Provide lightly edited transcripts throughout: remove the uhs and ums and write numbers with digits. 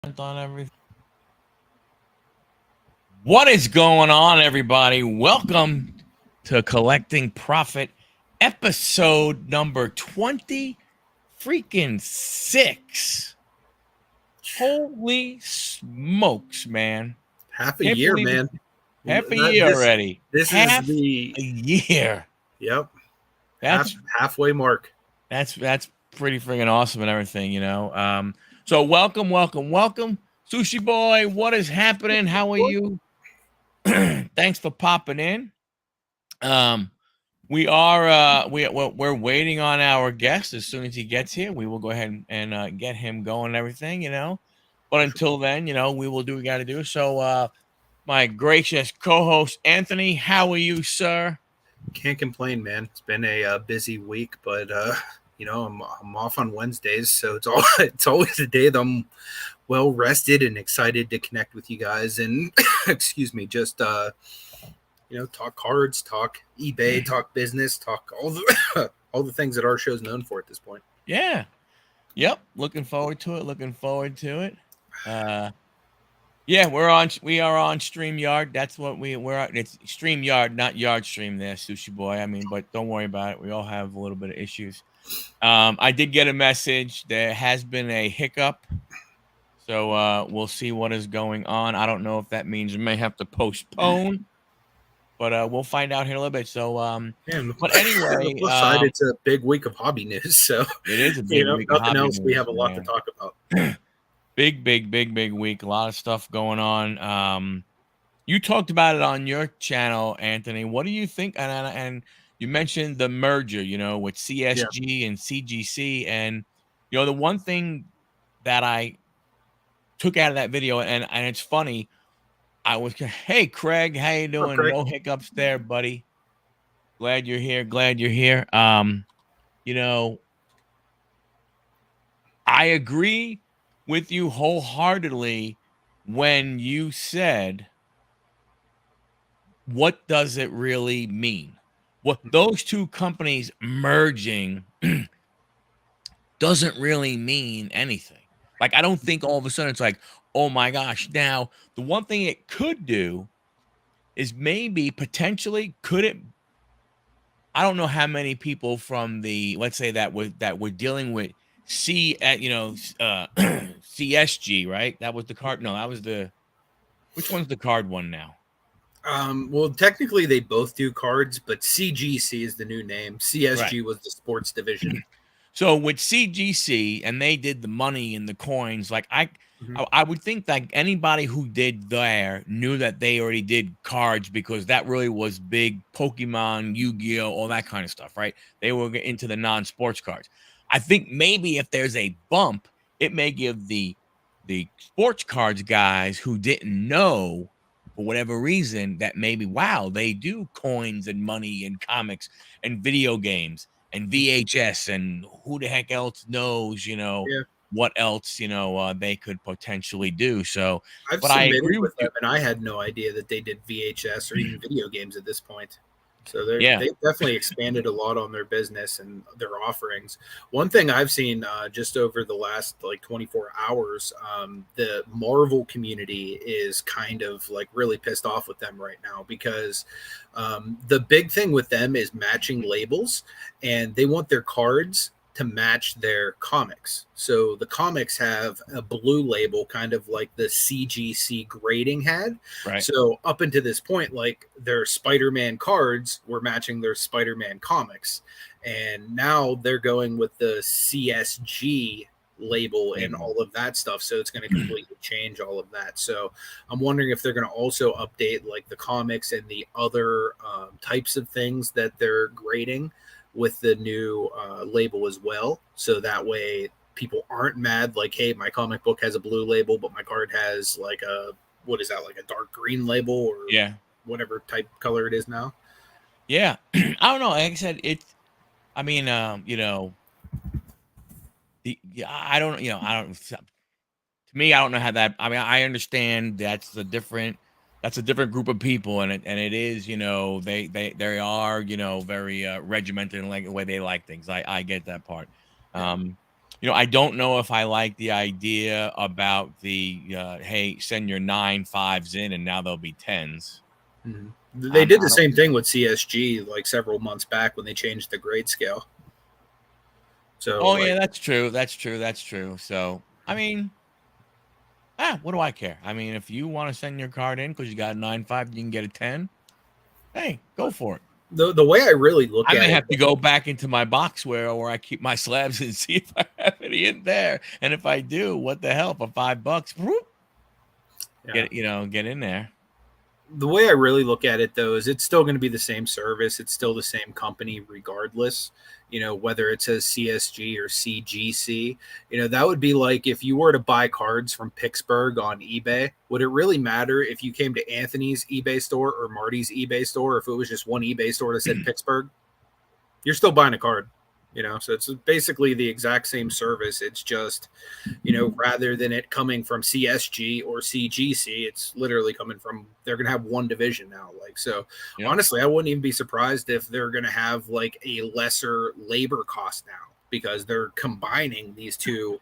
On everything. What is going on, everybody? Welcome to Collecting Profit, episode number 20 freaking 6. Holy smokes, man. Half a Can't year, believe man. it's half a year already. This is Half the a year. yep That's halfway mark. that's pretty freaking awesome and everything, So welcome, Sushi Boy. What is happening? How are you? Thanks for popping in. We are we're waiting on our guest. As soon as he gets here, we will go ahead and get him going and everything, But until then, we will do what we got to do. So, my gracious co-host Anthony, how are you, sir? Can't complain, man. It's been a busy week, but I'm off on Wednesdays, so it's always a day that I'm well rested and excited to connect with you guys and excuse me, just talk cards, talk eBay, talk business, talk all the all the things that our show's known for at this point. Yeah. Yep. Looking forward to it. Looking forward to it. Yeah, we are on StreamYard. That's what we're it's StreamYard, not Yard Stream there, Sushi Boy. I mean, but don't worry about it. We all have a little bit of issues. I did get a message. There has been a hiccup. So we'll see what is going on. I don't know if that means we may have to postpone, but we'll find out here in a little bit. So but anyway, on the plus side, it's a big week of hobby news, so it is a big week of nothing hobby else. We news, have a lot to man. talk about. Big week. A lot of stuff going on. You talked about it on your channel, Anthony. What do you think? And you mentioned the merger, with CSG and CGC. And, the one thing that I took out of that video, and it's funny, I was, hey, Craig, how you doing? Craig. No hiccups there, buddy. Glad you're here. I agree with you wholeheartedly when you said, what does it really mean? What those two companies merging doesn't really mean anything. Like, I don't think all of a sudden it's like, oh my gosh. Now, the one thing it could do is maybe potentially I don't know how many people from the, let's say that we're dealing with CSG, right? That was the card. No, that was which one's the card one now? Well, technically they both do cards, but CGC is the new name. CSG was the sports division. So with CGC, and they did the money and the coins, like I would think that anybody who did there knew that they already did cards, because that really was big. Pokemon, Yu-Gi-Oh, all that kind of stuff, right? They were into the non-sports cards. I think maybe if there's a bump, it may give the sports cards guys who didn't know, for whatever reason, that maybe, wow, they do coins and money and comics and video games and VHS and who the heck else knows, what else, they could potentially do. So, I've but I submitted agree with with them, you. and I had no idea that they did VHS or even video games at this point. So they've Yeah. definitely expanded a lot on their business and their offerings. One thing I've seen just over the last 24 hours, the Marvel community is kind of really pissed off with them right now, because the big thing with them is matching labels, and they want their cards to match their comics. So the comics have a blue label, kind of like the CGC grading had. Right. So up until this point, their Spider-Man cards were matching their Spider-Man comics. And now they're going with the CSG label and all of that stuff. So it's going to completely change all of that. So I'm wondering if they're going to also update the comics and the other types of things that they're grading with the new label as well. So that way people aren't mad, hey, my comic book has a blue label, but my card has a dark green label, or whatever type color it is now. Yeah. I don't know. Like I said, I mean, I don't, to me, I don't know how that, I mean, I understand that's a different group of people, and it is, they are, very regimented in the way they like things. I get that part. I don't know if I like the idea about the hey, send your 9 5s in, and now they'll be 10s. Mhm. They did the same thing with CSG like several months back when they changed the grade scale. So, yeah, that's true. That's true. That's true. So, I mean, what do I care? I mean, if you want to send your card in because you got a 9 5, you can get a 10. Hey, go for it. the way I really look I at may it, have to go back into my box where I keep my slabs and see if I have any in there. And if I do, what the hell? For $5, whoop, yeah. get in there. The way I really look at it, though, is it's still going to be the same service. It's still the same company, regardless. Whether it says CSG or CGC. That would be like if you were to buy cards from Picksburgh on eBay. Would it really matter if you came to Anthony's eBay store or Marty's eBay store, or if it was just one eBay store that said Picksburgh? You're still buying a card. So it's basically the exact same service. It's just, rather than it coming from CSG or CGC, it's literally coming from, they're going to have one division now. So honestly, I wouldn't even be surprised if they're going to have like a lesser labor cost now because they're combining these two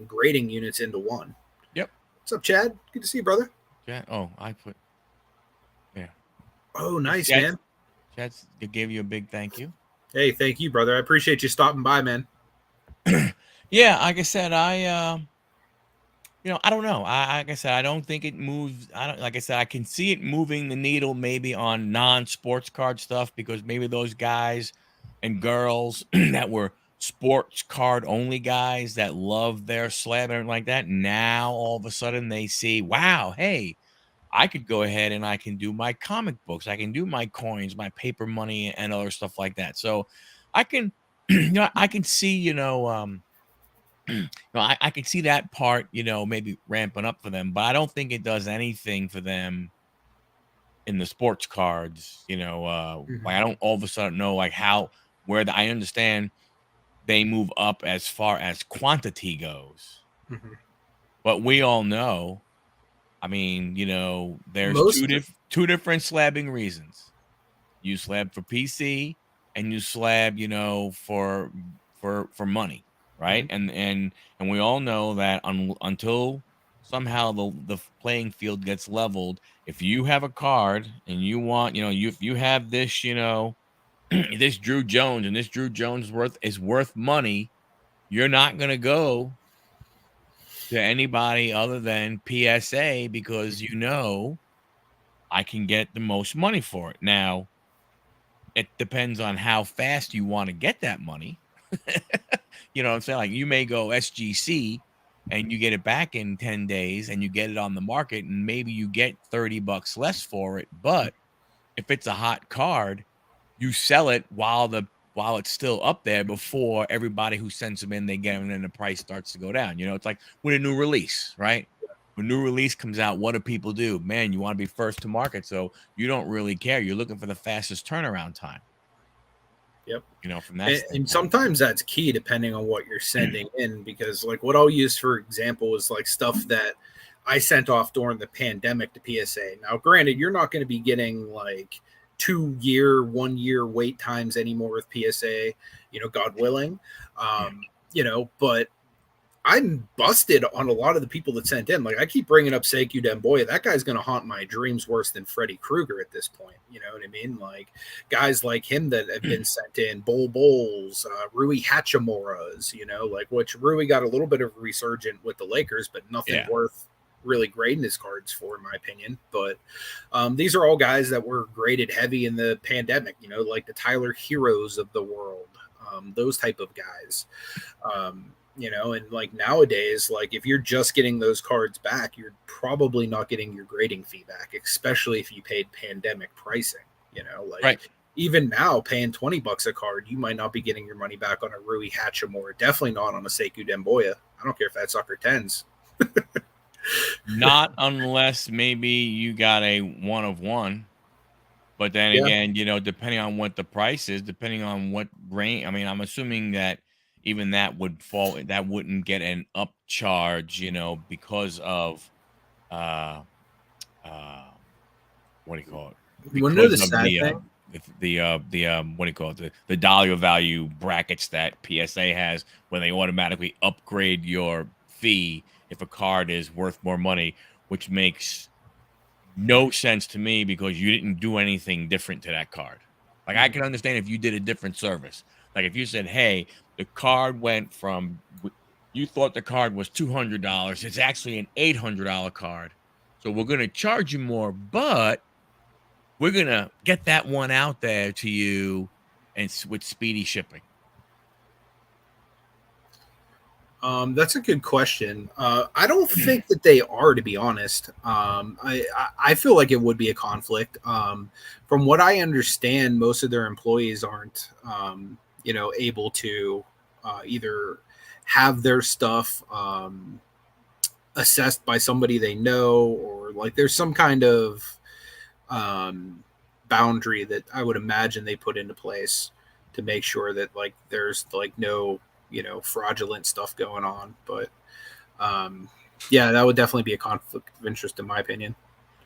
grading units into one. Yep. What's up, Chad? Good to see you, brother. Chad, yeah. Oh, nice, man. Chad gave you a big thank you. Hey, thank you, brother. I appreciate you stopping by, man. Yeah, like I said, I don't know. Like I said, I don't think it moves. Like I said, I can see it moving the needle maybe on non-sports card stuff because maybe those guys and girls that were sports card only guys that love their slab and everything like that. Now all of a sudden they see, wow, hey, I could go ahead and I can do my comic books. I can do my coins, my paper money, and other stuff like that. So I can, I can see, I can see that part, maybe ramping up for them, but I don't think it does anything for them in the sports cards. Like I don't all of a sudden know like I understand they move up as far as quantity goes, but we all know. I mean, there's two different slabbing reasons. You slab for PC and you slab, for money, right? And we all know that until somehow the playing field gets leveled, if you have a card and you want, if you have this, this Drew Jones and this Drew Jones is worth money, you're not gonna go to anybody other than PSA because I can get the most money for it. Now, it depends on how fast you want to get that money. You know what I'm saying? Like you may go SGC and you get it back in 10 days and you get it on the market and maybe you get $30 less for it. But if it's a hot card, you sell it while it's still up there before everybody who sends them in, they get them and then the price starts to go down. It's like with a new release, right? When new release comes out, what do people do? Man, you want to be first to market, so you don't really care. You're looking for the fastest turnaround time. Yep. From that and sometimes that's key depending on what you're sending in, because like what I'll use for example is like stuff that I sent off during the pandemic to PSA. Now, granted, you're not going to be getting like 1 year wait times anymore with PSA, God willing. But I'm busted on a lot of the people that sent in. Like I keep bringing up Sekou Demboya. That guy's going to haunt my dreams worse than Freddy Krueger at this point. You know what I mean? Like guys like him that have been sent in, Bowles, Rui Hachimuras, which Rui got a little bit of resurgent with the Lakers, but nothing worth really grading his cards for, in my opinion. But these are all guys that were graded heavy in the pandemic, like the Tyler Heroes of the world, those type of guys. And like nowadays, like if you're just getting those cards back, you're probably not getting your grading fee back, especially if you paid pandemic pricing, right. Even now paying $20 a card, you might not be getting your money back on a Rui Hachimura. Definitely not on a Sekou Demboya. I don't care if that's sucker 10s. Not unless maybe you got a 1 of 1. But then again, depending on what the price is, depending on what range, I mean, I'm assuming that even that wouldn't get an upcharge, because of what do you call it? You want to know the sad thing? what do you call it, the dollar value brackets that PSA has, when they automatically upgrade your fee if a card is worth more money, which makes no sense to me because you didn't do anything different to that card. Like, I can understand if you did a different service. Like, if you said, hey, the card went from, you thought the card was $200, it's actually an $800 card, so we're going to charge you more, but we're going to get that one out there to you and with speedy shipping. That's a good question. I don't think that they are, to be honest. I feel like it would be a conflict. From what I understand, most of their employees aren't, able to either have their stuff assessed by somebody they know, or like there's some kind of boundary that I would imagine they put into place to make sure that like there's like no fraudulent stuff going on. But yeah, that would definitely be a conflict of interest in my opinion.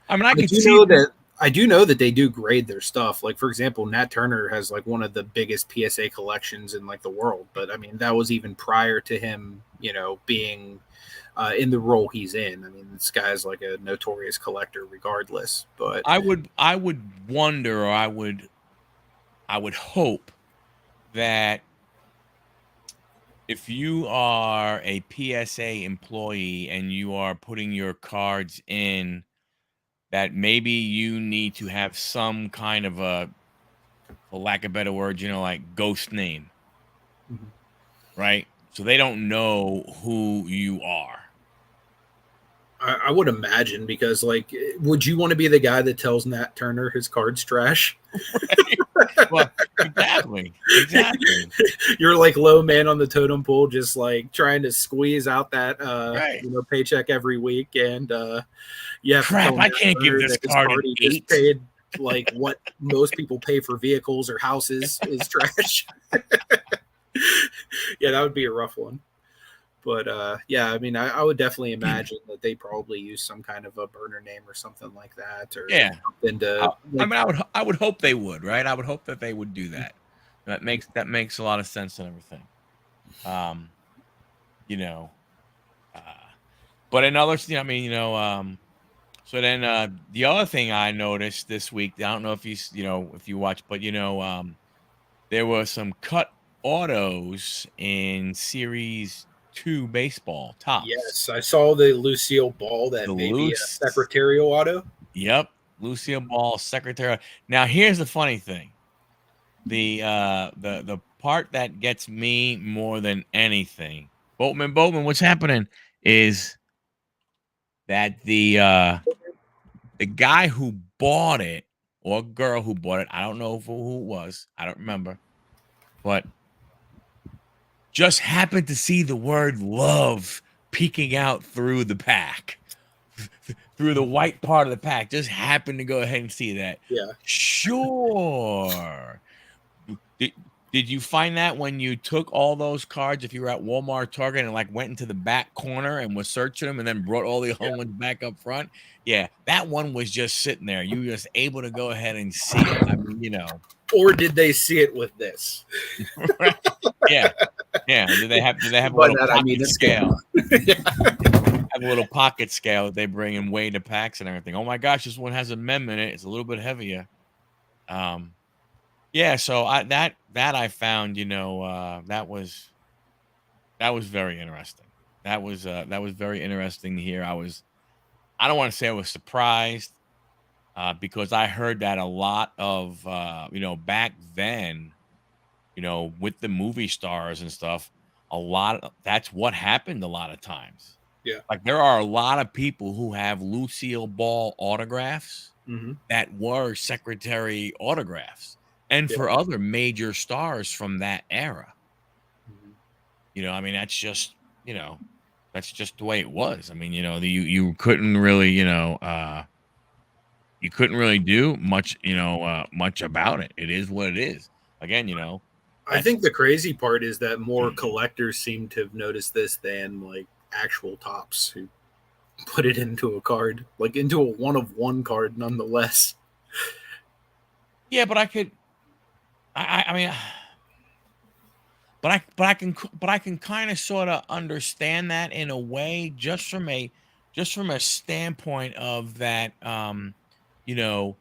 I mean, I could do see know that I do know that they do grade their stuff. Like, for example, Nat Turner has like one of the biggest PSA collections in like the world. But I mean, that was even prior to him, being in the role he's in. I mean, this guy's like a notorious collector regardless. But I would wonder, or I would hope that if you are a PSA employee and you are putting your cards in, that maybe you need to have some kind of a, for lack of better words, like ghost name, right? So they don't know who you are. I would imagine, because like, would you want to be the guy that tells Nat Turner his card's trash? Right. Well, exactly. You're like low man on the totem pole, just like trying to squeeze out that Right. paycheck every week, and you have crap. to I can't give this card an 8. Just paid like what most people pay for vehicles or houses is trash. Yeah, that would be a rough one. But yeah, I mean, I would definitely imagine that they probably use some kind of a burner name or something like that, or Yeah. something to. I mean, I would hope they would, right? I would hope that they would do that. That makes a lot of sense and everything. But another, I mean, so then the other thing I noticed this week, I don't know if if you watch, but there were some cut autos in Series 2 baseball Topps. Yes, I saw the Lucille Ball that maybe a secretarial auto. Yep, Lucille Ball secretarial. Now here's the funny thing. The part that gets me more than anything, Boatman, what's happening is that the guy who bought it, or girl who bought it, I don't know who it was, I don't remember, but just happened to see the word love peeking out through the pack, through the white part of the pack. Just happened to go ahead and see that. Yeah. Sure. Did you find that when you took all those cards, if you were at Walmart, Target, and like went into the back corner and was searching them and then brought all the other ones back up front? Yeah, that one was just sitting there. You were just able to go ahead and see it. I mean, Or did they see it with this? Right. Yeah. Did they have a little pocket scale? Have a little pocket scale that they bring and weigh the packs and everything. Oh my gosh, this one has a mem in it. It's a little bit heavier. Yeah, so that I found, that was very interesting. That was very interesting to hear. I don't want to say I was surprised, because I heard that a lot of back then, with the movie stars and stuff, that's what happened a lot of times. Yeah. Like, there are a lot of people who have Lucille Ball autographs that were secretary autographs. And for other major stars from that era. I mean, that's just the way it was. I mean, you couldn't really, you couldn't really do much, much about it. It is what it is. Again, I think the crazy part is that more collectors seem to have noticed this than like actual tops who put it into a card, like into a 1-of-1 card nonetheless. Yeah, but I could. I mean, but I can kind of sort of understand that in a way, just from a standpoint of that. You know,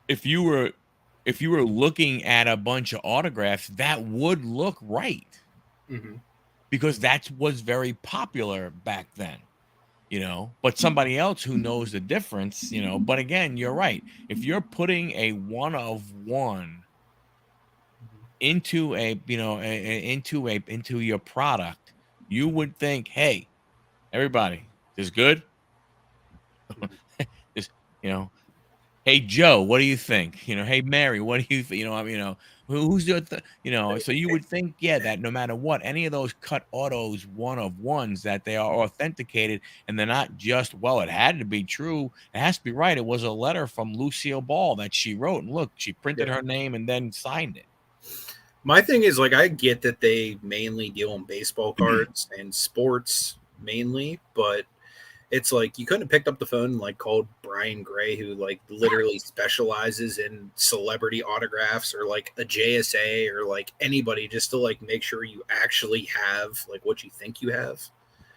if you were if you were looking at a bunch of autographs, that would look right Hmm. because that was very popular back then. But somebody else who knows the difference, but again, you're right. If you're putting a one of one into a you know into your product, you would think, hey, everybody, this is good. This, you know hey Joe, what do you think? Hey Mary, what do you think? Who's your so you would think, yeah, that no matter what, any of those cut autos one of ones, that they are authenticated, and they're not just, well, it had to be true, it has to be right, it was a letter from Lucille Ball that she wrote, and look, she printed Yeah. her name and then signed it. My thing is, like, I get that they mainly deal in baseball cards and sports mainly, but it's like you couldn't have picked up the phone and like called Brian Gray, who like literally specializes in celebrity autographs, or like a JSA, or like anybody, just to like make sure you actually have like what you think you have.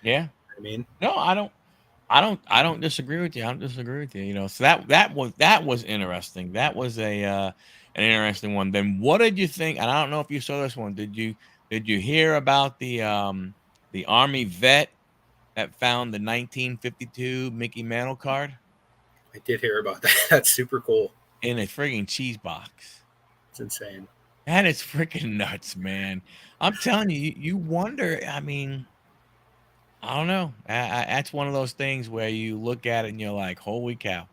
Yeah. I mean, No, I don't disagree with you. I don't disagree with you. So that was interesting. That was a an interesting one. Then what did you think? And I don't know if you saw this one. Did you hear about the Army vet that found the 1952 Mickey Mantle card I did hear about that. That's super cool. in a frigging cheese box? It's insane. That is freaking nuts, man. I'm telling you, you wonder. I mean, I don't know. That's one of those things where you look at it and you're like, "Holy cow!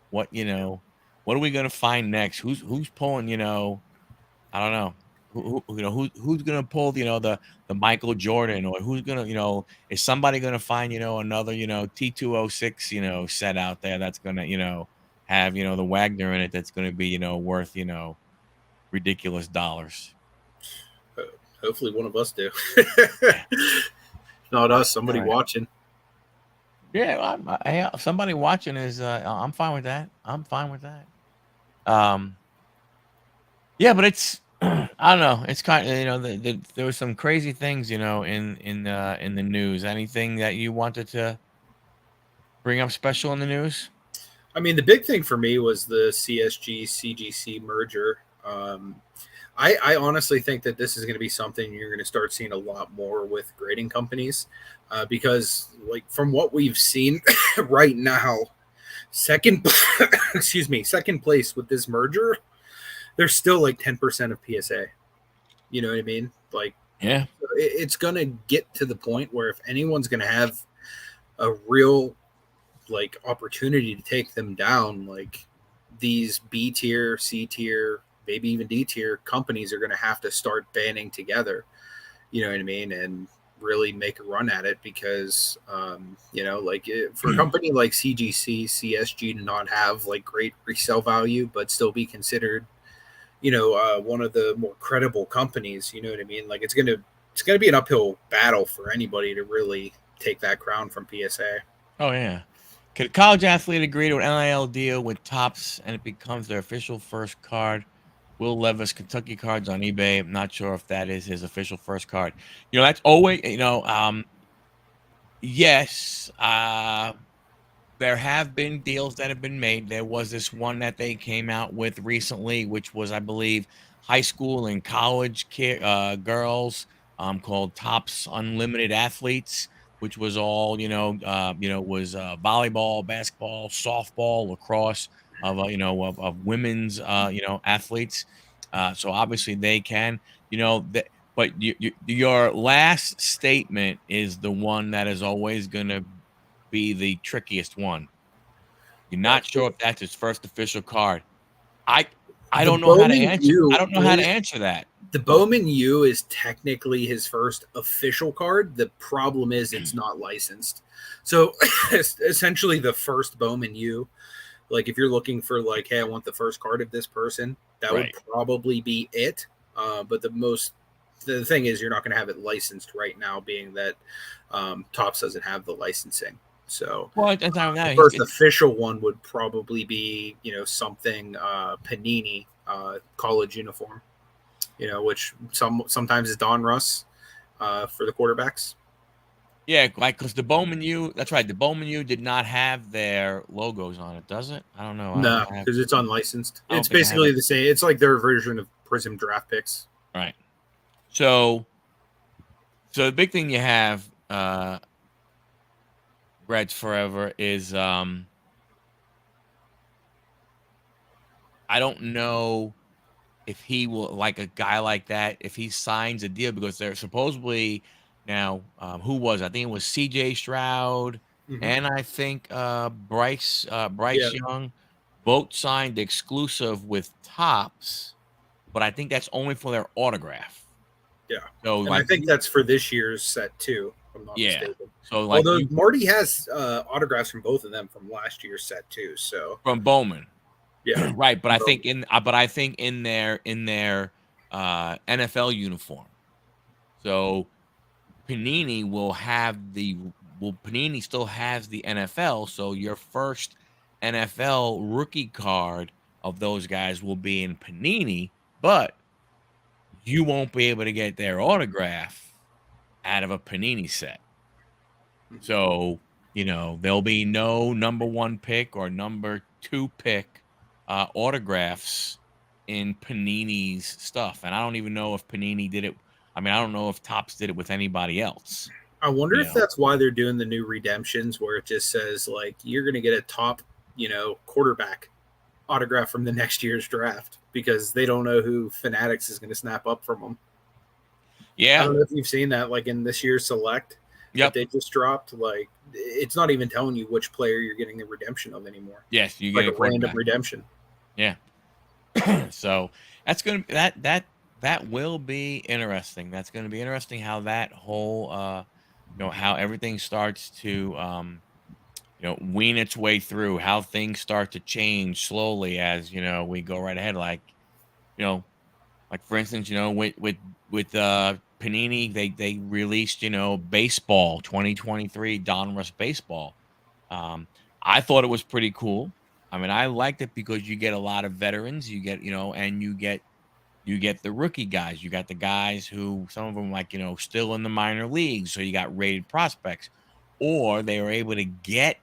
What what are we gonna find next? Who's pulling? I don't know. Who's gonna pull? The Michael Jordan, or who's gonna? Is somebody gonna find another T206 set out there that's gonna have the Wagner in it, that's gonna be worth ridiculous dollars. Hopefully, one of us do. Yeah. Not us. All Somebody right. watching. Yeah, if somebody watching is, I'm fine with that. I'm fine with that. Um, yeah, but it's, I don't know. It's kind of, there was some crazy things, in the news. Anything that you wanted to bring up special in the news? I mean, the big thing for me was the CSG CGC merger. I honestly think that this is going to be something you're going to start seeing a lot more with grading companies, because, like, from what we've seen right now, second, excuse me, second place with this merger, there's still like 10% of PSA. You know what I mean? Like, Yeah. it's going to get to the point where if anyone's going to have a real like opportunity to take them down, like these B tier, C tier, maybe even D tier companies are going to have to start banding together. You know what I mean? And really make a run at it, because for a company like CGC, CSG to not have like great resale value, but still be considered, one of the more credible companies. You know what I mean? Like, it's gonna be an uphill battle for anybody to really take that crown from PSA. Oh, yeah. Could a college athlete agree to an NIL deal with Tops and it becomes their official first card? Will Levis Kentucky cards on eBay. I'm not sure if that is his official first card. That's always, yes. There have been deals that have been made. There was this one that they came out with recently, which was, I believe, high school and college girls, called Tops Unlimited Athletes, which was all was volleyball, basketball, softball, lacrosse, of women's athletes. So obviously they can, that. But your last statement is the one that is always going to be the trickiest one. You're not That's sure if that's his first official card. I I the don't know how to Bowman answer I U don't know how to is answer that. the Bowman U is technically his first official card. The problem is it's not licensed. So essentially the first Bowman U, like if you're looking for like, hey, I want the first card of this person, that would Right. probably be it. But the thing is, you're not going to have it licensed right now, being that Tops doesn't have the licensing. So Well, it's not the that. first official one would probably be, something Panini. college uniform. Which sometimes is Don Russ for the quarterbacks. Yeah, like because the Bowman U, that's right. The Bowman U did not have their logos on it, does it? I don't know. I don't No, think I have. because it's unlicensed. I don't It's think I have basically it. the same. It's like their version of Prism draft picks. Right. So the big thing you have, Reds Forever is I don't know if he will like a guy like that if he signs a deal because they're supposedly now who was I think it was C.J. Stroud Mm-hmm. and I think Bryce Yeah, Young both signed exclusive with Topps, but I think that's only for their autograph. yeah, So and I like think that's for this year's set too, if I'm not yeah, mistaken. so like Although you Marty has autographs from both of them from last year's set too. So from Bowman. yeah, Right, but I so, think in their NFL uniform. So Panini will have Panini still has the NFL, so your first NFL rookie card of those guys will be in Panini, but you won't be able to get their autograph out of a Panini set. So, there'll be no number 1 pick or number 2 pick autographs in Panini's stuff. And I don't even know if Panini did it. I mean, I don't know if Topps did it with anybody else. I wonder You if know, that's why they're doing the new redemptions where it just says like you're going to get a top, quarterback autograph from the next year's draft because they don't know who Fanatics is going to snap up from them. I yeah, don't know if you've seen that, like in this year's select that yep, they just dropped. Like, it's not even telling you which player you're getting the redemption of anymore. yes, you It's like get a a random quarterback. redemption. Yeah. So that's gonna that will be interesting. That's gonna be interesting how that whole how everything starts to wean its way through, how things start to change slowly as we go right ahead. You know, like for instance, with Panini, they released baseball 2023 Donruss baseball. I thought it was pretty cool. I mean, I liked it because you get a lot of veterans. You get and you get the rookie guys. You got the guys who some of them still in the minor leagues. So you got rated prospects, or they were able to get.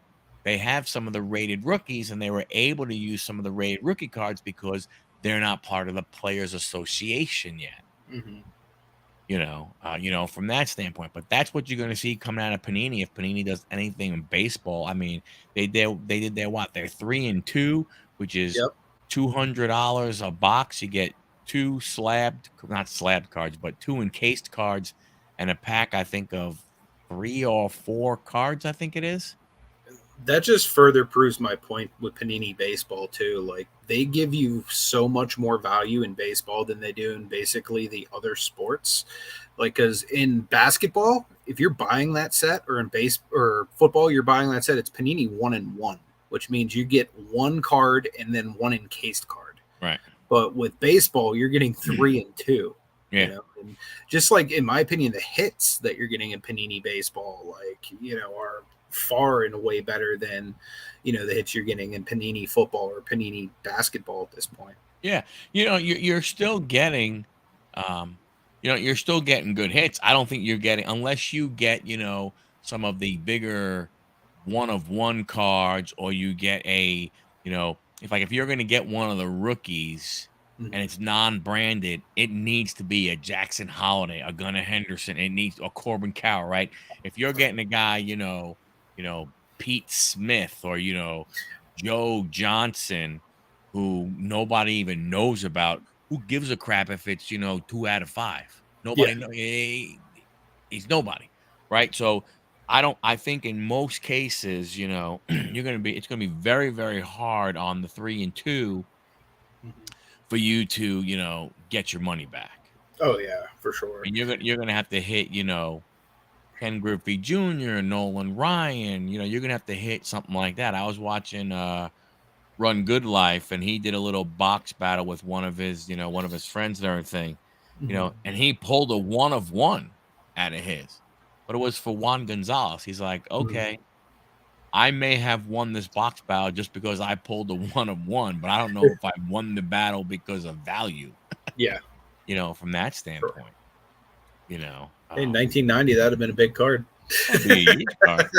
They have some of the rated rookies, and they were able to use some of the rated rookie cards because they're not part of the Players Association yet. Mm-hmm. From that standpoint. But that's what you're going to see coming out of Panini if Panini does anything in baseball. I mean, they did their what? They're 3-2, which is Yep. $200 a box. You get two not slabbed cards, but two encased cards and a pack. I think of 3 or 4 cards. I think it is. That just further proves my point with Panini baseball too. Like, they give you so much more value in baseball than they do in basically the other sports. Like, because in basketball, if you're buying that set, or in base or football, you're buying that set, it's Panini 1-1, which means you get one card and then one encased card. Right. But with baseball, you're getting 3-2. Yeah. And just like, in my opinion, the hits that you're getting in Panini baseball, are far and away better than the hits you're getting in Panini football or Panini basketball at this point. Yeah. You're still getting you're still getting good hits. I don't think you're getting unless you get, some of the bigger 1-of-1 cards, or you get if you're going to get one of the rookies and Mm-hmm. it's non-branded, it needs to be a Jackson Holiday, a Gunnar Henderson, it needs a Corbin Cowell, right? If you're getting a guy, Pete Smith, or Joe Johnson, who nobody even knows about, who gives a crap if it's 2 out of 5? Yeah. Nobody know. He's nobody, right? So I think in most cases, it's gonna be very, very hard on the 3-2 Mm-hmm. for you to, get your money back. Oh yeah, for sure. And you're gonna have to hit, Ken Griffey Jr., Nolan Ryan, you're gonna have to hit something like that. I was watching Run Good Life, and he did a little box battle with one of his friends and everything, Mm-hmm. and he pulled a 1-of-1 out of his, but it was for Juan Gonzalez. He's like, Mm-hmm. okay, I may have won this box battle just because I pulled a 1 of 1, but I don't know if I won the battle because of value. Yeah. From that Sure. standpoint. In 1990, that'd have been a big card. That'd be a huge card.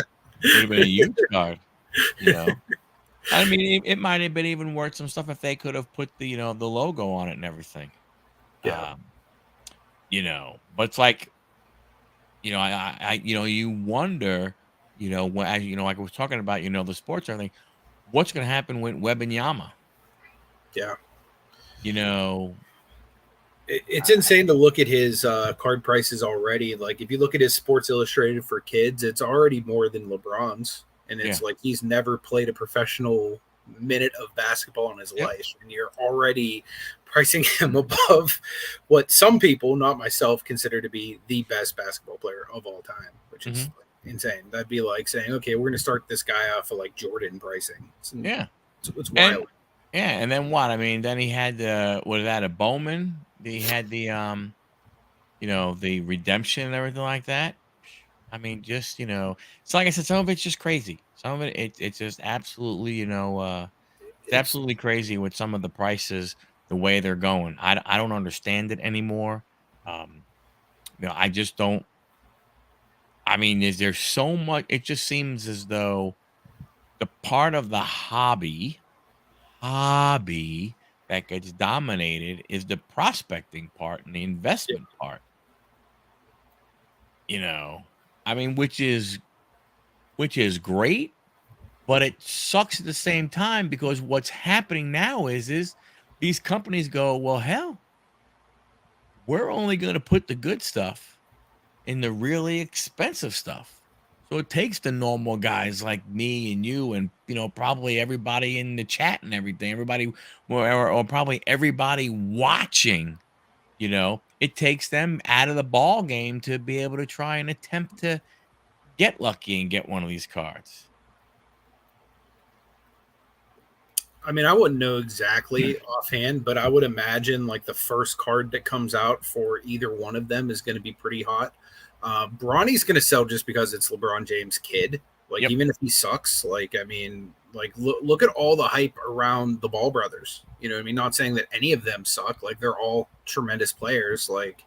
Would have been a huge card. I mean, it might have been even worth some stuff if they could have put the the logo on it and everything. Yeah. But it's like, you wonder, when like I was talking about, the sports and everything, what's going to happen with Webb and Yama? Yeah. You know, It's insane to look at his card prices already. Like if you look at his Sports Illustrated for kids, it's already more than LeBron's, and it's like he's never played a professional minute of basketball in his life, and you're already pricing him above what some people, not myself, consider to be the best basketball player of all time, which is insane. That'd be like saying, okay, we're going to start this guy off of like Jordan pricing. It's wild. And then what? I mean, then he had a Bowman. He had the the redemption and everything like that. I mean, just it's like I said, some of it's just crazy. Some of it's just absolutely it's absolutely crazy with some of the prices, the way they're going. I don't understand it anymore. I just don't. I mean, is there so much? It just seems as though the part of the hobby that gets dominated is the prospecting part and the investment part. I mean, which is great, but it sucks at the same time because what's happening now is these companies go, well, hell, we're only going to put the good stuff in the really expensive stuff. So it takes the normal guys like me and you and, probably everybody in the chat and everything, everybody, or probably everybody watching, it takes them out of the ball game to be able to try and attempt to get lucky and get one of these cards. I mean, I wouldn't know exactly offhand, but I would imagine like the first card that comes out for either one of them is going to be pretty hot. Bronny's going to sell just because it's LeBron James' kid. Like, even if he sucks, like, I mean, like, look at all the hype around the Ball brothers. You know what I mean? Not saying that any of them suck. Like, they're all tremendous players. Like,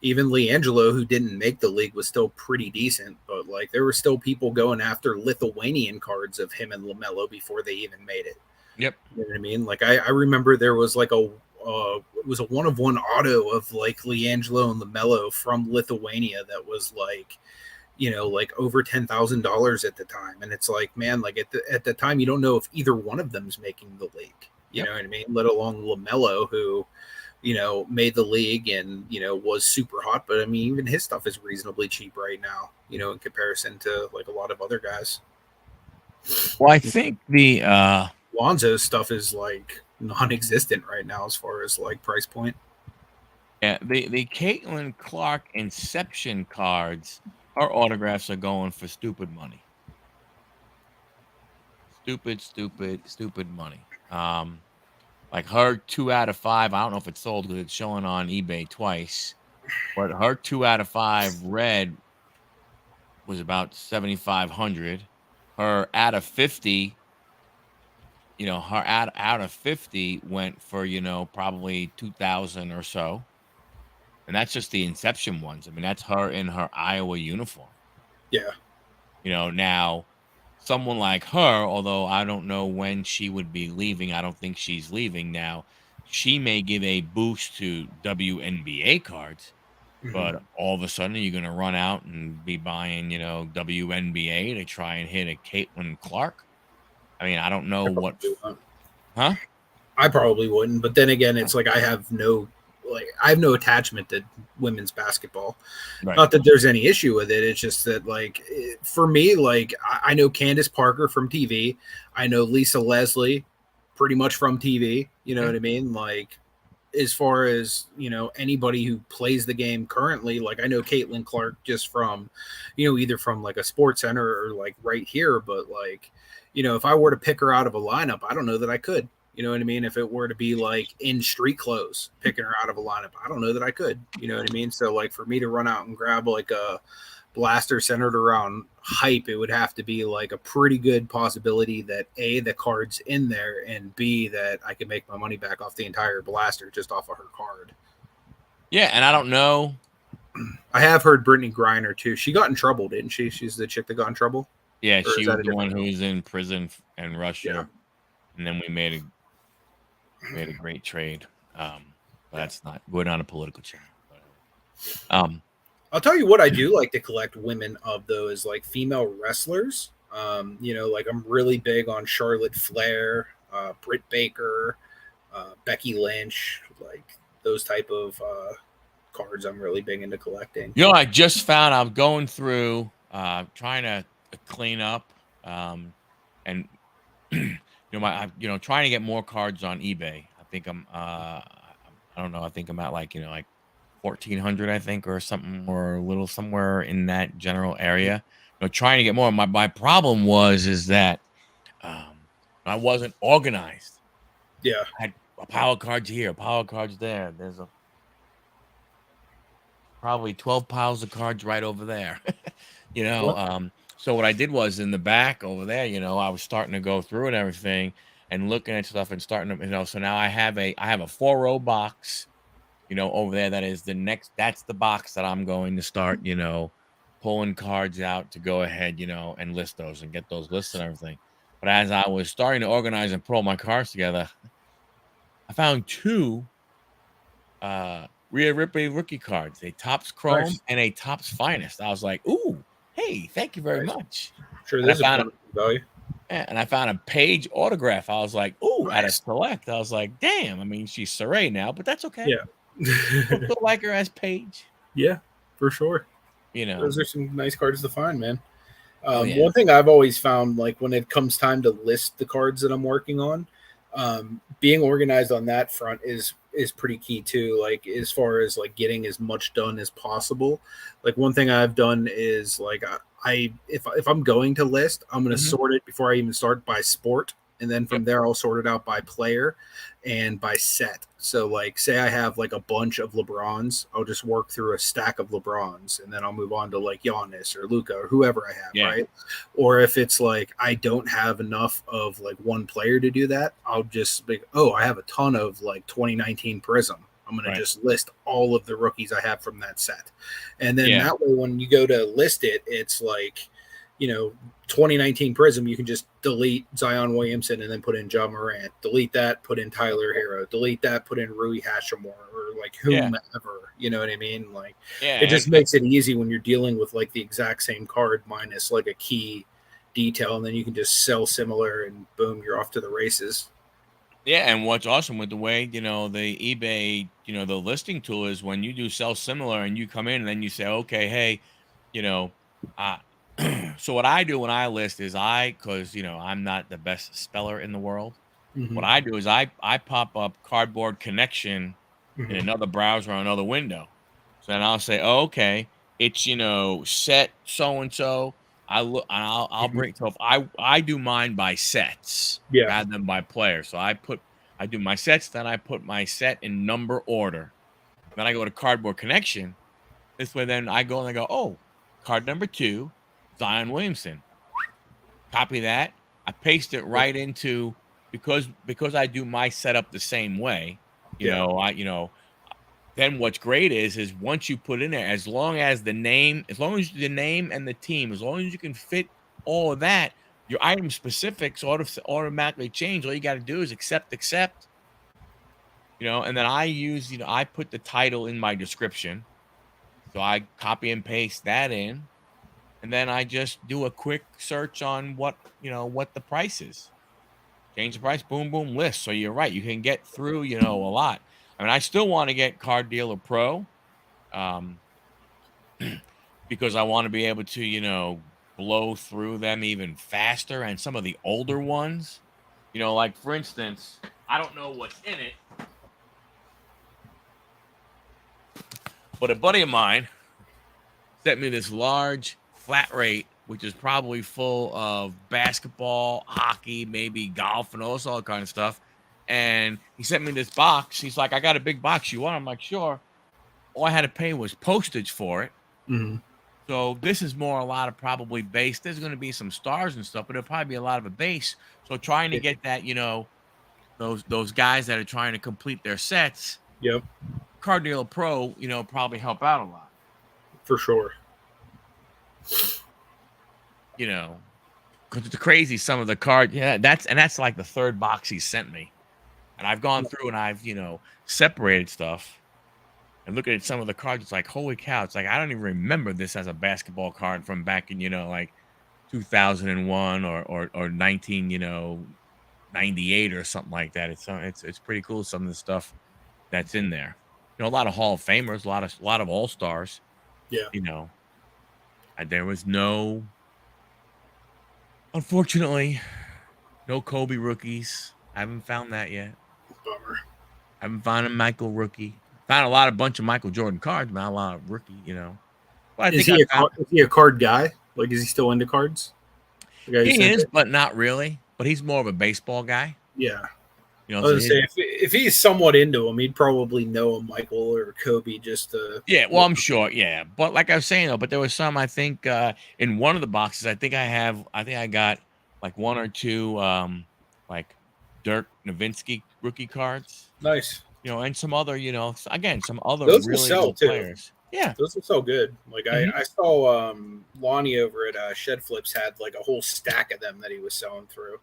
even LiAngelo, who didn't make the league, was still pretty decent. But, like, there were still people going after Lithuanian cards of him and LaMelo before they even made it. Yep. You know what I mean? Like, I remember there was like it was a 1-of-1 auto of like LiAngelo and LaMelo from Lithuania that was like, like over $10,000 at the time. And it's like, man, like at the time, you don't know if either one of them's making the league. You know what I mean? Let alone LaMelo, who, made the league and, was super hot. But I mean, even his stuff is reasonably cheap right now, in comparison to like a lot of other guys. Well, I think the Lonzo's stuff is like non-existent right now as far as like price point. Yeah, the Caitlin Clark Inception cards, her autographs are going for stupid money. Stupid money. Like her 2 out of 5. I don't know if it's sold because it's showing on eBay twice, but her 2 out of 5 red was about 7,500. Her out of 50. Her out of 50 went for, probably 2,000 or so. And that's just the Inception ones. I mean, that's her in her Iowa uniform. Yeah. Now, someone like her, although I don't know when she would be leaving, I don't think she's leaving now. She may give a boost to WNBA cards, but all of a sudden you're going to run out and be buying, WNBA to try and hit a Caitlin Clark. I mean, I don't know what. Huh? I probably wouldn't, but then again, it's like I have no attachment to women's basketball. Right. Not that there's any issue with it. It's just that, like, for me, like, I know Candace Parker from TV. I know Lisa Leslie pretty much from TV. You know what I mean? Like, as far as, anybody who plays the game currently, like, I know Caitlin Clark just from, either from, like, a Sports Center or, like, right here. But, like, if I were to pick her out of a lineup, I don't know that I could. You know what I mean? If it were to be like in street clothes, picking her out of a lineup, I don't know that I could. You know what I mean? So like for me to run out and grab like a blaster centered around hype, it would have to be like a pretty good possibility that A, the card's in there, and B, that I could make my money back off the entire blaster just off of her card. Yeah, and I don't know. I have heard Brittany Griner too. She got in trouble, didn't she? She's the chick that got in trouble. Yeah, she was the one who was in prison in Russia, Yeah. and then we made a great trade. That's not, we're not a political channel. I'll tell you what I do like to collect women of those like female wrestlers. Like I'm really big on Charlotte Flair, Britt Baker, Becky Lynch, like those type of cards I'm really big into collecting. I just found I'm going through trying to clean up and trying to get more cards on eBay. I think I'm I don't know, I think I'm at like 1,400, I think, or something, or a little somewhere in that general area. Trying to get more. My problem is that I wasn't organized. Yeah. I had a pile of cards here, a pile of cards there. There's probably 12 piles of cards right over there. So what I did was in the back over there, I was starting to go through and everything and looking at stuff and starting to, so now I have a 4-row box, over there. That's the box that I'm going to start, pulling cards out to go ahead, and list those and get those lists and everything. But as I was starting to organize and put all my cards together, I found 2 Rhea Ripley rookie cards, a Topps Chrome and a Topps Finest. I was like, ooh, hey, thank you very much. Sure, there's a value. Yeah, and I found a Paige autograph. I was like, ooh, at a select. I was like, damn. I mean, she's Saray now, but that's okay. Yeah. I still like her as Paige. Yeah, for sure. Those are some nice cards to find, man. One thing I've always found, like when it comes time to list the cards that I'm working on, being organized on that front is pretty key too. Like as far as like getting as much done as possible. Like one thing I've done is like if I'm going to list, I'm going to sort it before I even start by sport, and then from there I'll sort it out by player and by set. So like say I have like a bunch of LeBrons, I'll just work through a stack of LeBrons, and then I'll move on to like Giannis or Luka or whoever I have, right? Or if it's like I don't have enough of like one player to do that, I'll just be, I have a ton of like 2019 Prism. I'm going to just list all of the rookies I have from that set. And then that way, when you go to list it, it's like, 2019 Prism, you can just delete Zion Williamson and then put in Ja Morant. Delete that, put in Tyler Hero. Delete that, put in Rui Hachimura or like whomever. You know what I mean? Like it just makes it easy when you're dealing with like the exact same card minus like a key detail, and then you can just sell similar and boom, you're off to the races. Yeah, and what's awesome with the way, the eBay, the listing tool is when you do sell similar and you come in and then you say, okay, hey, so what I do when I list is because, I'm not the best speller in the world. What I do is I pop up Cardboard Connection in another browser on another window. So then I'll say, okay, it's, set so-and-so. I'll bring, so if I do mine by sets rather than by player. So I do my sets, then I put my set in number order. Then I go to Cardboard Connection. This way, then I go and I go, oh, card number 2, Zion Williamson. Copy that. I paste it right into, because I do my setup the same way. Then what's great is once you put in there, as long as the name and the team, as long as you can fit all of that, your item specifics automatically change. All you got to do is accept, and then I use, I put the title in my description. So I copy and paste that in, and then I just do a quick search on what the price is. Change the price, boom, boom, list. So you're right. You can get through, a lot. I mean, I still want to get Card Dealer Pro because I want to be able to, blow through them even faster. And some of the older ones, like for instance, I don't know what's in it, but a buddy of mine sent me this large flat rate, which is probably full of basketball, hockey, maybe golf, and all that kind of stuff. And he sent me this box. He's like, I got a big box. You want it? I'm like, sure. All I had to pay was postage for it. So So this is more a lot of probably base. There's going to be some stars and stuff, but it'll probably be a lot of a base. So trying to get that, those guys that are trying to complete their sets, Yep, Card Dealer Pro, probably help out a lot. for sure. Because it's crazy. Some of the cards, that's like the third box he sent me, and I've gone through and I've separated stuff and looking at some of the cards. It's like, holy cow! It's like I don't even remember this as a basketball card from back in like 2001 or 1998 or something like that. It's pretty cool. Some of the stuff that's in there. A lot of Hall of Famers, a lot of All Stars. Yeah. There was unfortunately, no Kobe rookies. I haven't found that yet. Bummer. I haven't found a Michael rookie. Found a bunch of Michael Jordan cards, but not a lot of rookie. But I is he a card guy? Like, is he still into cards? He is, but not really. But he's more of a baseball guy. Yeah. I was gonna say if he's somewhat into him, he'd probably know a Michael or Kobe just to. Yeah, well, I'm sure. Yeah, but like I was saying though, but there was some. I think in one of the boxes, I think I got like one or two like Dirk Nowitzki rookie cards. Nice. And some other, again, some other those really good players. Too. Yeah, those are so good. Like I saw Lonnie over at Shed Flips had like a whole stack of them that he was selling through.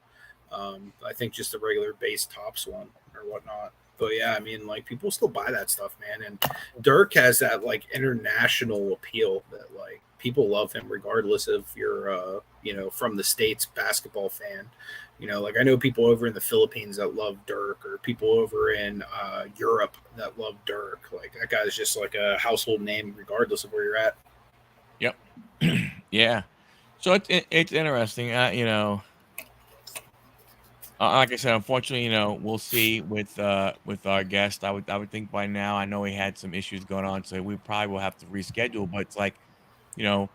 I think just a regular base tops one or whatnot. But yeah, I mean, like people still buy that stuff, man. And Dirk has that like international appeal that like people love him regardless if you're from the States basketball fan. Like I know people over in the Philippines that love Dirk, or people over in Europe that love Dirk. Like that guy's just like a household name regardless of where you're at. Yep. Yeah. So it's interesting. Like I said, unfortunately, we'll see with our guest. I would think by now. I know he had some issues going on, so we probably will have to reschedule. But it's like, I don't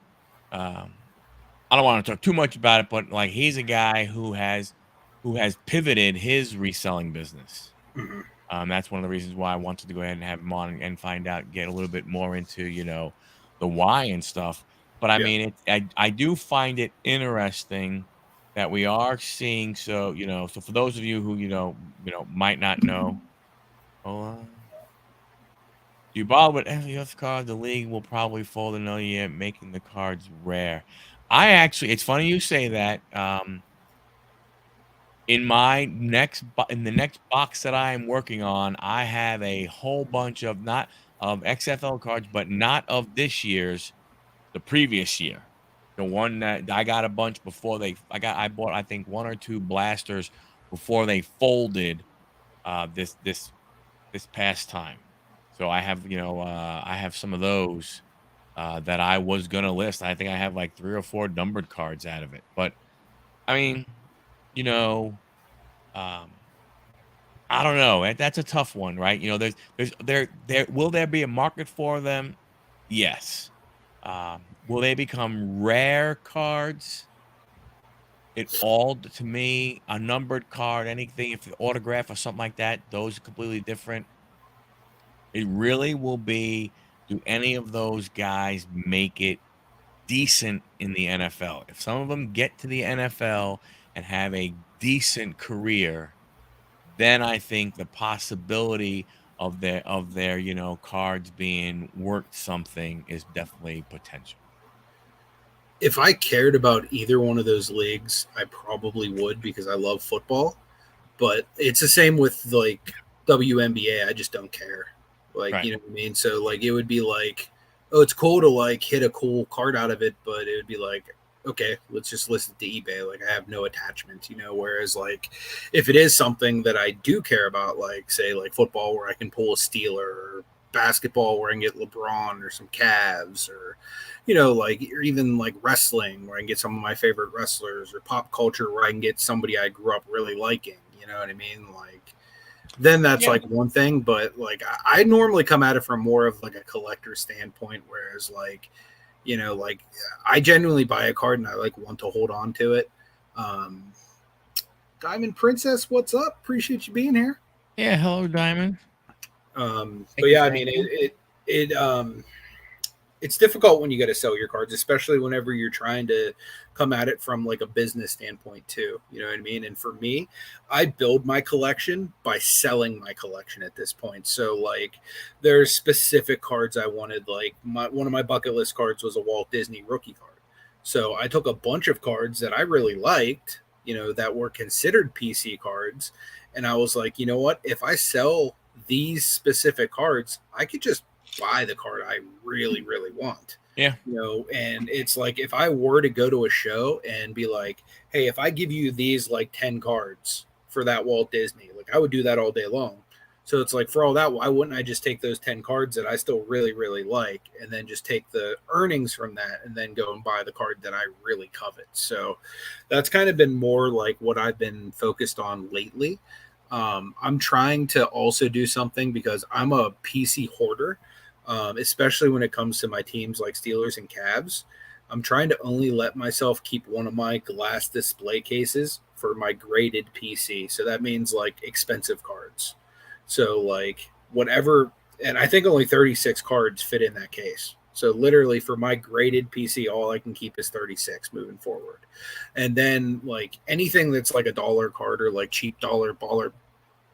want to talk too much about it, but like he's a guy who has pivoted his reselling business. Mm-hmm. That's one of the reasons why I wanted to go ahead and have him on and find out, get a little bit more into the why and stuff. But I mean, I do find it interesting that we are seeing. So so for those of you who might not know, you bother with FES cards, the league will probably fold another year, making the cards rare. It's funny you say that. In the next box that I am working on, I have a whole bunch of not of XFL cards, but not of this year's, the previous year. The one that I got a bunch before I bought, I think, one or two blasters before they folded this past time. So I have, I have some of those that I was gonna list. I think I have like 3 or 4 numbered cards out of it. But I mean, I don't know. That's a tough one, right? There will there be a market for them? Yes. Will they become rare cards? To me, a numbered card, anything, if the autograph or something like that, those are completely different. It really will be, do any of those guys make it decent in the NFL? If some of them get to the NFL and have a decent career, then I think the possibility of their cards being worth something is definitely potential. If I cared about either one of those leagues, I probably would because I love football. But it's the same with like WNBA. I just don't care. Like, Right. You know what I mean? So like it would be like, oh, it's cool to like hit a cool card out of it, but it would be like, okay, let's just list it to eBay. Like I have no attachment, whereas like if it is something that I do care about, like say like football where I can pull a Steeler, or basketball where I can get LeBron or some Cavs, or or even like wrestling where I can get some of my favorite wrestlers, or pop culture where I can get somebody I grew up really liking. You know what I mean? Like then that's like one thing, but like I normally come at it from more of like a collector standpoint, whereas like like I genuinely buy a card and I like want to hold on to it. Diamond Princess, what's up? Appreciate you being here. Yeah, hello, Diamond. But yeah, I mean it's difficult when you got to sell your cards, especially whenever you're trying to come at it from like a business standpoint too. You know what I mean? And for me, I build my collection by selling my collection at this point. So like there's specific cards I wanted, like one of my bucket list cards was a Walt Disney rookie card. So I took a bunch of cards that I really liked, you know, that were considered PC cards. And I was like, you know what? If I sell these specific cards, I could just buy the card I really, really want. Yeah. You know, and it's like if I were to go to a show and be like, hey, if I give you these like 10 cards for that Walt Disney, like I would do that all day long. So it's like for all that, why wouldn't I just take those 10 cards that I still really, really like and then just take the earnings from that and then go and buy the card that I really covet? So that's kind of been more like what I've been focused on lately. I'm trying to also do something because I'm a PC hoarder. Especially when it comes to my teams like Steelers and Cavs. I'm trying to only let myself keep one of my glass display cases for my graded PC. So that means like expensive cards. So like whatever, and I think only 36 cards fit in that case. So literally for my graded PC, all I can keep is 36 moving forward. And then like anything that's like a dollar card or like cheap dollar baller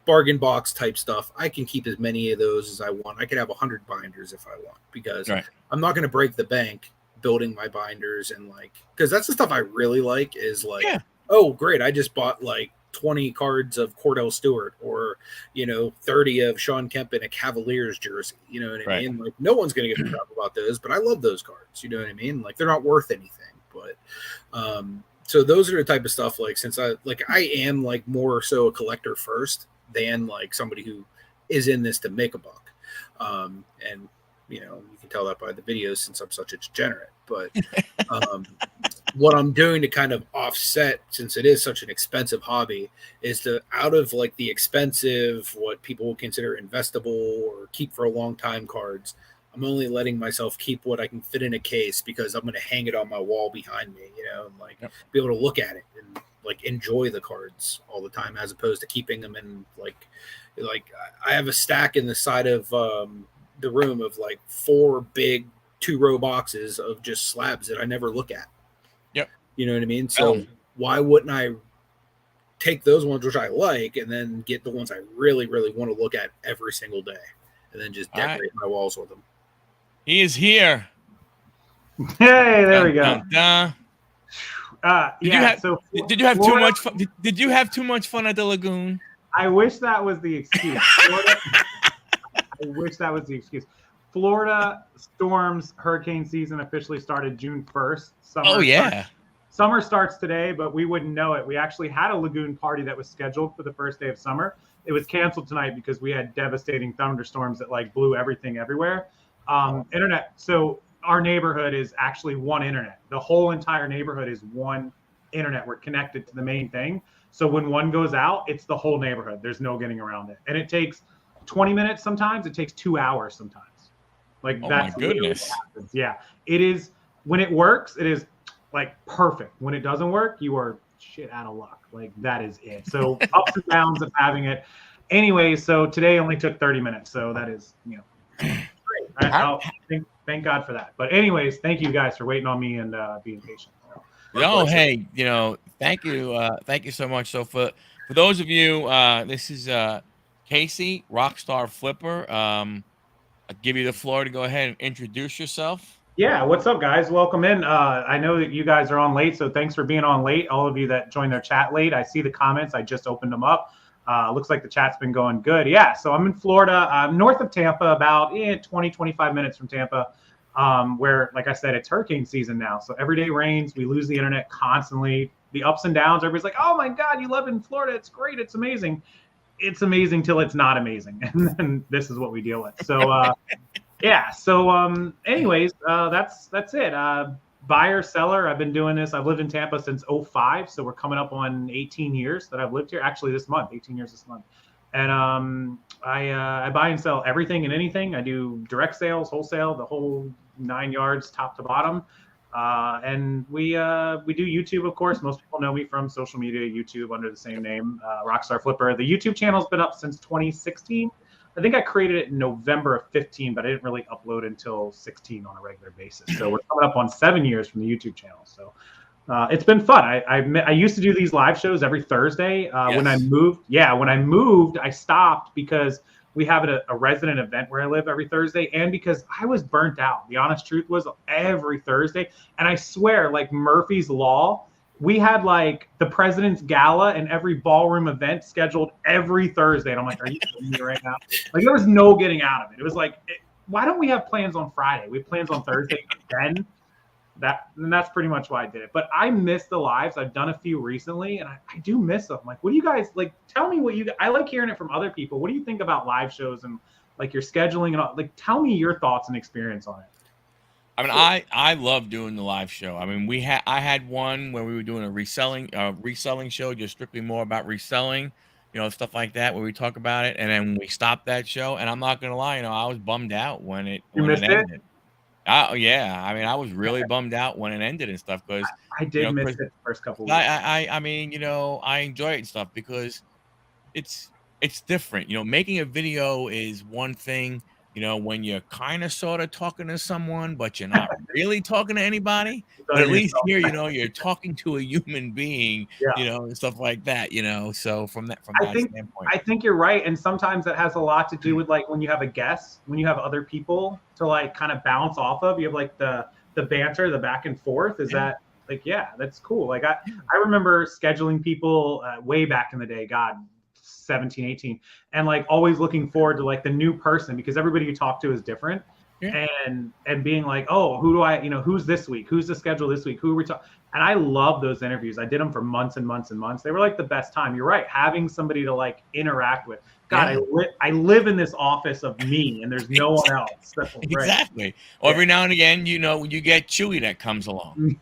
bargain box type stuff, I can keep as many of those as I want. I could have 100 binders if I want, because Right. I'm not going to break the bank building my binders. And like, because that's the stuff I really like is like, oh great, I just bought like 20 cards of Cordell Stewart or, you know, 30 of Sean Kemp in a Cavaliers jersey. You know what I mean? Like no one's going to give a crap about those, but I love those cards. You know what I mean? Like they're not worth anything, but so those are the type of stuff, like, since I am like more so a collector first than like somebody who is in this to make a buck. And, you know, you can tell that by the videos since I'm such a degenerate. But what I'm doing to kind of offset, since it is such an expensive hobby, is to, out of like the expensive, what people will consider investable or keep for a long time cards, I'm only letting myself keep what I can fit in a case because I'm going to hang it on my wall behind me, you know, and like be able to look at it and like enjoy the cards all the time, as opposed to keeping them in like I have a stack in the side of the room of like 4 big 2-row boxes of just slabs that I never look at. Yep. You know what I mean? So why wouldn't I take those ones which I like and then get the ones I really, really want to look at every single day and then just decorate my walls with them? He is here. Hey, there we go. Did you have too much fun? Did you have too much fun at the lagoon? I wish that was the excuse. I wish that was the excuse. Florida storms hurricane season officially started June 1st. Summer starts today, but we wouldn't know it. We actually had a lagoon party that was scheduled for the first day of summer. It was canceled tonight because we had devastating thunderstorms that like blew everything everywhere. Internet. So our neighborhood is actually one internet. The whole entire neighborhood is one internet. We're connected to the main thing. So when one goes out, it's the whole neighborhood. There's no getting around it. And it takes 20 minutes sometimes. It takes 2 hours sometimes. Like that's my goodness. Yeah. It is, when it works, it is like perfect. When it doesn't work, you are shit out of luck. Like that is it. So ups and downs of having it. Anyway, so today only took 30 minutes. So that is, you know, great. Thank God for that. But anyways, thank you guys for waiting on me and being patient. Hey, you know, thank you so much. So for those of you, this is Casey, Rockstar Flipper. I'll give you the floor to go ahead and introduce yourself. Yeah, what's up, guys? Welcome in. I know that you guys are on late, so thanks for being on late. All of you that joined their chat late, I see the comments. I just opened them up. Looks like the chat's been going good. Yeah, so I'm in Florida. I'm north of Tampa, about 20, 25 minutes from Tampa, where, like I said, it's hurricane season now. So every day rains. We lose the internet constantly. The ups and downs. Everybody's like, oh, my God, you live in Florida. It's great. It's amazing. It's amazing till it's not amazing. And then this is what we deal with. So, yeah. So anyways, that's it. Buyer, seller. I've been doing this. I've lived in Tampa since 2005. So we're coming up on 18 years that I've lived here. Actually, this month, 18 years this month. And I buy and sell everything and anything. I do direct sales, wholesale, the whole 9 yards, top to bottom. And we do YouTube, of course. Most people know me from social media, YouTube under the same name, Rockstar Flipper. The YouTube channel's been up since 2016. I think I created it in November of 15, but I didn't really upload until 16 on a regular basis. So we're coming up on 7 years from the YouTube channel. So it's been fun. I used to do these live shows every Thursday. When I moved, I stopped because we have a resident event where I live every Thursday, and because I was burnt out. The honest truth was every Thursday, and I swear, like Murphy's Law, we had like the President's Gala and every ballroom event scheduled every Thursday, and I'm like, are you kidding me right now? Like there was no getting out of it. It was like, why don't we have plans on Friday? We have plans on Thursday then. And that's pretty much why I did it. But I miss the lives. I've done a few recently, and I do miss them. Like, what do you guys like? Tell me what I like hearing it from other people. What do you think about live shows and like your scheduling and all? Like, tell me your thoughts and experience on it. I mean, I love doing the live show. I mean, I had one where we were doing a reselling show, just strictly more about reselling, stuff like that, where we talk about it. And then we stopped that show, and I'm not gonna lie, I was bummed out when it ended. Oh yeah, I mean, I was really bummed out when it ended and stuff because I did miss it the first couple of weeks. I mean, I enjoy it and stuff because it's different. Making a video is one thing. When you're kind of sort of talking to someone, but you're not really talking to anybody. But at least here, you're talking to a human being, and stuff like that. So from that standpoint, I think you're right, and sometimes that has a lot to do with like when you have a guest, when you have other people to like kind of bounce off of. You have like the banter, the back and forth. Is that like that's cool. Like I remember scheduling people way back in the day. God. 17, 18, and like always looking forward to like the new person because everybody you talk to is different, and being like, oh, who do I, who's this week? Who's the schedule this week? Who are we talking? And I love those interviews. I did them for months and months and months. They were like the best time. You're right. Having somebody to like interact with. God, I live in this office of me, and there's no one else. Exactly. Right. Or every now and again, you get Chewy that comes along.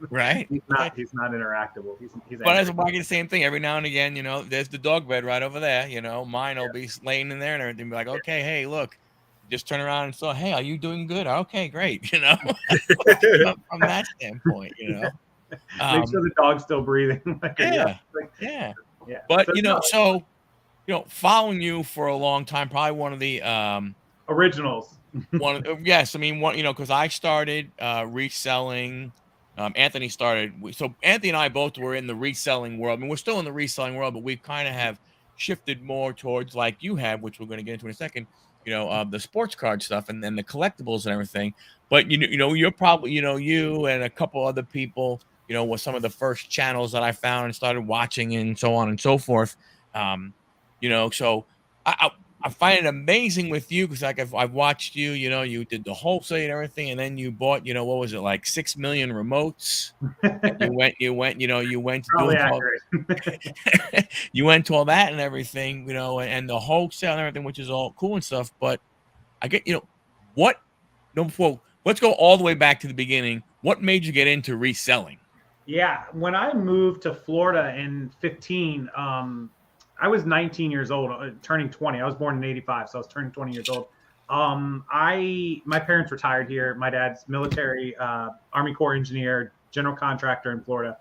Right. He's not interactable. He's but as a walking, the same thing. Every now and again, there's the dog bed right over there. Mine will be laying in there and everything. Be like, okay, hey, look, just turn around and say, hey, are you doing good? Okay, great. From that standpoint, Make sure the dog's still breathing. Yeah. But so. Following you for a long time, probably one of the originals. Yes, I mean, because I started reselling. Anthony started. So Anthony and I both were in the reselling world. I mean, we're still in the reselling world, but we kind of have shifted more towards like you have, which we're going to get into in a second. The sports card stuff and then the collectibles and everything. But you're probably you and a couple other people were some of the first channels that I found and started watching and so on and so forth. So I find it amazing with you because like I've watched you, you did the wholesale and everything, and then you bought, what was it, like 6 million remotes? you went to doing all, you went to all that and everything, and the wholesale and everything, which is all cool and stuff. But I get, let's go all the way back to the beginning. What made you get into reselling? Yeah, when I moved to Florida in 15, I was 19 years old, turning 20. I was born in 85, so I was turning 20 years old. My parents retired here. My dad's military, Army Corps engineer, general contractor in Florida.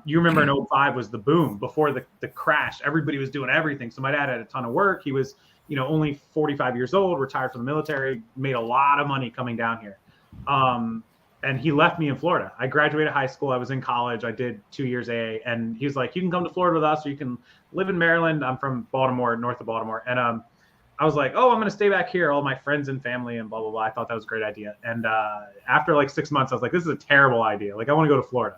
You remember in 05 was the boom before the crash. Everybody was doing everything. So my dad had a ton of work. He was, only 45 years old, retired from the military, made a lot of money coming down here. And he left me in Florida. I graduated high school. I was in college. I did 2 years AA. And he was like, you can come to Florida with us or you can live in Maryland. I'm from Baltimore, north of Baltimore. And I was like, oh, I'm going to stay back here. All my friends and family and blah, blah, blah. I thought that was a great idea. And after like 6 months, I was like, this is a terrible idea. Like, I want to go to Florida.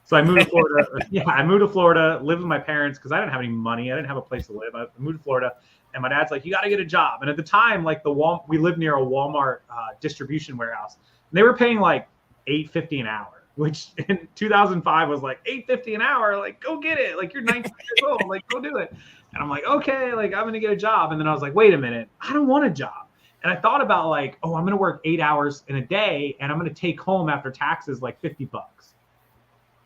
So I moved to Florida. I moved to Florida, lived with my parents because I didn't have any money. I didn't have a place to live. I moved to Florida. And my dad's like, you got to get a job. And at the time, like we lived near a Walmart distribution warehouse. And they were paying like $8.50 an hour, which in 2005 was like $8.50 an hour. Like, go get it. Like, you're 19 years old. Like, go do it. And I'm like, okay, like I'm going to get a job. And then I was like, wait a minute, I don't want a job. And I thought about like, oh, I'm going to work 8 hours in a day and I'm going to take home after taxes like $50.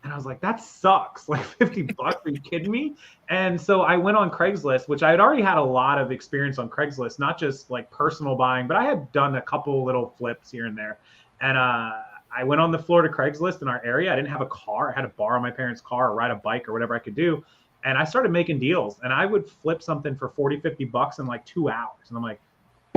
And I was like, that sucks. Like $50? Are you kidding me? And so I went on Craigslist, which I had already had a lot of experience on Craigslist, not just like personal buying, but I had done a couple little flips here and there. And I went on the Florida Craigslist in our area. I didn't have a car. I had to borrow my parents' car or ride a bike or whatever I could do. And I started making deals, and I would flip something for 40, 50 bucks in like 2 hours. And I'm like,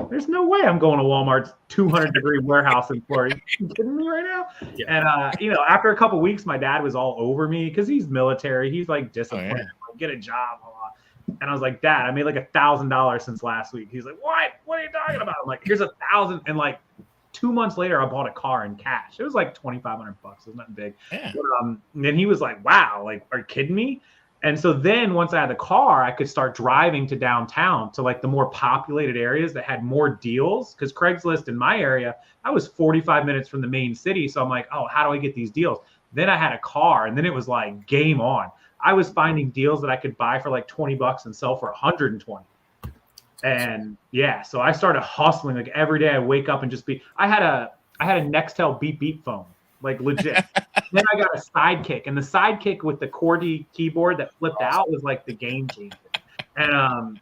there's no way I'm going to Walmart's 200-degree warehouse in Florida. Are you kidding me right now? Yeah. And, after a couple of weeks, my dad was all over me because he's military. He's like disciplined. Oh, yeah. Like, get a job. Blah, blah. And I was like, Dad, I made like $1,000 since last week. He's like, what? What are you talking about? I'm like, here's $1,000. And like 2 months later, I bought a car in cash. It was like $2,500 bucks. It was nothing big. Yeah. But, then he was like, wow, like, are you kidding me? And so then once I had the car, I could start driving to downtown to like the more populated areas that had more deals. Because Craigslist in my area, I was 45 minutes from the main city. So I'm like, oh, how do I get these deals? Then I had a car, and then it was like game on. I was finding deals that I could buy for like 20 bucks and sell for 120. And yeah, so I started hustling like every day. I wake up and just I had a Nextel beep beep phone, like legit. Then I got a Sidekick, and the Sidekick with the QWERTY keyboard that flipped out was like the game changer. And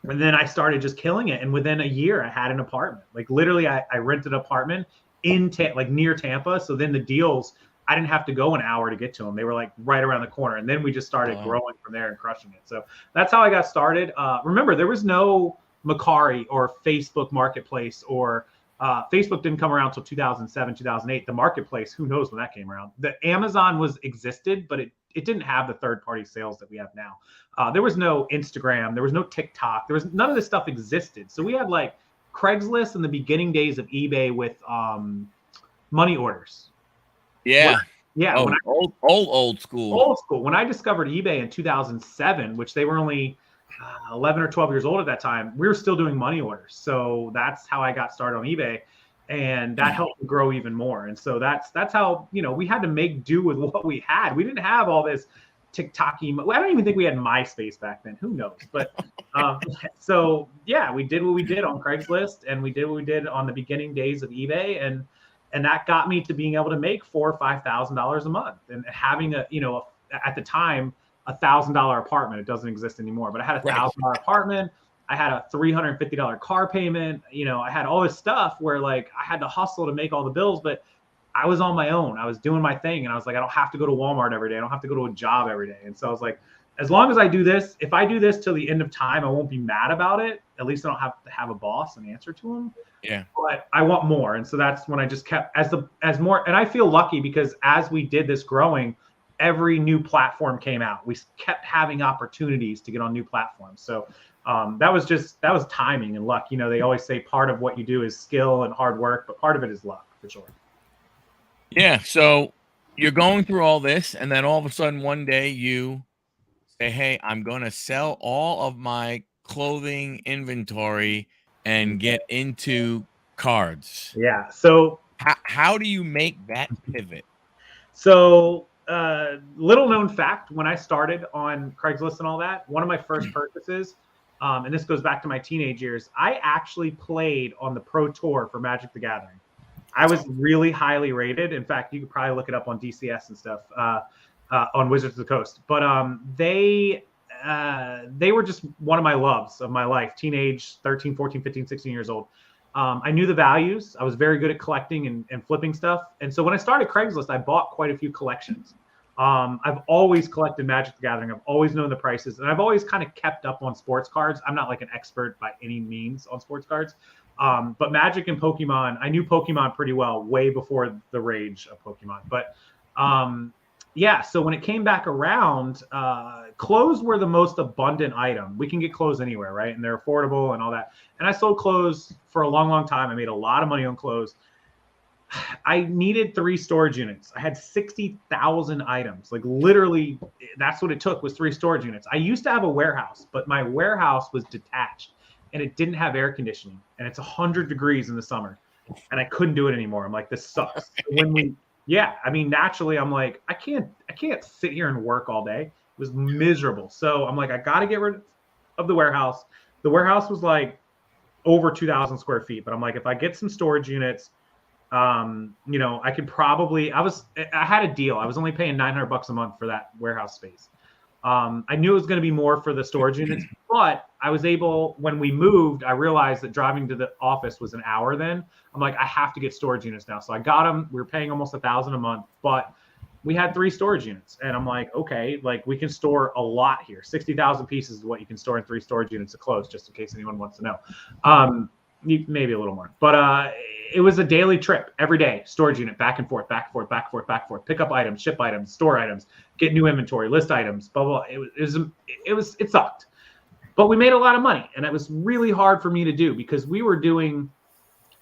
then I started just killing it. And within a year, I had an apartment. Like literally, I rented an apartment in like near Tampa. So then the deals, I didn't have to go an hour to get to them. They were like right around the corner. And then we just started growing from there and crushing it. So that's how I got started. Remember, there was no Macari or Facebook Marketplace or Facebook didn't come around until 2007, 2008. The marketplace, who knows when that came around. The Amazon existed, but it didn't have the third-party sales that we have now. There was no Instagram. There was no TikTok. There was none of this stuff existed. So we had like Craigslist in the beginning days of eBay with money orders. Yeah. Yeah. Old school. Old school. When I discovered eBay in 2007, which they were only 11 or 12 years old at that time, we were still doing money orders. So that's how I got started on eBay, and that helped me grow even more. And so that's how, we had to make do with what we had. We didn't have all this TikTok-y. I don't even think we had MySpace back then. Who knows? But so yeah, we did what we did on Craigslist, and we did what we did on the beginning days of eBay, and that got me to being able to make $4,000 or $5,000 a month, and having at the time, $1,000 apartment. It doesn't exist anymore, but I had a $1,000 apartment. I had a $350 car payment. I had all this stuff where like I had to hustle to make all the bills, but I was on my own. I was doing my thing, and I was like, I don't have to go to Walmart every day. I don't have to go to a job every day. And so I was like, as long as I do this, if I do this till the end of time, I won't be mad about it. At least I don't have to have a boss and answer to him. Yeah. But I want more. And so that's when I just kept as more, and I feel lucky because as we did this growing, every new platform came out. We kept having opportunities to get on new platforms. So that was timing and luck. They always say part of what you do is skill and hard work, but part of it is luck for sure. Yeah. So you're going through all this, and then all of a sudden one day you say, hey, I'm going to sell all of my clothing inventory and get into cards. Yeah. So how do you make that pivot? So little known fact, when I started on Craigslist and all that, one of my first purchases, and this goes back to my teenage years, I actually played on the Pro Tour for Magic the Gathering. I was really highly rated. In fact, you could probably look it up on DCS and stuff, on Wizards of the Coast. But they were just one of my loves of my life, teenage, 13, 14, 15, 16 years old. I knew the values. I was very good at collecting and flipping stuff. And so when I started Craigslist, I bought quite a few collections. I've always collected Magic the Gathering. I've always known the prices, and I've always kind of kept up on sports cards. I'm not like an expert by any means on sports cards. But Magic and Pokemon, I knew Pokemon pretty well way before the rage of Pokemon. But yeah, so when it came back around, clothes were the most abundant item. We can get clothes anywhere, right? And they're affordable and all that. And I sold clothes for a long, long time. I made a lot of money on clothes. I needed 3 storage units. I had 60,000 items. Like literally, that's what it took, was 3 storage units. I used to have a warehouse, but my warehouse was detached and it didn't have air conditioning. And it's 100 degrees in the summer. And I couldn't do it anymore. I'm like, this sucks. Yeah, I mean, naturally, I'm like, I can't sit here and work all day. It was miserable. So I'm like, I got to get rid of the warehouse. The warehouse was like over 2,000 square feet. But I'm like, if I get some storage units, I could probably, I had a deal. I was only paying $900 a month for that warehouse space. I knew it was going to be more for the storage units, but I was able, when we moved, I realized that driving to the office was an hour then. I'm like, I have to get storage units now. So I got them. We were paying almost $1,000 a month, but we had 3 storage units, and I'm like, okay, like we can store a lot here. 60,000 pieces is what you can store in 3 storage units of clothes, just in case anyone wants to know. Maybe a little more, but it was a daily trip every day. Storage unit, back and forth, back and forth, back and forth, back and forth. Pick up items, ship items, store items, get new inventory, list items, blah blah. It sucked, but we made a lot of money, and it was really hard for me to do because we were doing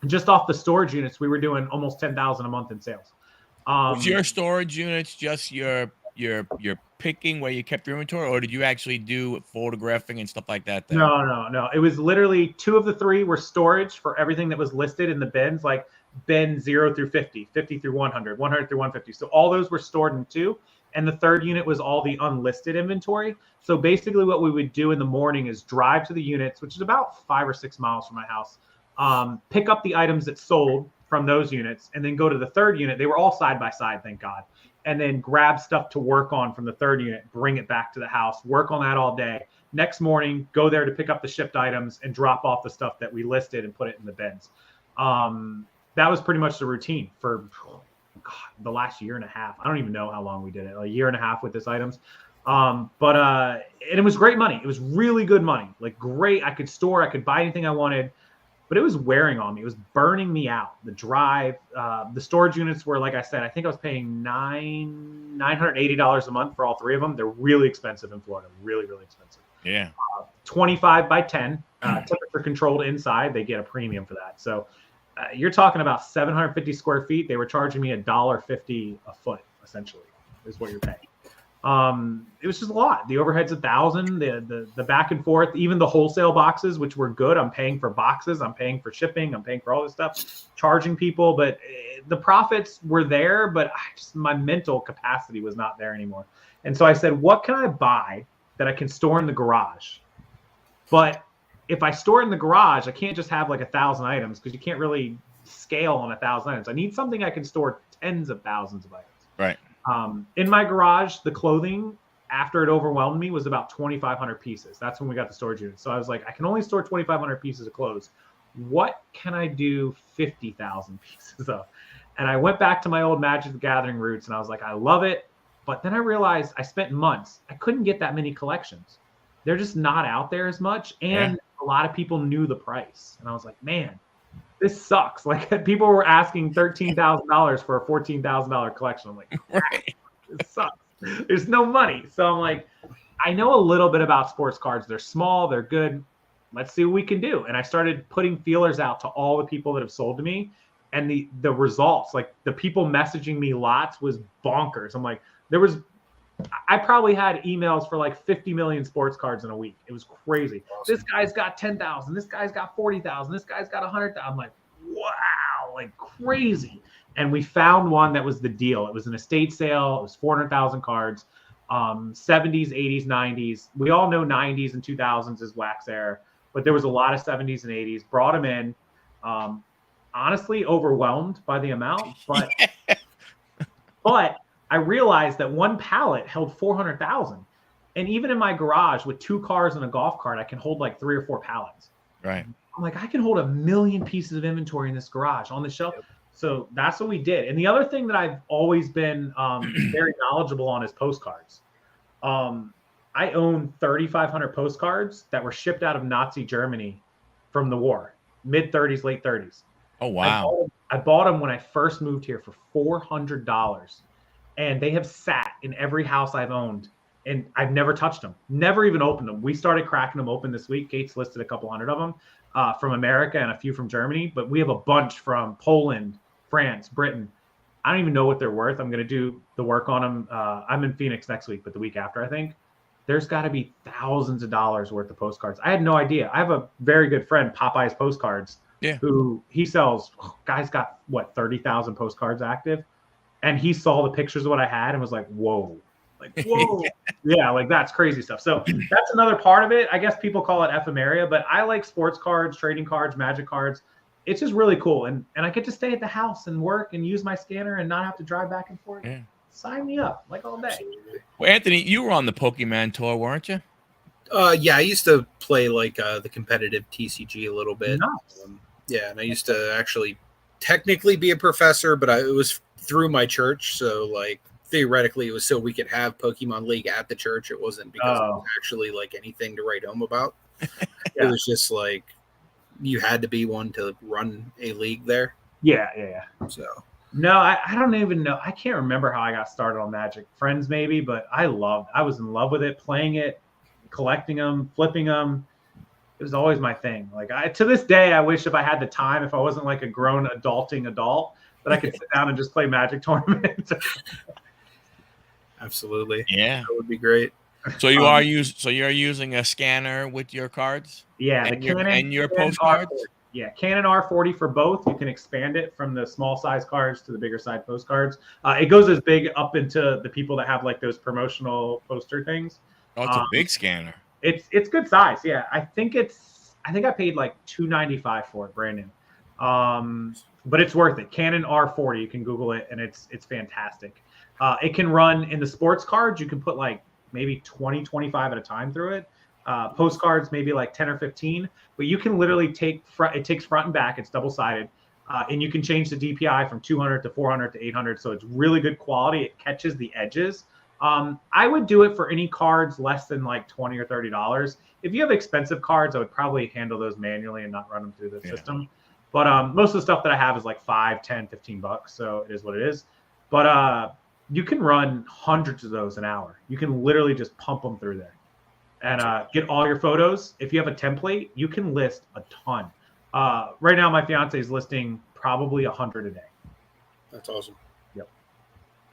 just off the storage units. We were doing almost 10,000 a month in sales. Was your storage units just your picking where you kept your inventory, or did you actually do photographing and stuff like that there? No. It was literally 2 of the 3 were storage for everything that was listed in the bins, like bin 0 through 50, 50 through 100, 100 through 150. So all those were stored in 2. And the 3rd unit was all the unlisted inventory. So basically what we would do in the morning is drive to the units, which is about 5 or 6 miles from my house, pick up the items that sold from those units, and then go to the 3rd unit. They were all side by side, thank God. And then grab stuff to work on from the 3rd unit, bring it back to the house, work on that all day. Next morning, go there to pick up the shipped items and drop off the stuff that we listed and put it in the bins. That was pretty much the routine for the last year and a half. I don't even know how long we did it, a year and a half with this items. And it was great money. It was really good money, like great. I could store, I could buy anything I wanted. But it was wearing on me. It was burning me out. The drive, the storage units were, like I said, I think I was paying $980 a month for all 3 of them. They're really expensive in Florida, really, really expensive. Yeah. 25 by 10, temperature controlled inside. They get a premium for that. So you're talking about 750 square feet. They were charging me $1.50 a foot, essentially, is what you're paying. It was just a lot. The overhead's $1,000, the back and forth, even the wholesale boxes, which were good. I'm paying for boxes, I'm paying for shipping, I'm paying for all this stuff, charging people, but the profits were there, but my mental capacity was not there anymore. And so I said, what can I buy that I can store in the garage? But if I store in the garage, I can't just have like 1,000 items because you can't really scale on 1,000 items. I need something I can store tens of thousands of items. Right. In my garage, the clothing, after it overwhelmed me, was about 2,500 pieces. That's when we got the storage unit. So I was like, I can only store 2,500 pieces of clothes. What can I do 50,000 pieces of? And I went back to my old Magic the Gathering roots, and I was like, I love it. But then I realized I spent months. I couldn't get that many collections. They're just not out there as much. And a lot of people knew the price. And I was like, man, this sucks. Like, people were asking $13,000 for a $14,000 collection. I'm like, right. This sucks. There's no money. So I'm like, I know a little bit about sports cards. They're small, they're good. Let's see what we can do. And I started putting feelers out to all the people that have sold to me. And the results, like the people messaging me lots, was bonkers. I'm like, I probably had emails for like 50 million sports cards in a week. It was crazy. Awesome. This guy's got 10,000. This guy's got 40,000. This guy's got 100,000. I'm like, wow, like crazy. And we found one that was the deal. It was an estate sale. It was 400,000 cards, 70s, 80s, 90s. We all know 90s and 2000s is wax era, but there was a lot of 70s and 80s. Brought them in. Honestly, overwhelmed by the amount, but I realized that one pallet held 400,000. And even in my garage with 2 cars and a golf cart, I can hold like 3 or 4 pallets. Right. I'm like, I can hold 1 million pieces of inventory in this garage on the shelf. Yep. So that's what we did. And the other thing that I've always been very knowledgeable on is postcards. I own 3,500 postcards that were shipped out of Nazi Germany from the war, mid-30s, late 30s. Oh, wow. I bought them when I first moved here for $400. And they have sat in every house I've owned, and I've never touched them, never even opened them. We started cracking them open this week. Kate's listed a couple hundred of them from America and a few from Germany, but we have a bunch from Poland, France, Britain. I don't even know what they're worth. I'm going to do the work on them. I'm in Phoenix next week, but the week after, I think. There's got to be thousands of dollars worth of postcards. I had no idea. I have a very good friend, Popeye's Postcards, who he sells. Guy's got, 30,000 postcards active. And he saw the pictures of what I had and was like, whoa, yeah, like that's crazy stuff. So that's another part of it. I guess people call it ephemeria, but I like sports cards, trading cards, magic cards. It's just really cool. And I get to stay at the house and work and use my scanner and not have to drive back and forth. Yeah. Sign me up like all day. Well, Anthony, you were on the Pokemon tour, weren't you? Yeah, I used to play like the competitive TCG a little bit. Nice. Yeah, and I used to actually technically be a professor, but it was through my church, so like theoretically it was so we could have Pokemon League at the church. It wasn't because it was actually like anything to write home about. It was just like you had to be one to run a league there. Yeah. So no, I don't even know. I can't remember how I got started on Magic. Friends maybe, but I was in love with it, playing it, collecting them, flipping them. It was always my thing. Like to this day, I wish if I had the time, if I wasn't like a grown adulting adult, that I could sit down and just play Magic tournaments. Absolutely. Yeah. That would be great. So you're using a scanner with your cards? Yeah, And your Canon postcards? R40. Yeah, Canon R40 for both. You can expand it from the small size cards to the bigger size postcards. It goes as big up into the people that have like those promotional poster things. Oh, it's a big scanner. It's good size. Yeah, I think I paid like $295 for it, brand new. But it's worth it. Canon R40. You can Google it, and it's fantastic. It can run in the sports cards. You can put like maybe 20, 25 at a time through it. Postcards maybe like 10 or 15. But you can literally it takes front and back. It's double sided, and you can change the DPI from 200 to 400 to 800. So it's really good quality. It catches the edges. I would do it for any cards less than like $20 or $30. If you have expensive cards, I would probably handle those manually and not run them through the system. But most of the stuff that I have is like $5, $10, $15. So it is what it is. But you can run hundreds of those an hour. You can literally just pump them through there and get all your photos. If you have a template, you can list a ton. Right now, my fiance is listing probably 100 a day. That's awesome.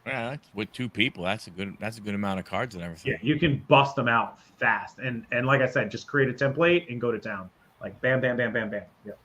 Yeah, with two people, that's a good amount of cards and everything. Yeah, you can bust them out fast, and like I said, just create a template and go to town. Like bam, bam, bam, bam, bam. Yep.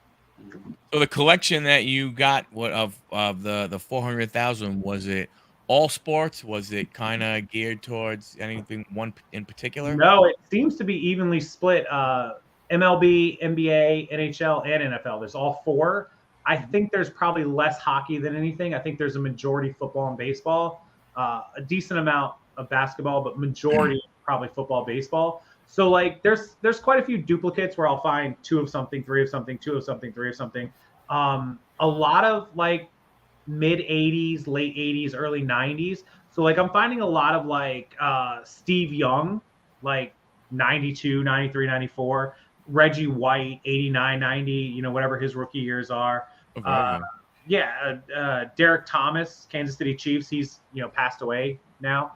So the collection that you got, of the 400,000, was it all sports? Was it kind of geared towards anything one in particular? No, it seems to be evenly split. MLB, NBA, NHL, and NFL. There's all four. I think there's probably less hockey than anything. I think there's a majority football and baseball, a decent amount of basketball, but majority probably football, baseball. So like there's quite a few duplicates where I'll find 2 of something, 3 of something, 2 of something, 3 of something. A lot of like mid 80s, late 80s, early 90s. So like I'm finding a lot of like Steve Young, like 92, 93, 94, Reggie White, 89, 90, whatever his rookie years are. Derek Thomas, Kansas City Chiefs. He's, passed away now.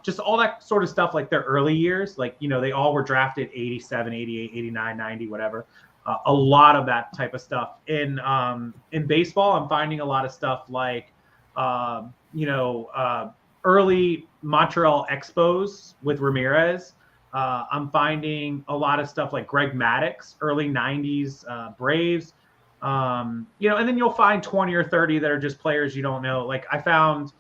Just all that sort of stuff, like their early years, like, they all were drafted 87, 88, 89, 90, whatever. A lot of that type of stuff. In baseball, I'm finding a lot of stuff like, early Montreal Expos with Ramirez. I'm finding a lot of stuff like Greg Maddux, early 90s Braves. And then you'll find 20 or 30 that are just players you don't know. Like I found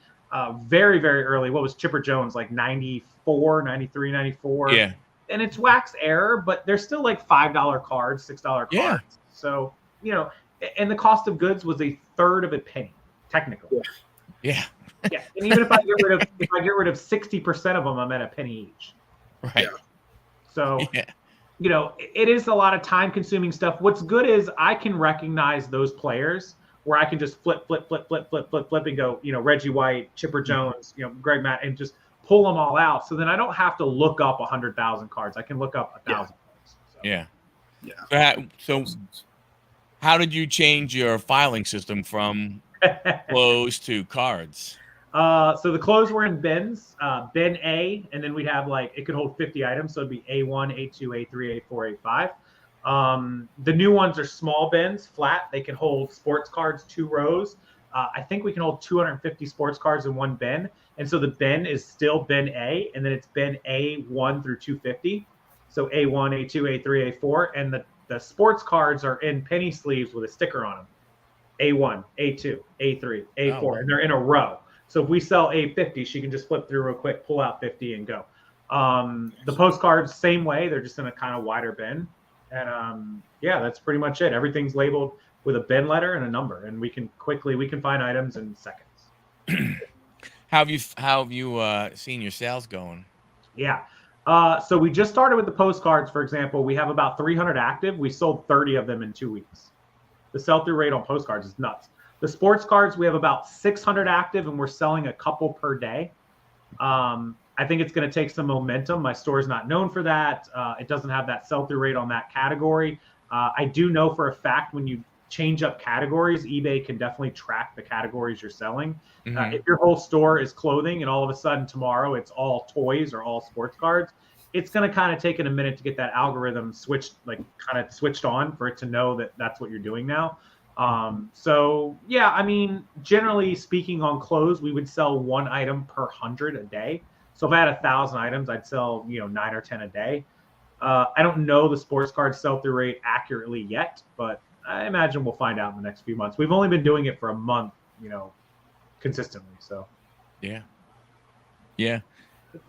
very, very early, what was Chipper Jones, like 94, 93, 94. Yeah. And it's wax error, but they're still like $5 cards, $6 cards. Yeah. So, and the cost of goods was a third of a penny, technically. Yeah. Yeah. And even if I get rid of 60% of them, I'm at a penny each. Right. Yeah. So, it is a lot of time consuming stuff. What's good is I can recognize those players where I can just flip and go, Reggie White, Chipper Jones, Greg Matt, and just pull them all out. So then I don't have to look up 100,000 cards. I can look up 1,000 cards. So. Yeah. Yeah. So how did you change your filing system from closed to cards? So the clothes were in bins, bin A, and then we'd have it could hold 50 items. So it'd be A1, A2, A3, A4, A5. The new ones are small bins, flat. They can hold sports cards, 2 rows. I think we can hold 250 sports cards in one bin. And so the bin is still bin A, and then it's bin A1 through 250. So A1, A2, A3, A4. And the sports cards are in penny sleeves with a sticker on them. A1, A2, A3, A4, and they're in a row. So if we sell A50, she can just flip through real quick, pull out 50 and go. The postcards, same way. They're just in a kind of wider bin. And that's pretty much it. Everything's labeled with a bin letter and a number, and we can find items in seconds. How have you seen your sales going? Yeah. So we just started with the postcards, for example. We have about 300 active. We sold 30 of them in 2 weeks. The sell-through rate on postcards is nuts. The sports cards, we have about 600 active, and we're selling a couple per day. I think it's going to take some momentum. My store is not known for that. It doesn't have that sell-through rate on that category. I do know for a fact when you change up categories, eBay can definitely track the categories you're selling. If your whole store is clothing and all of a sudden tomorrow it's all toys or all sports cards, it's going to kind of take it a minute to get that algorithm switched on for it to know that that's what you're doing now. So yeah, I mean, generally speaking on clothes, we would sell 1 item per 100 a day. So if I had 1,000 items, I'd sell, 9 or 10 a day. I don't know the sports card sell-through rate accurately yet, but I imagine we'll find out in the next few months. We've only been doing it for a month, consistently. So yeah.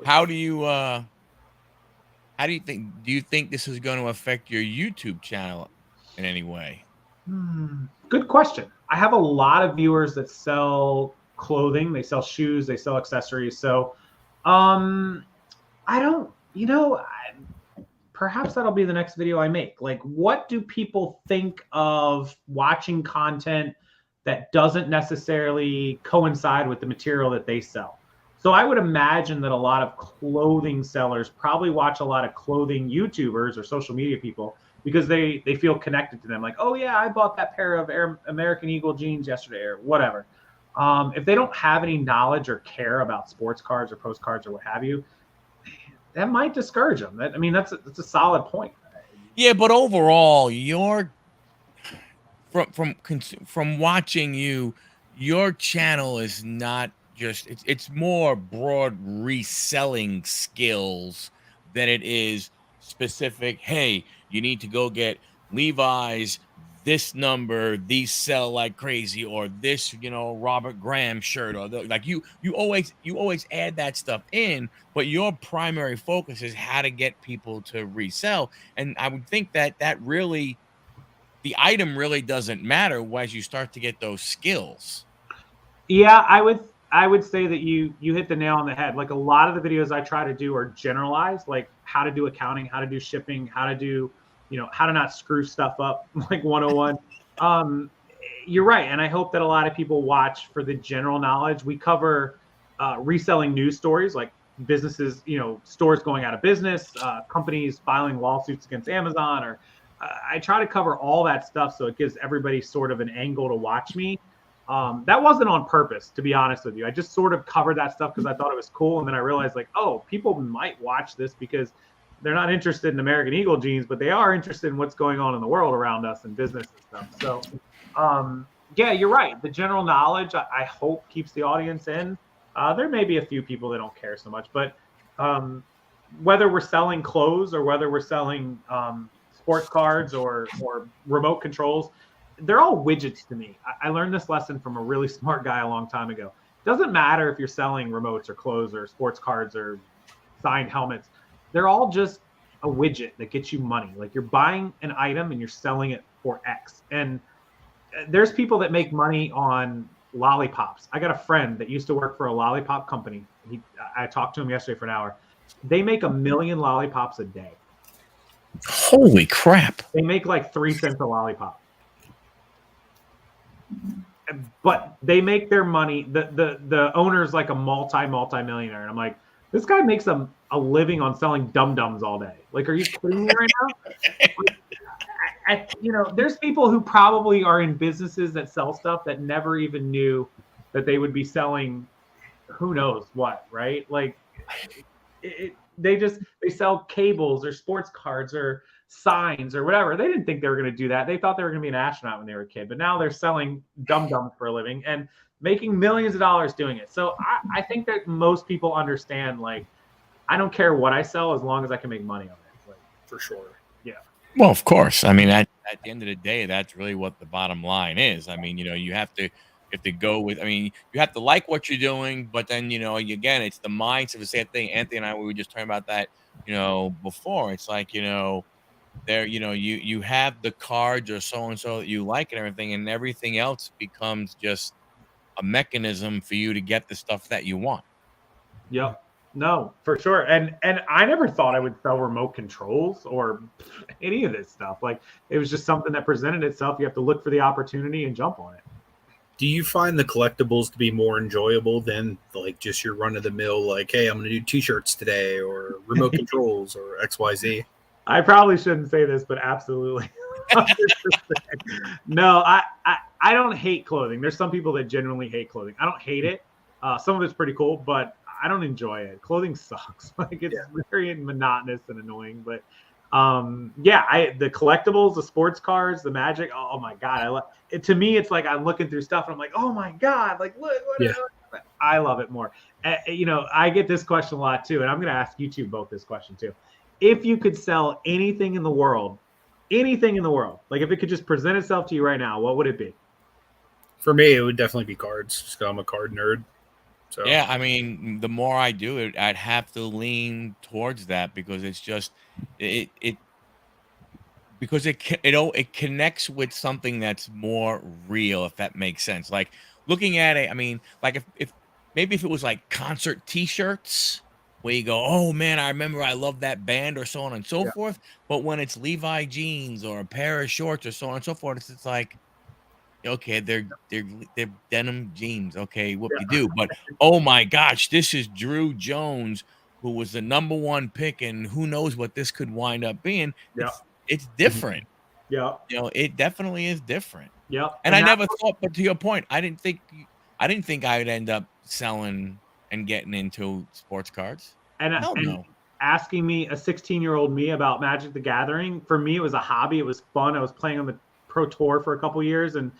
How do you think? Do you think this is going to affect your YouTube channel in any way? Good question. I have a lot of viewers that sell clothing. They sell shoes. They sell accessories. So, I don't. Perhaps that'll be the next video I make. Like, what do people think of watching content that doesn't necessarily coincide with the material that they sell? So I would imagine that a lot of clothing sellers probably watch a lot of clothing YouTubers or social media people because they feel connected to them. Like, oh yeah, I bought that pair of American Eagle jeans yesterday or whatever. If they don't have any knowledge or care about sports cards or postcards or what have you, that might discourage them. That's a solid point. Yeah, but overall, from watching you, your channel is not just it's more broad reselling skills than it is specific. Hey, you need to go get Levi's this number, these sell like crazy, or this Robert Graham shirt, or you always add that stuff in, but your primary focus is how to get people to resell. And I would think that really the item really doesn't matter as you start to get those skills. Yeah, I would say that you hit the nail on the head. Like, a lot of the videos I try to do are generalized, like how to do accounting, how to do shipping, how to do, how to not screw stuff up, like 101. You're right. And I hope that a lot of people watch for the general knowledge. We cover reselling news stories, like businesses, stores going out of business, companies filing lawsuits against Amazon, or I try to cover all that stuff so it gives everybody sort of an angle to watch me. That wasn't on purpose, to be honest with you. I just sort of covered that stuff because I thought it was cool. And then I realized, like, oh, people might watch this because they're not interested in American Eagle jeans, but they are interested in what's going on in the world around us and business and stuff. So, yeah, you're right. The general knowledge, I hope, keeps the audience in. There may be a few people that don't care so much, but whether we're selling clothes or whether we're selling sports cards or remote controls, they're all widgets to me. I learned this lesson from a really smart guy a long time ago. It doesn't matter if you're selling remotes or clothes or sports cards or signed helmets. They're all just a widget that gets you money. Like, you're buying an item and you're selling it for X. And there's people that make money on lollipops. I got a friend that used to work for a lollipop company. I talked to him yesterday for an hour. They make 1 million lollipops a day. Holy crap. They make like 3 cents a lollipop. But they make their money. The owner's like a multi-millionaire. And I'm like, this guy makes a living on selling dum-dums all day. Like, are you kidding me right now? There's people who probably are in businesses that sell stuff that never even knew that they would be selling who knows what, right? Like, they sell cables or sports cards or signs or whatever. They didn't think they were going to do that. They thought they were going to be an astronaut when they were a kid, but now they're selling dum-dums for a living and making millions of dollars doing it. So I think that most people understand, like, I don't care what I sell as long as I can make money on it. Like, for sure. Yeah. Well, of course. I mean, at the end of the day, that's really what the bottom line is. I mean, you have to go with, you have to like what you're doing, but then, again, it's the mindset of the same thing. Anthony and I, we were just talking about that, before. It's like, there, you have the cards or so-and-so that you like and everything else becomes just a mechanism for you to get the stuff that you want. Yep. No, for sure. And I never thought I would sell remote controls or any of this stuff. Like, it was just something that presented itself. You have to look for the opportunity and jump on it. Do you find the collectibles to be more enjoyable than like just your run of the mill, like, hey, I'm going to do T-shirts today or remote controls or XYZ? I probably shouldn't say this, but absolutely. No, I don't hate clothing. There's some people that genuinely hate clothing. I don't hate it. Some of it's pretty cool, but I don't enjoy it. Clothing sucks. Like it's very monotonous and annoying. But the collectibles, the sports cards, the Magic. Oh my god, I love it. To me, it's like I'm looking through stuff and I'm like, oh my god, like look what I love it more. I get this question a lot too, and I'm going to ask you two both this question too. If you could sell anything in the world, like if it could just present itself to you right now, what would it be? For me, it would definitely be cards. Just 'cause I'm a card nerd. So Yeah, I mean, the more I do it, I'd have to lean towards that because it's just because it connects with something that's more real, if that makes sense. Like looking at it, I mean, like if maybe if it was like concert T-shirts where you go, oh man, I remember I love that band or so on and so forth. But when it's Levi jeans or a pair of shorts or so on and so forth, it's like, okay, they're denim jeans. Okay, whoop you do. But oh my gosh, this is Drew Jones, who was the #1 pick, and who knows what this could wind up being. It's different. Yeah. It definitely is different. Yeah. And I never thought, but to your point, I didn't think I would end up selling and getting into sports cards. And asking me, a 16-year-old me, about Magic the Gathering, for me it was a hobby. It was fun. I was playing on the Pro Tour for a couple years, and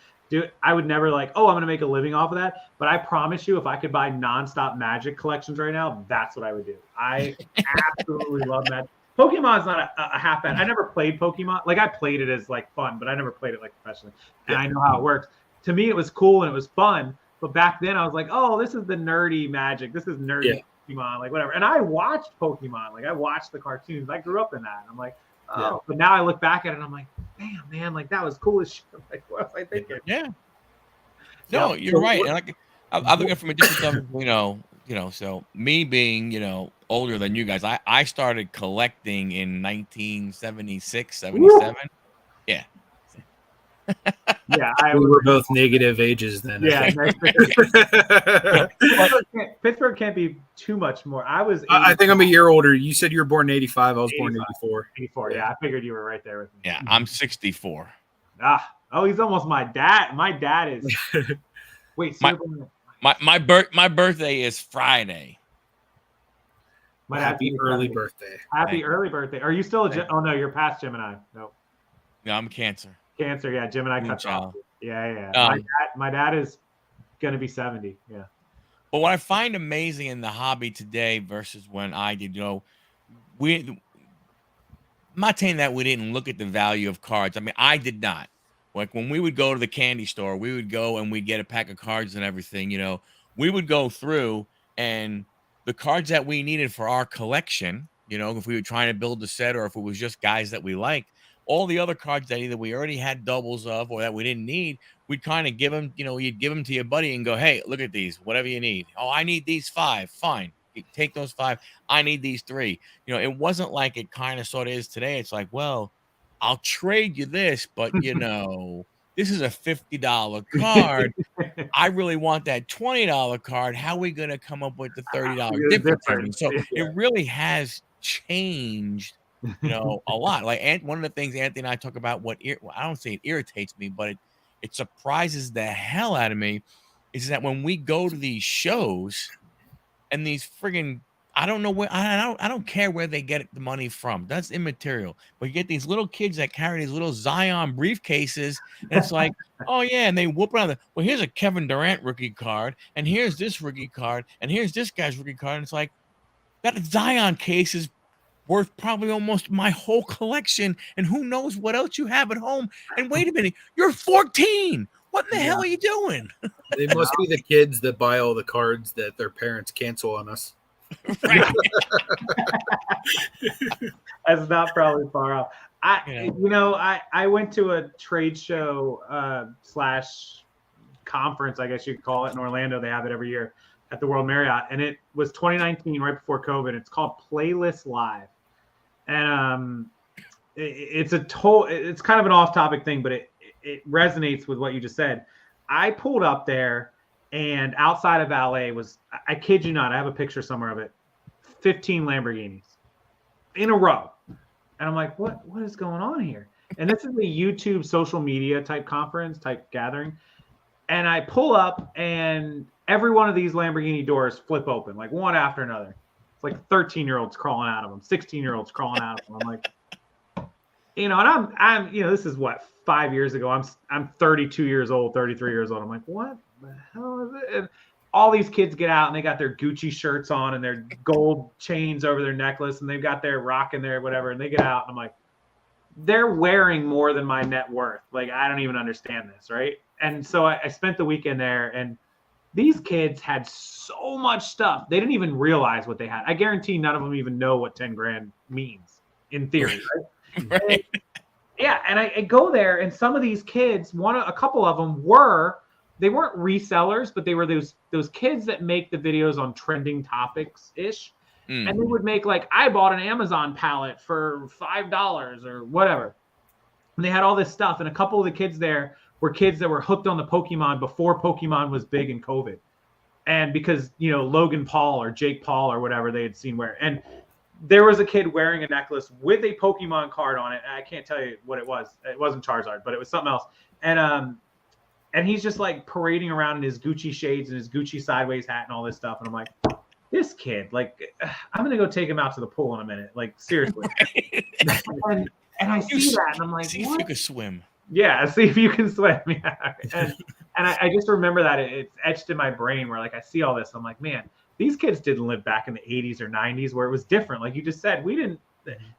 I would never like, oh, I'm going to make a living off of that. But I promise you, if I could buy nonstop Magic collections right now, that's what I would do. I absolutely love Magic. Pokemon's not a half bad. I never played Pokemon. Like I played it as like fun, but I never played it like professionally. And I know how it works. To me, it was cool and it was fun. But back then, I was like, oh, this is the nerdy Magic. This is nerdy Pokemon, like whatever. And I watched Pokemon. Like I watched the cartoons. I grew up in that. And I'm like, oh. But now I look back at it and I'm like, damn, man, like that was cool as shit. Like, what was I thinking? Yeah. No, you're right. And like, I look at it from a different so me being, older than you guys, I started collecting in 1976, 77. Yeah. Yeah, we were both negative ages then. Yeah. Pittsburgh can't be too much more. I think I'm a year older. You said you were born in 85. I was born in 84. 84, yeah. I figured you were right there with me. Yeah, I'm 64. Oh, he's almost my dad. My dad is. Wait, so my birthday is Friday. Happy early birthday. Happy early birthday. Are you still a oh no, you're past Gemini. Nope. No, I'm Cancer. Cancer, yeah. Gemini cuts off. Yeah. My dad is gonna be 70. Yeah. But what I find amazing in the hobby today versus when I did, I'm not saying that we didn't look at the value of cards. I mean, I did not. Like when we would go to the candy store, we would go and we'd get a pack of cards and everything, we would go through and the cards that we needed for our collection, if we were trying to build a set or if it was just guys that we liked, all the other cards that either we already had doubles of or that we didn't need, we'd kind of give them, you'd give them to your buddy and go, hey, look at these, whatever you need. Oh, I need these 5. Fine. You take those 5. I need these 3. It wasn't like it kind of sort of is today. It's like, well, I'll trade you this, but this is a $50 card. I really want that $20 card. How are we going to come up with the $30 difference? So it really has changed, a lot. Like one of the things Anthony and I talk about, I don't say it irritates me, but it surprises the hell out of me, is that when we go to these shows and these friggin' I don't know where I don't care where they get the money from. That's immaterial. But you get these little kids that carry these little Zion briefcases, and it's like, oh yeah, and they whoop around. Well, here's a Kevin Durant rookie card, and here's this rookie card, and here's this guy's rookie card. And it's like that Zion case is worth probably almost my whole collection, and who knows what else you have at home. And wait a minute, you're 14. What in the hell are you doing? They must be the kids that buy all the cards that their parents cancel on us. That's not probably far off. I went to a trade show / conference, I guess you could call it, in Orlando. They have it every year at the World Marriott, and it was 2019, right before COVID. It's called Playlist Live, and it's kind of an off-topic thing, but it resonates with what you just said. I pulled up there, and outside of valet was, I kid you not, I have a picture somewhere of it, 15 Lamborghinis in a row. And I'm like, what is going on here? And this is a YouTube social media type conference, type gathering. And I pull up, and every one of these Lamborghini doors flip open, like one after another. It's like 13-year-olds crawling out of them, 16-year-olds crawling out of them. I'm like, and I'm, this is what, 5 years ago. I'm 32 years old, 33 years old. I'm like, what the hell is it? And all these kids get out, and they got their Gucci shirts on and their gold chains over their necklace, and they've got their rock in there, whatever. And they get out, and I'm like, they're wearing more than my net worth. Like, I don't even understand this, right? And so I spent the weekend there, and these kids had so much stuff. They didn't even realize what they had. I guarantee none of them even know what 10 grand means in theory, right? Right. Yeah, and I go there, and some of these kids, a couple of them they weren't resellers, but they were those kids that make the videos on trending topics ish. And they would make like, I bought an Amazon pallet for $5 or whatever. And they had all this stuff. And a couple of the kids there were kids that were hooked on the Pokemon before Pokemon was big in COVID. And because, Logan Paul or Jake Paul or whatever they had seen wear. And there was a kid wearing a necklace with a Pokemon card on it. I can't tell you what it was. It wasn't Charizard, but it was something else. And he's just like parading around in his Gucci shades and his Gucci sideways hat and all this stuff. And I'm like, this kid, like, I'm going to go take him out to the pool in a minute. Like, seriously. and I see that, and I'm like, see what? If you can swim. Yeah, see if you can swim. Yeah. And I just remember that it's etched in my brain where, like, I see all this. I'm like, man, these kids didn't live back in the 80s or 90s where it was different. Like you just said,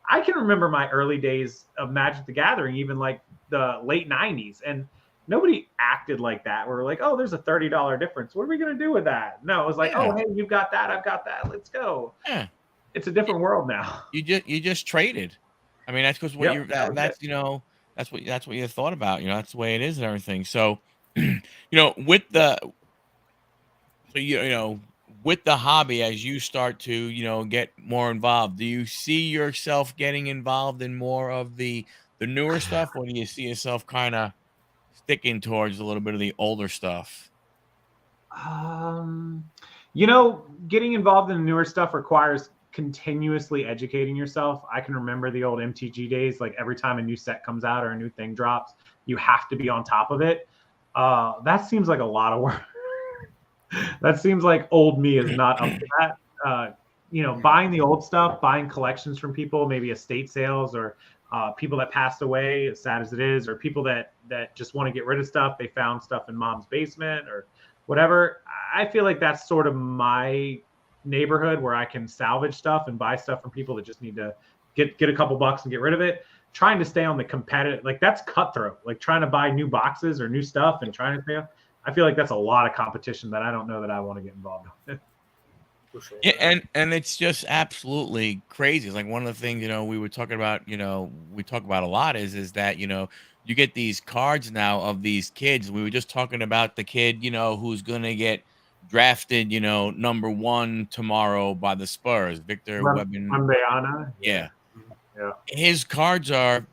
I can remember my early days of Magic the Gathering, even like the late 90s. And nobody acted like that. We're like, oh, there's a $30 difference. What are we going to do with that? No, it was like, oh, hey, you've got that. I've got that. Let's go. Yeah. It's a different world now. You just traded. I mean, that's because what that's what you thought about. That's the way it is and everything. So, with the hobby, as you start to, get more involved, do you see yourself getting involved in more of the newer stuff, or do you see yourself kind of sticking towards a little bit of the older stuff? Getting involved in the newer stuff requires continuously educating yourself. I can remember the old MTG days. Like every time a new set comes out or a new thing drops, you have to be on top of it. That seems like a lot of work. That seems like old me is not up to that. Buying the old stuff, buying collections from people, maybe estate sales or people that passed away, as sad as it is, or people that just want to get rid of stuff. They found stuff in mom's basement or whatever. I feel like that's sort of my neighborhood where I can salvage stuff and buy stuff from people that just need to get a couple bucks and get rid of it. Trying to stay on the competitive, like that's cutthroat, like trying to buy new boxes or new stuff and trying to stay on. I feel like that's a lot of competition that I don't know that I want to get involved in. For sure. Yeah, and it's just absolutely crazy. It's like one of the things, we were talking about, we talk about a lot is that, you get these cards now of these kids. We were just talking about the kid, who's going to get drafted, number 1 tomorrow by the Spurs, Victor Wembanyama. Yeah. His cards are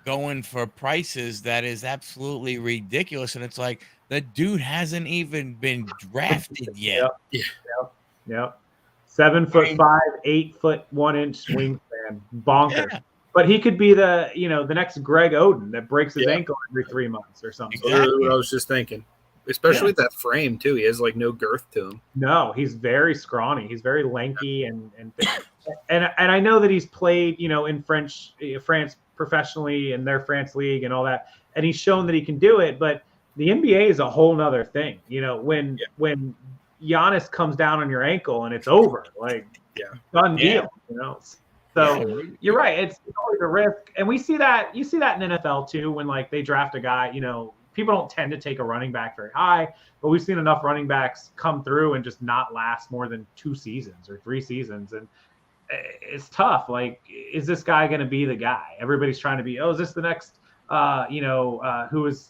going for prices that is absolutely ridiculous. And it's like, the dude hasn't even been drafted yet. Yep. 7'5", 8 foot 1 inch wingspan, bonkers. Yeah. But he could be the next Greg Oden that breaks his ankle every 3 months or something. Exactly what I was just thinking. Especially with that frame too. He has like no girth to him. No, he's very scrawny. He's very lanky and I know that he's played, in France professionally in their France league and all that, and he's shown that he can do it. But the NBA is a whole nother thing. When Giannis comes down on your ankle and it's over, like done deal. So you're right. It's always a risk, and you see that in NFL too. When like they draft a guy, people don't tend to take a running back very high, but we've seen enough running backs come through and just not last more than 2 seasons or 3 seasons, and it's tough. Like, is this guy going to be the guy? Everybody's trying to be. Oh, is this the next? Who's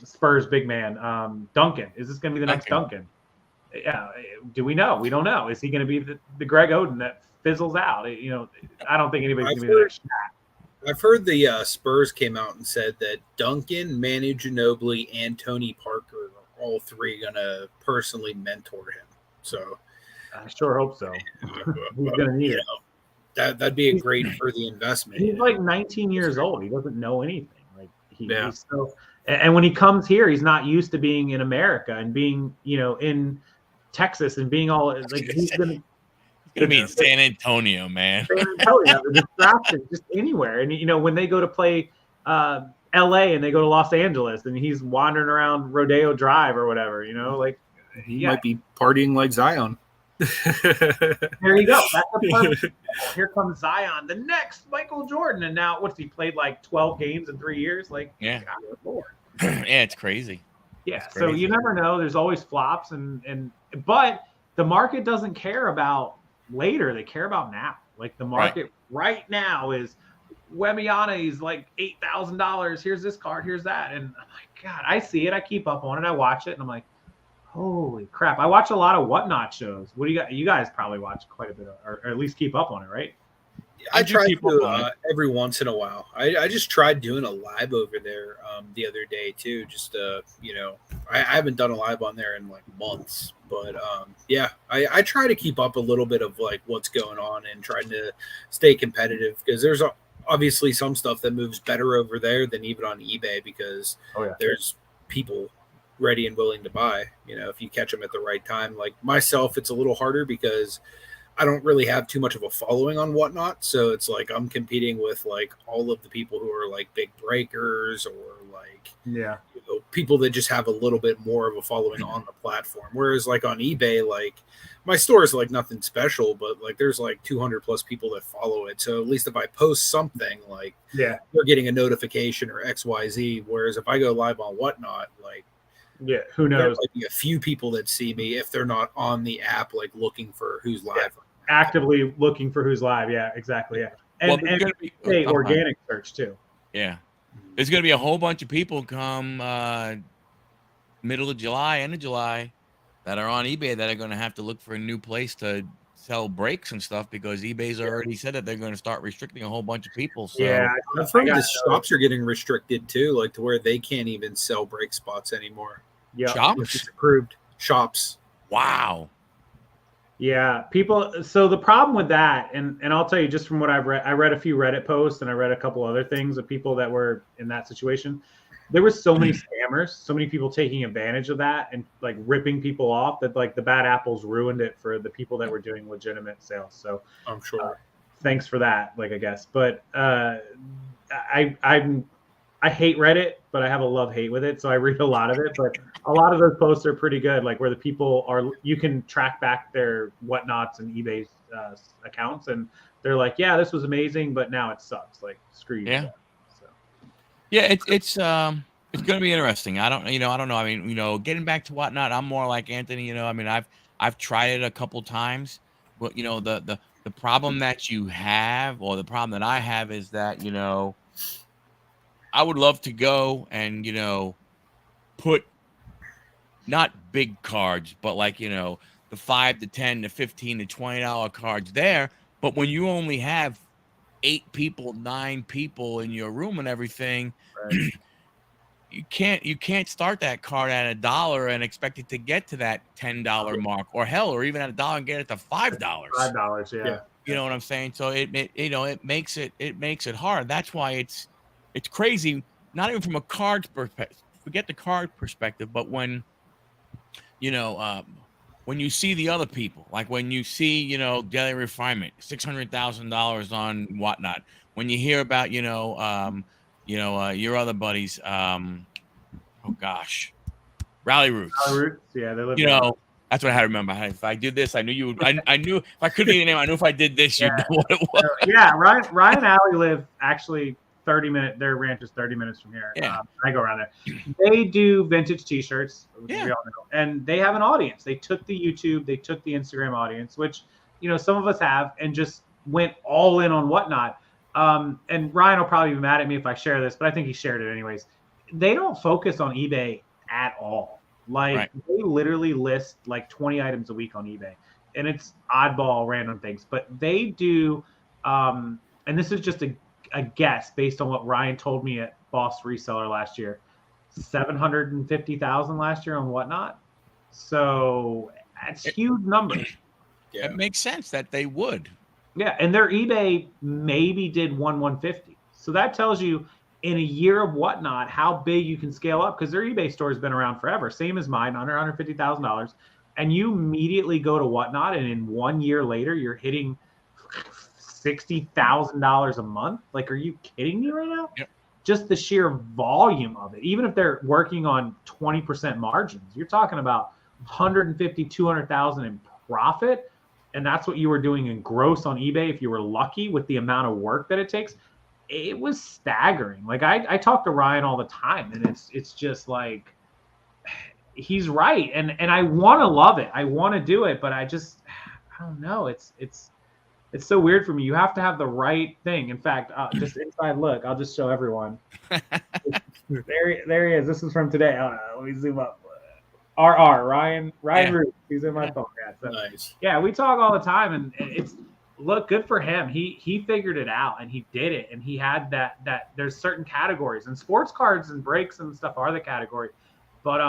Spurs big man? Duncan. Is this going to be the next Duncan? Yeah. Do we know? We don't know. Is he going to be the Greg Oden that fizzles out? I don't think anybody's going to be the next Shaq. I've heard the Spurs came out and said that Duncan, Manu Ginobili, and Tony Parker are all three going to personally mentor him. So I sure hope so. He's going to need it. That'd be a great for the investment. He's like 19 years old. He doesn't know anything. Like he's so. And when he comes here, he's not used to being in America and being, in Texas and being all like he's gonna be in San Antonio, man. San Antonio, just anywhere. And when they go to play LA and they go to Los Angeles and he's wandering around Rodeo Drive or whatever, he might be partying like Zion. There you go. That's a perfect. Here comes Zion, the next Michael Jordan, and now he played like 12 games in 3 years? Like, yeah, God, Lord. Yeah, it's crazy. Yeah, so you never know. There's always flops, but the market doesn't care about later. They care about now. Like the market right now is Wemiana is like $8,000. Here's this card. Here's that, and I'm like, God, I see it. I keep up on it. I watch it, and I'm like, holy crap! I watch a lot of Whatnot shows. What do you got? You guys probably watch quite a bit, or at least keep up on it, right? I try to every once in a while. I just tried doing a live over there the other day too. Just I haven't done a live on there in like months, but I try to keep up a little bit of like what's going on and trying to stay competitive because there's obviously some stuff that moves better over there than even on eBay because there's people ready and willing to buy, if you catch them at the right time. Like myself, it's a little harder because I don't really have too much of a following on Whatnot. So it's like I'm competing with like all of the people who are like big breakers or like people that just have a little bit more of a following on the platform. Whereas like on eBay, like my store is like nothing special, but like there's like 200 plus people that follow it. So at least if I post something, like they're getting a notification or XYZ. Whereas if I go live on Whatnot, like who knows? There might be a few people that see me if they're not on the app, like looking for who's live. Actively looking for who's live. Yeah, exactly. Yeah. And organic search too. Yeah. There's going to be a whole bunch of people come middle of July, end of July that are on eBay that are going to have to look for a new place to sell breaks and stuff because eBay's already said that they're going to start restricting a whole bunch of people. So I've heard the shops are getting restricted too, like to where they can't even sell break spots anymore. Yeah, shops? It's approved. Shops. Wow. Yeah, people. So the problem with that, and I'll tell you just from what I've read, I read a few Reddit posts and I read a couple other things of people that were in that situation. There were so many scammers, so many people taking advantage of that and like ripping people off that like the bad apples ruined it for the people that were doing legitimate sales. So I'm sure. Thanks for that, like I guess. But I hate Reddit, but I have a love-hate with it, so I read a lot of it. But a lot of those posts are pretty good, like where the people are, you can track back their Whatnots and eBay accounts, and they're like, "Yeah, this was amazing, but now it sucks." Like, screw you. Yeah. So. Yeah, it's going to be interesting. I don't know. I mean, getting back to Whatnot, I'm more like Anthony. I mean, I've tried it a couple times, but the problem that you have, or the problem that I have, is that I would love to go and, put not big cards, but like, the $5 to $10 to $15 to $20 cards there. But when you only have 8 people, 9 people in your room and everything, you can't start that card at $1 and expect it to get to that $10 mark, or hell, or even at $1 and get it to $5. $5, yeah. You know what I'm saying? So it makes it hard. That's why it's crazy, not even from a card perspective, forget the card perspective, but when you see the other people, like when you see, Daily Refinement, $600,000 on Whatnot, when you hear about, your other buddies, Rally Roots. Yeah, they live that's what I had to remember. If I did this, I knew you would. I knew if I couldn't get your name, I knew if I did this, you'd know what it was. Yeah, Ryan and Allie live actually 30 minutes. Their ranch is 30 minutes from here. Yeah. I go around there. They do vintage T-shirts, which we all know, and they have an audience. They took the YouTube, they took the Instagram audience, which some of us have, and just went all in on Whatnot. And Ryan will probably be mad at me if I share this, but I think he shared it anyways. They don't focus on eBay at all. Like they literally list like 20 items a week on eBay, and it's oddball random things, but they do. And this is just a guess based on what Ryan told me at Boss Reseller last year, 750,000 last year on Whatnot. So that's huge numbers. Yeah. It makes sense that they would. Yeah, and their eBay maybe did 150. So that tells you in a year of Whatnot how big you can scale up, because their eBay store has been around forever, same as mine, under $150,000. And you immediately go to Whatnot, and in 1 year later, you're hitting $60,000 a month. Like, are you kidding me right now? Yep. Just the sheer volume of it. Even if they're working on 20% margins, you're talking about 150, 200,000 in profit. And that's what you were doing in gross on eBay if you were lucky with the amount of work that it takes. It was staggering. Like, I talk to Ryan all the time, and it's just like, he's right. And I want to love it. I want to do it, but I don't know. It's so weird for me. You have to have the right thing. In fact, just inside look, I'll just show everyone. There he is. This is from today. Let me zoom up. Ryan Root. He's in my phone. Yeah, so, Nice. Yeah, we talk all the time, and it's good for him. He figured it out, and he did it, and he had that there's certain categories, and sports cards and breaks and stuff are the category, but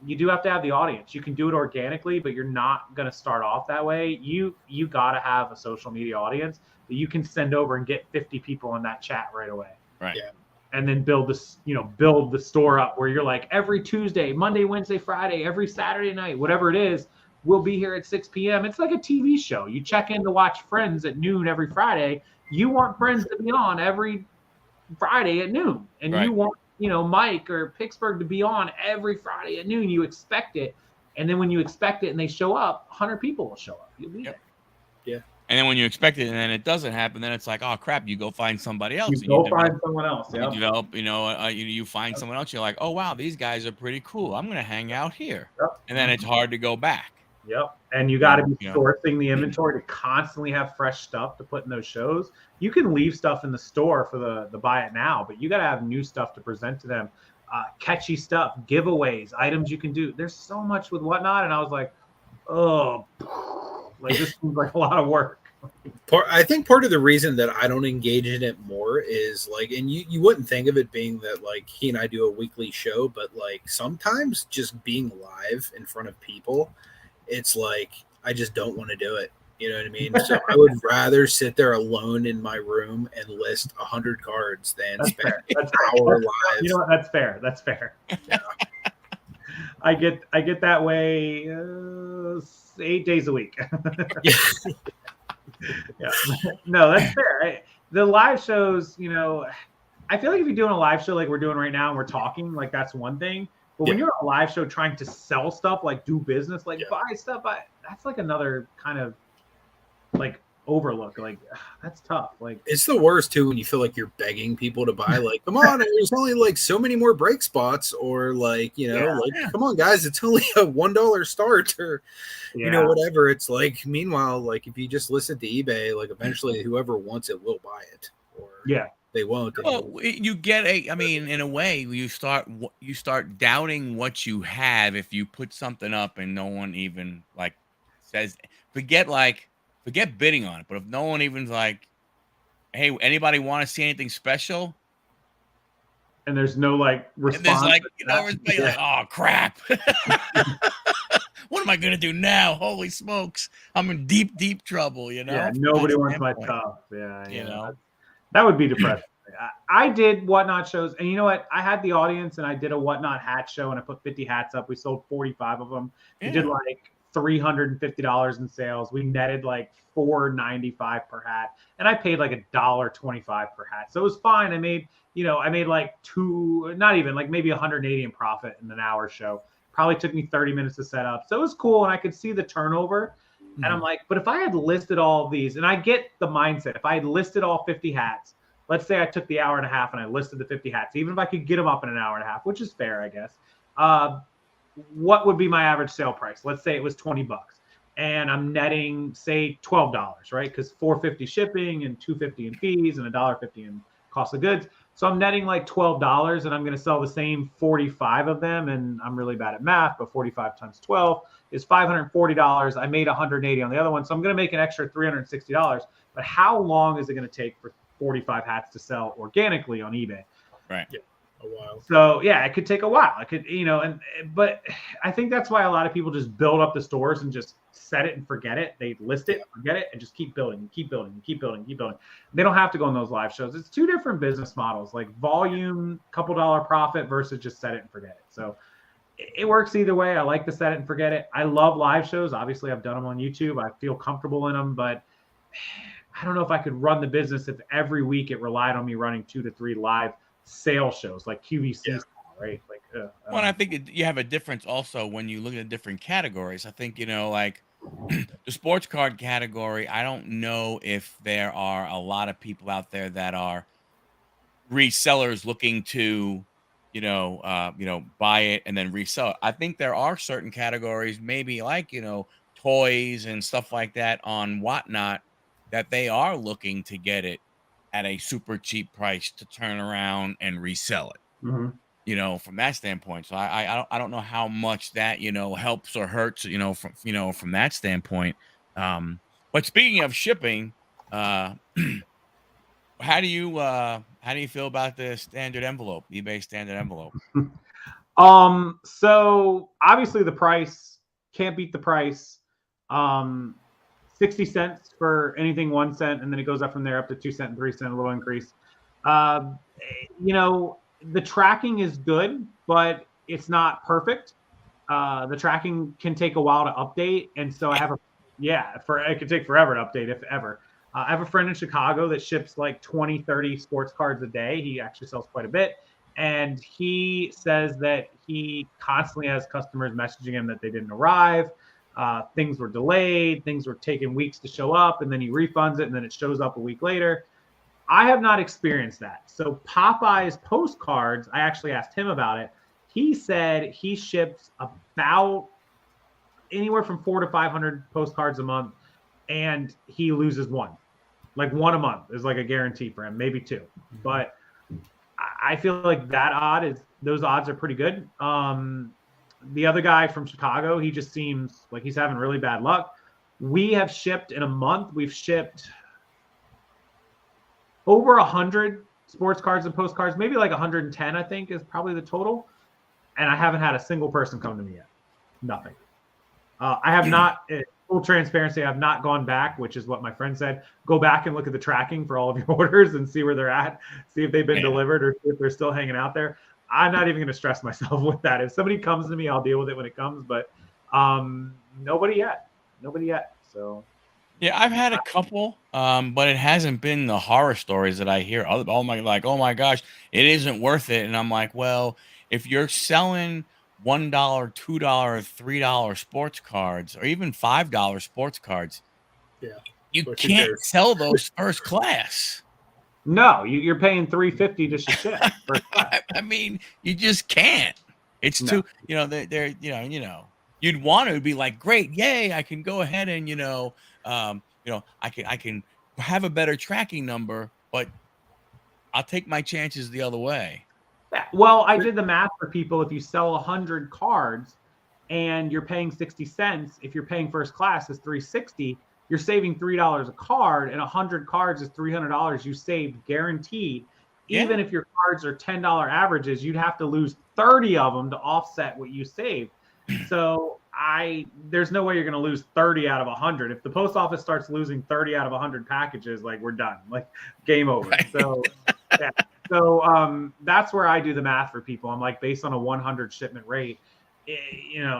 you do have to have the audience. You can do it organically, but you're not going to start off that way. You got to have a social media audience that you can send over and get 50 people in that chat right away. Right. Yeah. And then build the store up where you're like, every Tuesday, Monday, Wednesday, Friday, every Saturday night, whatever it is, we'll be here at 6 p.m. It's like a TV show. You check in to watch Friends at noon every Friday. You want Friends to be on every Friday at noon. And Right. you want, Mike or Picksburgh to be on every Friday at noon. You expect it. And then when you expect it and they show up, 100 people will show up. You'll be there. Yeah. And then when you expect it and then it doesn't happen, then it's like, oh crap, you go find somebody else. You go find someone else. You develop, you find someone else. You're like, oh wow, these guys are pretty cool. I'm gonna hang out here. Yep. And then it's hard to go back. Yep. And you got to be Yeah. sourcing the inventory to constantly have fresh stuff to put in those shows. You can leave stuff in the store for the buy it now, but you got to have new stuff to present to them. Catchy stuff, giveaways, items you can do. There's so much with Whatnot. And I was like, oh, like this seems like a lot of work. I think part of the reason that I don't engage in it more is like, and you wouldn't think of it being that like he and I do a weekly show, but like sometimes just being live in front of people, it's like I just don't want to do it. You know what I mean? So I would rather sit there alone in my room and list 100 cards than spend an hour live. You know what? That's fair. That's fair. Yeah. I get that way 8 days a week. Yeah. Yeah. No, that's fair. The live shows, I feel like if you're doing a live show like we're doing right now and we're talking, like that's one thing. But when you're on a live show trying to sell stuff, like do business, like buy stuff, that's like another kind of like overlook. Like that's tough. Like it's the worst too when you feel like you're begging people to buy. Like, come on, there's only like so many more break spots, or like come on, guys, it's only a $1 start, or whatever. It's like, meanwhile, like if you just listen to eBay, like eventually whoever wants it will buy it, or they won't. Well, you get in a way, you start doubting what you have if you put something up and no one even like says, forget bidding on it. But if no one even's like, hey, anybody want to see anything special? And there's no like response. And there's like, oh crap. What am I gonna do now? Holy smokes. I'm in deep, deep trouble, Yeah, nobody wants my stuff. Yeah. That would be depressing. I did Whatnot shows, and you know what? I had the audience, and I did a Whatnot hat show, and I put 50 hats up. We sold 45 of them. We did like $350 in sales. We netted like $4.95 per hat, and I paid like $1.25 per hat. So it was fine. I made like maybe 180 in profit in an hour show. Probably took me 30 minutes to set up. So it was cool, and I could see the turnover. And I'm like, but if I had listed all of these, and I get the mindset, if I had listed all 50 hats, let's say I took the hour and a half and I listed the 50 hats, even if I could get them up in an hour and a half, which is fair, I guess. What would be my average sale price? Let's say it was $20, and I'm netting, say, $12, right? Because $4.50 shipping and $2.50 in fees and $1.50 in cost of goods. So I'm netting like $12, and I'm going to sell the same 45 of them. And I'm really bad at math, but 45 times 12 is $540. I made 180 on the other one, so I'm going to make an extra $360. But how long is it going to take for 45 hats to sell organically on eBay. Right. Yeah. A while. So yeah, it could take a while. It could, but I think that's why a lot of people just build up the stores and just set it and forget it. They list it, forget it, and just keep building and keep building and keep building and keep building. They don't have to go on those live shows. It's two different business models, like volume, couple dollar profit versus just set it and forget it. So it works either way. I like to set it and forget it. I love live shows. Obviously, I've done them on YouTube. I feel comfortable in them, but I don't know if I could run the business if every week it relied on me running 2 to 3 live sale shows like QVC style, right? Like, well, and I think you have a difference also when you look at different categories. I think, like the sports card category, I don't know if there are a lot of people out there that are resellers looking to, buy it and then resell it. I think there are certain categories, maybe like, toys and stuff like that on Whatnot, that they are looking to get it at a super cheap price to turn around and resell it. Mm-hmm. From that standpoint. So I don't know how much that, helps or hurts, from that standpoint. But speaking of shipping, how do you feel about the standard envelope, eBay standard envelope? So obviously the price can't beat the price. 60 cents for anything 1 cent, and then it goes up from there up to 2 cent and 3 cent, a little increase. The tracking is good, but it's not perfect. The tracking can take a while to update, and so it could take forever to update, if ever. I have a friend in Chicago that ships like 20, 30 sports cards a day. He actually sells quite a bit, and he says that he constantly has customers messaging him that they didn't arrive. Things were delayed, things were taking weeks to show up, and then he refunds it, and then it shows up a week later. I have not experienced that. So Popeye's postcards, I actually asked him about it. He said he ships about anywhere from 400 to 500 postcards a month, and he loses one. Like one a month is like a guarantee for him, maybe 2. But I feel like those odds are pretty good. The other guy from Chicago, he just seems like he's having really bad luck. We have shipped in a month, we've shipped over 100 sports cards and postcards, maybe like 110, I think, is probably the total. And I haven't had a single person come to me yet. Nothing. I have not, full transparency, I have not gone back, which is what my friend said. Go back and look at the tracking for all of your orders and see where they're at, see if they've been delivered or if they're still hanging out there. I'm not even going to stress myself with that. If somebody comes to me, I'll deal with it when it comes, but nobody yet. So yeah, I've had a couple, but it hasn't been the horror stories that I hear. Oh my gosh, it isn't worth it. And I'm like, well, if you're selling $1, $2, $3 sports cards, or even $5 sports cards, you can't sell those first class. No, you're paying $350 just to ship. I mean, you just can't. It's too, they're you'd want to be like, great, yay, I can go ahead and I can have a better tracking number, but I'll take my chances the other way. Yeah. Well, I did the math for people. If you sell 100 cards and you're paying 60 cents, if you're paying first class is $360. You're saving $3 a card, and 100 cards is $300 you saved guaranteed. Even if your cards are $10 averages, you'd have to lose 30 of them to offset what you saved. So there's no way you're going to lose 30 out of 100. If the post office starts losing 30 out of 100 packages, like we're done, like game over. Right. So that's where I do the math for people. I'm like, based on a 100 shipment rate,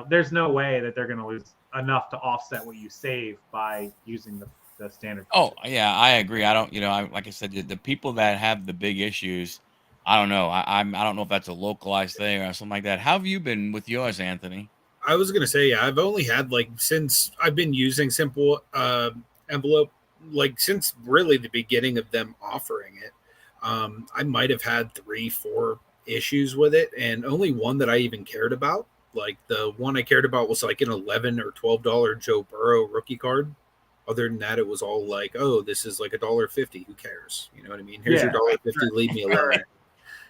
there's no way that they're going to lose enough to offset what you save by using the standard. Oh yeah, I agree. I don't, like I said, the people that have the big issues, I don't know. I don't know if that's a localized thing or something like that. How have you been with yours, Anthony? I was gonna say, I've only had since I've been using Simple Envelope, since really the beginning of them offering it. I might have had 3-4 issues with it, and only one that I even cared about. Like the one I cared about was like an $11 or $12 Joe Burrow rookie card. Other than that, it was all like, oh, this is like $1.50. Who cares? You know what I mean? Here's your $1.50. Leave me alone.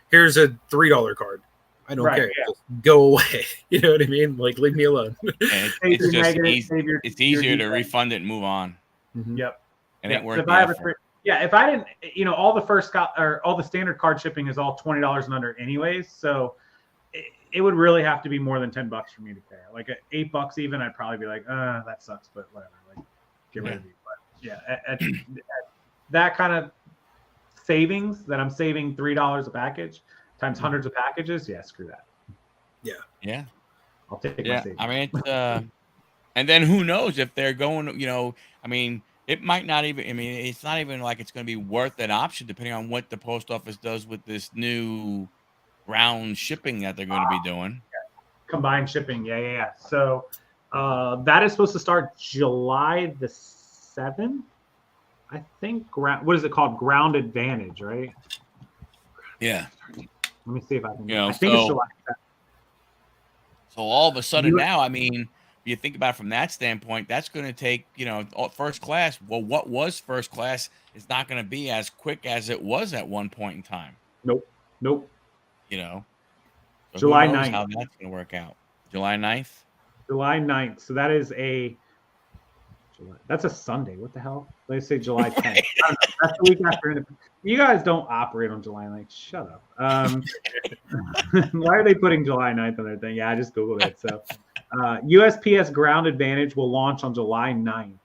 Here's a $3 card. I don't care. Yeah. Just go away. You know what I mean? Like, leave me alone. It's just it's easier to refund it and move on. Yep. And it worked. Yeah, if I didn't, all the all the standard card shipping is all $20 and under anyways. So it would really have to be more than $10 for me to pay. Like at $8 even, I'd probably be like, that sucks, but whatever. Like, get rid of you. But yeah, at that kind of savings that I'm saving $3 a package times hundreds of packages. Yeah, screw that. Yeah. I'll take my savings. I mean, it's, and then who knows if they're going, I mean, it might not even, I mean, it's not even like it's going to be worth an option depending on what the post office does with this new round shipping that they're going to be doing. Combined shipping. Yeah. So that is supposed to start July the 7th. I think, what is it called? Ground Advantage, right? Yeah. Let me see if I can. I think it's July 7th. So all of a sudden now, I mean, you think about it from that standpoint, that's going to take, first class. Well, what was first class is not going to be as quick as it was at one point in time. Nope. So July who knows 9th. how that's going to work out. July 9th? July 9th. So that is that's a Sunday. What the hell? They say July 10th. That's the week after. You guys don't operate on July 9th. Shut up. Why are they putting July 9th on their thing? Yeah, I just Googled it. So USPS Ground Advantage will launch on July 9th.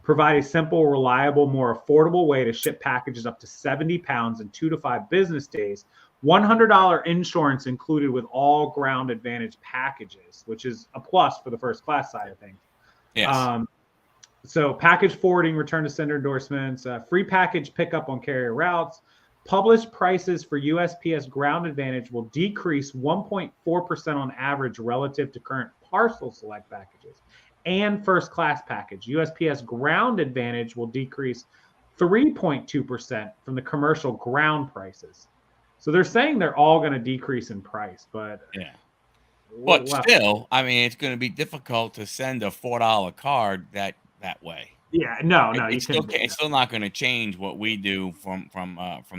Provide a simple, reliable, more affordable way to ship packages up to 70 pounds in 2 to 5 business days. $100 insurance included with all Ground Advantage packages, which is a plus for the first class side of things. Yes. So package forwarding, return to sender endorsements, free package pickup on carrier routes. Published prices for USPS Ground Advantage will decrease 1.4% on average relative to current parcel select packages and first class package. USPS Ground Advantage will decrease 3.2% from the commercial ground prices. So they're saying they're all going to decrease in price, but But still, I mean, it's going to be difficult to send a $4 card that way. Yeah, no, it's still not going to change what we do from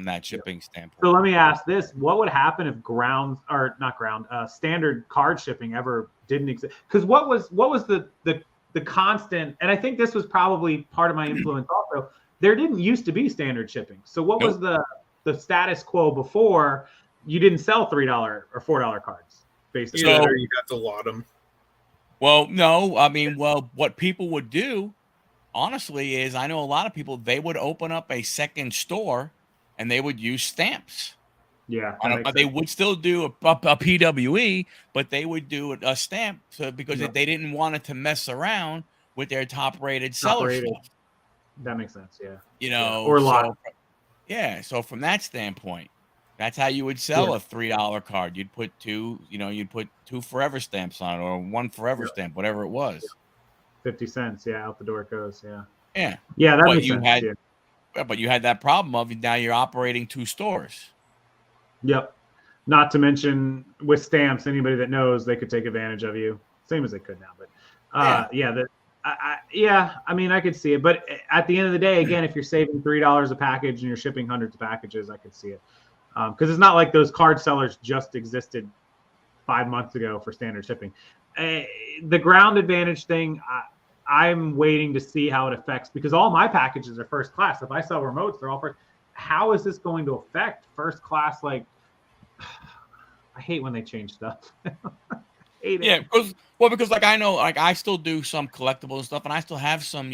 that shipping standpoint. So let me ask this: what would happen if standard card shipping ever didn't exist? Because what was the constant? And I think this was probably part of my influence also. There didn't used to be standard shipping. So what was the status quo before you didn't sell $3 or $4 cards? Basically, so you have to lot them. Well, no, I mean, what people would do, honestly, is I know a lot of people, they would open up a second store and they would use stamps. Yeah. They would still do a PWE, but they would do a stamp because they didn't want it to mess around with their top-rated seller stuff. That makes sense, Or lot. So from that standpoint, that's how you would sell a $3 card. You'd put two forever stamps on it or one forever stamp, whatever it was. 50 cents, out the door it goes, Yeah, that makes sense. But you had that problem of now you're operating 2 stores. Yep. Not to mention with stamps, anybody that knows, they could take advantage of you. Same as they could now, but I mean, I could see it. But at the end of the day, again, if you're saving $3 a package and you're shipping hundreds of packages, I could see it. Because it's not like those card sellers just existed 5 months ago for standard shipping. The Ground Advantage thing, I'm waiting to see how it affects, because all my packages are first class. If I sell remotes, they're all first. How is this going to affect first class? Like, I hate when they change stuff. Because I know, like, I still do some collectible stuff, and I still have some,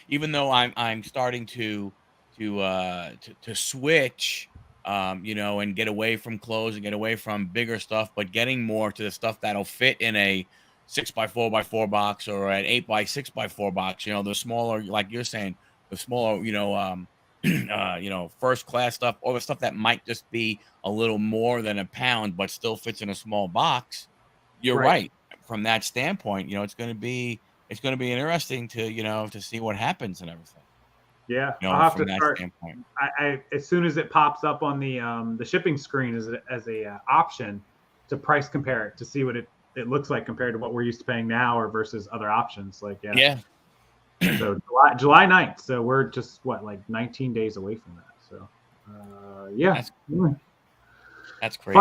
even though I'm starting to switch. And get away from clothes and get away from bigger stuff, but getting more to the stuff that'll fit in a 6x4x4 box or an 8x6x4 box. The smaller, like you're saying, the smaller, first class stuff, or the stuff that might just be a little more than a pound, but still fits in a small box. You're right. From that standpoint, it's going to be interesting to see what happens and everything. Yeah, I'll have to start. Standpoint. I as soon as it pops up on the shipping screen as a option to price compare it to see what it looks like compared to what we're used to paying now or versus other options. So July 9th. So we're just 19 days away from that. So that's crazy.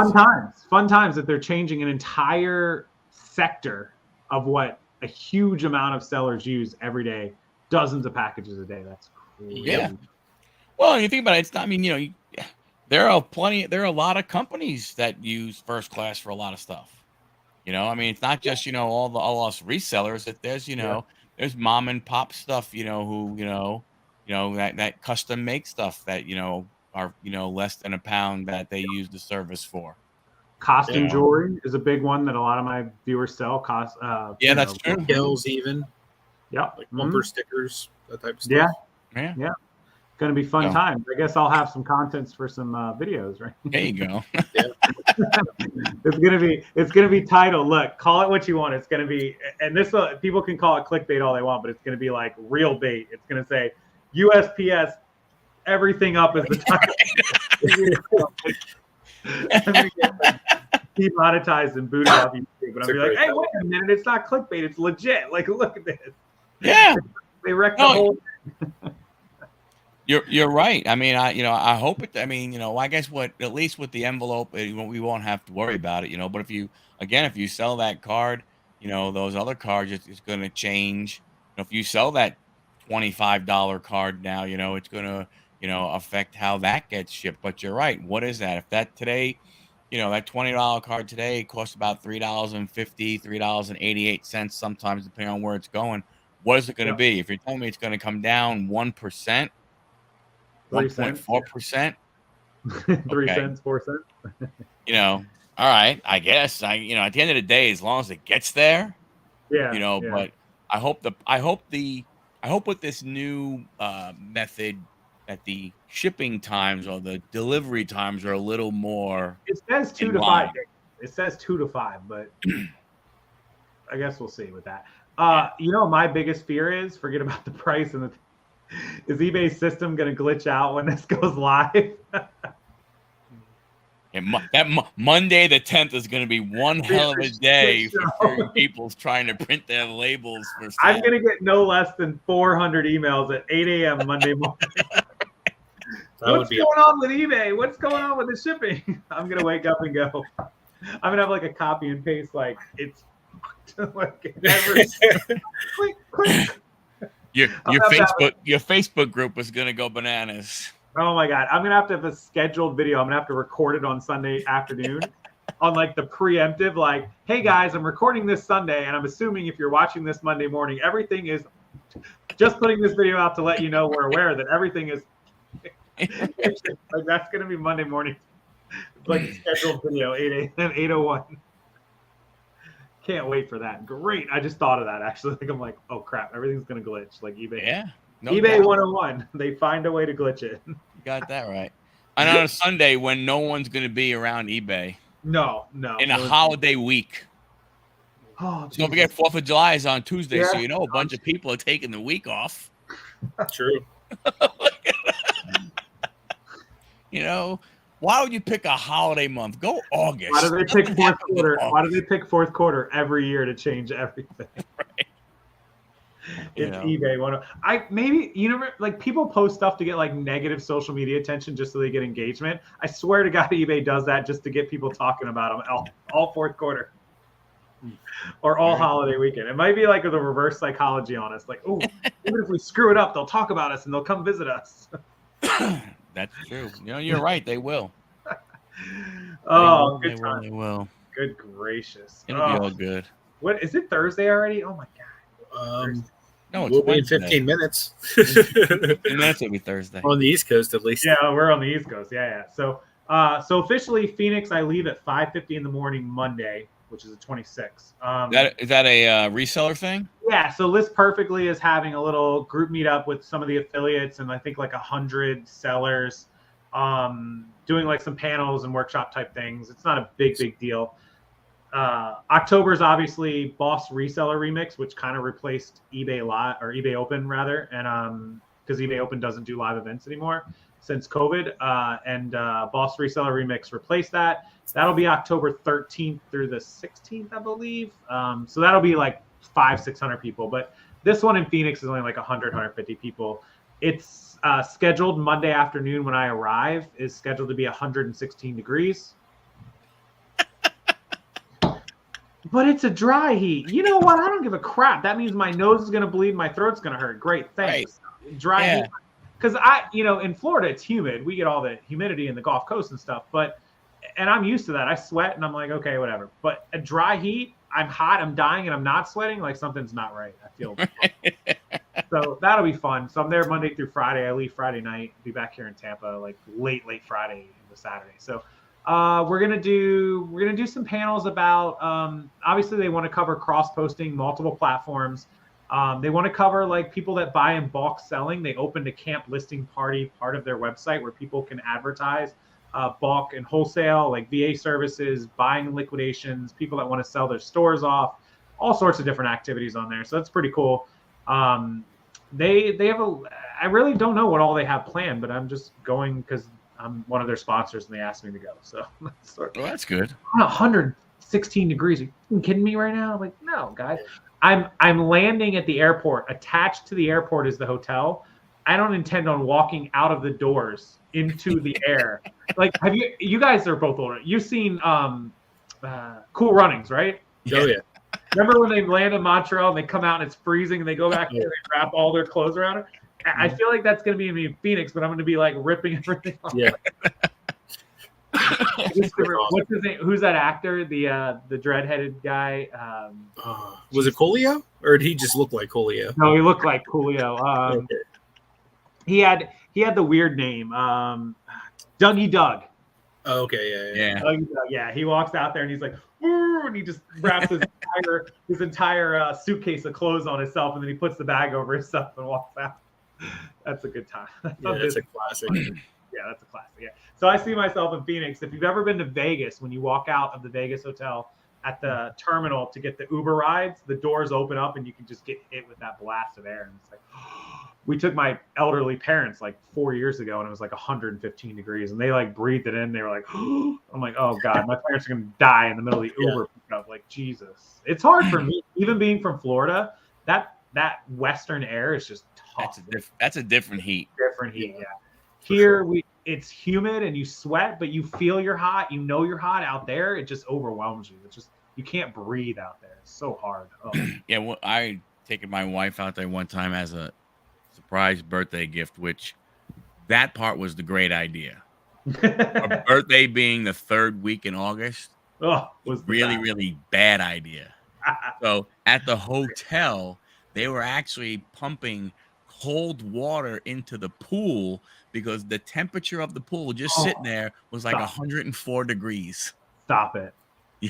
Fun times that they're changing an entire sector of what a huge amount of sellers use every day, dozens of packages a day. That's crazy. Well, you think about it, it's not. I mean, there are a lot of companies that use first class for a lot of stuff. I mean, it's not just all us resellers. That there's mom and pop stuff. Who that custom make stuff that are less than a pound that they use the service for. Costume jewelry is a big one that a lot of my viewers sell. Yeah, that's true. Gills even. Yeah, like bumper stickers, that type of stuff. Yeah. Going to be fun times. I guess I'll have some contents for some videos, right? There you go. It's gonna be titled. Look, call it what you want. It's gonna be, and people can call it clickbait all they want, but it's gonna be like real bait. It's gonna say USPS, everything up as the title. I'm gonna get demonetized and booted off YouTube, but I'll be like, hey, wait a minute, it's not clickbait, it's legit. Like, look at this. Yeah, they wrecked the whole. You're right. I mean, I hope it. I mean, I guess at least with the envelope, we won't have to worry about it. But if you sell that card, those other cards, it's going to change. If you sell that $25 card now, it's going to, affect how that gets shipped. But you're right. What is that? If that today, that $20 card today costs about $3.50, $3.88, sometimes depending on where it's going. What is it going to be? If you're telling me it's going to come down 1%. 1.4%. 3 cents, 4 cents. All right. I guess at the end of the day, as long as it gets there, But I hope with this new method that the shipping times or the delivery times are a little more. It says 2 to 5 days. It says 2 to 5, but I guess we'll see with that. My biggest fear is, forget about the price and is eBay's system going to glitch out when this goes live? Monday the 10th is going to be one hell of a day for people trying to print their labels for sale. I'm going to get no less than 400 emails at 8 a.m. Monday morning. What's going on with eBay? What's going on with the shipping? I'm going to wake up and go. I'm going to have like a copy and paste, like it's like click, click. Your Facebook group is gonna go bananas. Oh my god! I'm gonna have to have a scheduled video. I'm gonna have to record it on Sunday afternoon, on like the preemptive. Like, hey guys, I'm recording this Sunday, and I'm assuming if you're watching this Monday morning, everything is just putting this video out to let you know we're aware that everything is. Like that's gonna be Monday morning. It's like a scheduled video, 8 a.m. 8:01. Can't wait for that. Great. I just thought of that actually. Like I'm like, oh crap, everything's gonna glitch. Like eBay. Yeah. eBay doubt. 101. They find a way to glitch it. You got that right. And on a Sunday when no one's gonna be around eBay. No. In a holiday week. Oh, don't forget 4th of July is on Tuesday, so a bunch of people are taking the week off. True. Why would you pick a holiday month? Go August. Why do they pick fourth quarter? Why do they pick fourth quarter every year to change everything? Right. It's eBay. Like people post stuff to get like negative social media attention just so they get engagement. I swear to God, eBay does that just to get people talking about them all fourth quarter or all holiday weekend. It might be like the reverse psychology on us. Like, oh, even if we screw it up, they'll talk about us and they'll come visit us. That's true. You're right. They will. Oh, they will. Good gracious. It'll be all good. What is it? Thursday already? Oh my god. No, it's we'll be in 15 minutes. 15 minutes will be Thursday. On the East Coast, at least. Yeah, we're on the East Coast. Yeah. So officially, Phoenix, I leave at 5:50 in the morning Monday, which is the 26th. Is that a reseller thing? Yeah. So List Perfectly is having a little group meetup with some of the affiliates and I think like 100 sellers, doing like some panels and workshop type things. It's not a big deal. October is obviously Boss Reseller Remix, which kind of replaced eBay eBay Open rather, and because eBay Open doesn't do live events anymore since COVID, and Boss Reseller Remix replaced that. That'll be October 13th through the 16th, I believe. So that'll be like 500-600 people, but this one in Phoenix is only like 150 people. It's scheduled Monday afternoon when I arrive. Is scheduled to be 116 degrees. But it's a dry heat. You know what? I don't give a crap. That means my nose is going to bleed. My throat's going to hurt. Great. Thanks. Right. Dry heat. because in Florida it's humid. We get all the humidity in the Gulf Coast and stuff, and I'm used to that. I sweat and I'm like, okay, whatever. But a dry heat, I'm hot, I'm dying, and I'm not sweating. Like something's not right. I feel. So that'll be fun. So I'm there Monday through Friday. I leave Friday night. Be back here in Tampa like late Friday into Saturday. So we're gonna do some panels about. Obviously, they want to cover cross posting, multiple platforms. They want to cover like people that buy in bulk selling. They opened a camp listing party part of their website where people can advertise bulk and wholesale, like VA services, buying and liquidations, people that want to sell their stores off, all sorts of different activities on there. So that's pretty cool. They have I really don't know what all they have planned, but I'm just going because I'm one of their sponsors and they asked me to go. So that's good. 116 degrees. Are you kidding me right now? Like, no, guys. I'm landing at the airport. Attached to the airport is the hotel. I don't intend on walking out of the doors into the air. Like, you guys are both older. You've seen Cool Runnings, right? Oh yeah. Remember when they land in Montreal and they come out and it's freezing and they go back there and they wrap all their clothes around it? I feel like that's going to be me in Phoenix, but I'm going to be like ripping everything off. Yeah. What's his name? Who's that actor? The dread-headed guy. Was it Coolio, or did he just look like Coolio? No, he looked like Coolio. Okay. He had the weird name. Dougie Doug. Oh, okay, yeah. Dougie Doug, yeah. He walks out there and he's like, "Woo," and he just wraps his entire suitcase of clothes on himself, and then he puts the bag over himself and walks out. That's a good time. That's a classic. Yeah, that's a classic. Yeah. So I see myself in Phoenix. If you've ever been to Vegas, when you walk out of the Vegas hotel at the terminal to get the Uber rides, the doors open up and you can just get hit with that blast of air. And it's like, we took my elderly parents like 4 years ago and it was like 115 degrees and they like breathed it in. They were like, I'm like, oh God, my parents are going to die in the middle of the Uber pickup. Like, Jesus. It's hard for me, even being from Florida, that Western air is just tough. That's a different heat. Different heat, yeah. Here it's humid and you sweat, but you feel you're hot. You know you're hot out there. It just overwhelms you. It's just you can't breathe out there. It's so hard. Oh. Yeah, well, I taken my wife out there one time as a surprise birthday gift, which that part was the great idea. Her birthday being the third week in August was really bad idea. So at the hotel, they were actually pumping cold water into the pool because the temperature of the pool just sitting there was like 104 degrees. Stop it.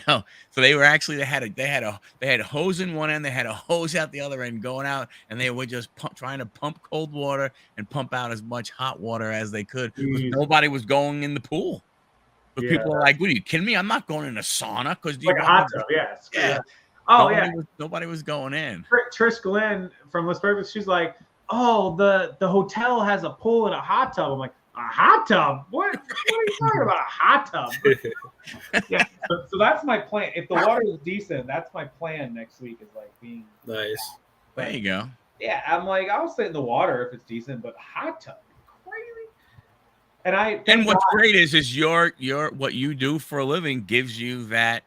So they were actually they had a hose in one end, they had a hose out the other end going out, and they were just trying to pump cold water and pump out as much hot water as they could. Nobody was going in the pool. But people are like, "What are you kidding me? I'm not going in a sauna because like a hot tub." Yeah. Oh nobody was going in. Trish Glenn from Les Purpose, she's like, "Oh, the hotel has a pool and a hot tub." I'm like, "A hot tub? What are you talking about? A hot tub?" Yeah. So that's my plan. If the water is decent, that's my plan next week. Is like being nice. There you go. Yeah, I'm like, I'll sit in the water if it's decent, but hot tub, crazy. And what's great is your what you do for a living gives you that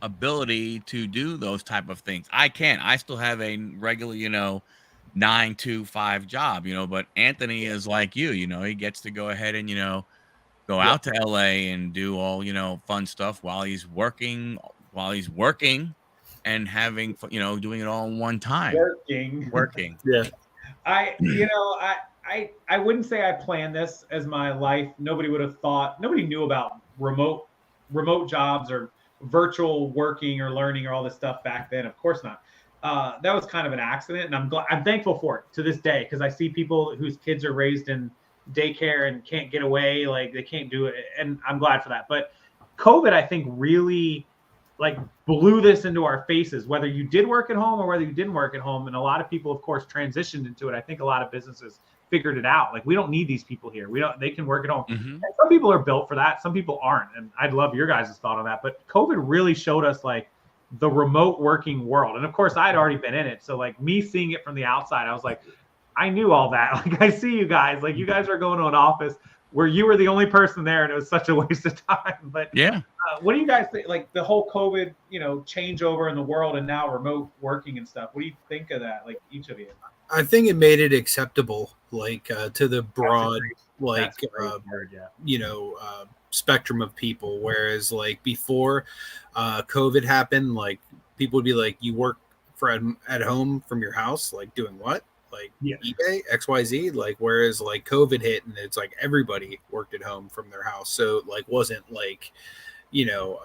ability to do those type of things. I can't. I still have a regular, 9 to 5 job, but Anthony is like you, he gets to go ahead and, go out to LA and do all, fun stuff while he's working and having, doing it all in one time. Working. Yeah. I wouldn't say I planned this as my life. Nobody would have thought, nobody knew about remote jobs or virtual working or learning or all this stuff back then. Of course not. That was kind of an accident, and I'm thankful for it to this day because I see people whose kids are raised in daycare and can't get away, like they can't do it, and I'm glad for that. But COVID, I think, really like blew this into our faces, whether you did work at home or whether you didn't work at home. And a lot of people, of course, transitioned into it. I think a lot of businesses figured it out. Like, we don't need these people here. They can work at home. Mm-hmm. And some people are built for that. Some people aren't. And I'd love your guys' thought on that. But COVID really showed us like the remote working world. And of course I'd already been in it. So like me seeing it from the outside, I was like, I knew all that. Like, I see you guys, like you guys are going to an office where you were the only person there and it was such a waste of time. But yeah, what do you guys think? Like the whole COVID, changeover in the world and now remote working and stuff. What do you think of that? Like each of you? I think it made it acceptable, like to the broad, like That's a great word, yeah. you know, spectrum of people. Whereas like before COVID happened, like people would be like, "You work at home from your house, like doing what?" Like Yeah. eBay, XYZ. Like whereas like COVID hit and it's like everybody worked at home from their house, so like wasn't like, you know,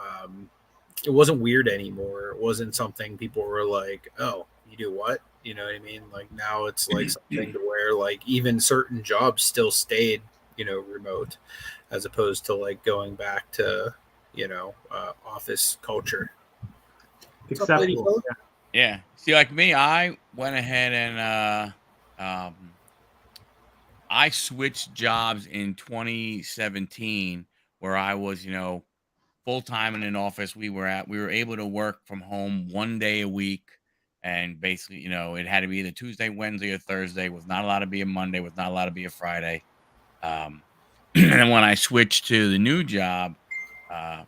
it wasn't weird anymore. It wasn't something people were like, "Oh, you do what?" You know what I mean? Like now it's like something to where like even certain jobs still stayed, you know, remote, as opposed to like going back to, you know, office culture. What's up, lady Acceptable. fella? Yeah. See, like me, I went ahead and I switched jobs in 2017 where I was, full time in an office. We were able to work from home 1 day a week. And basically, it had to be either Tuesday, Wednesday, or Thursday. Was not allowed to be a Monday. Was not allowed to be a Friday. And then when I switched to the new job, uh,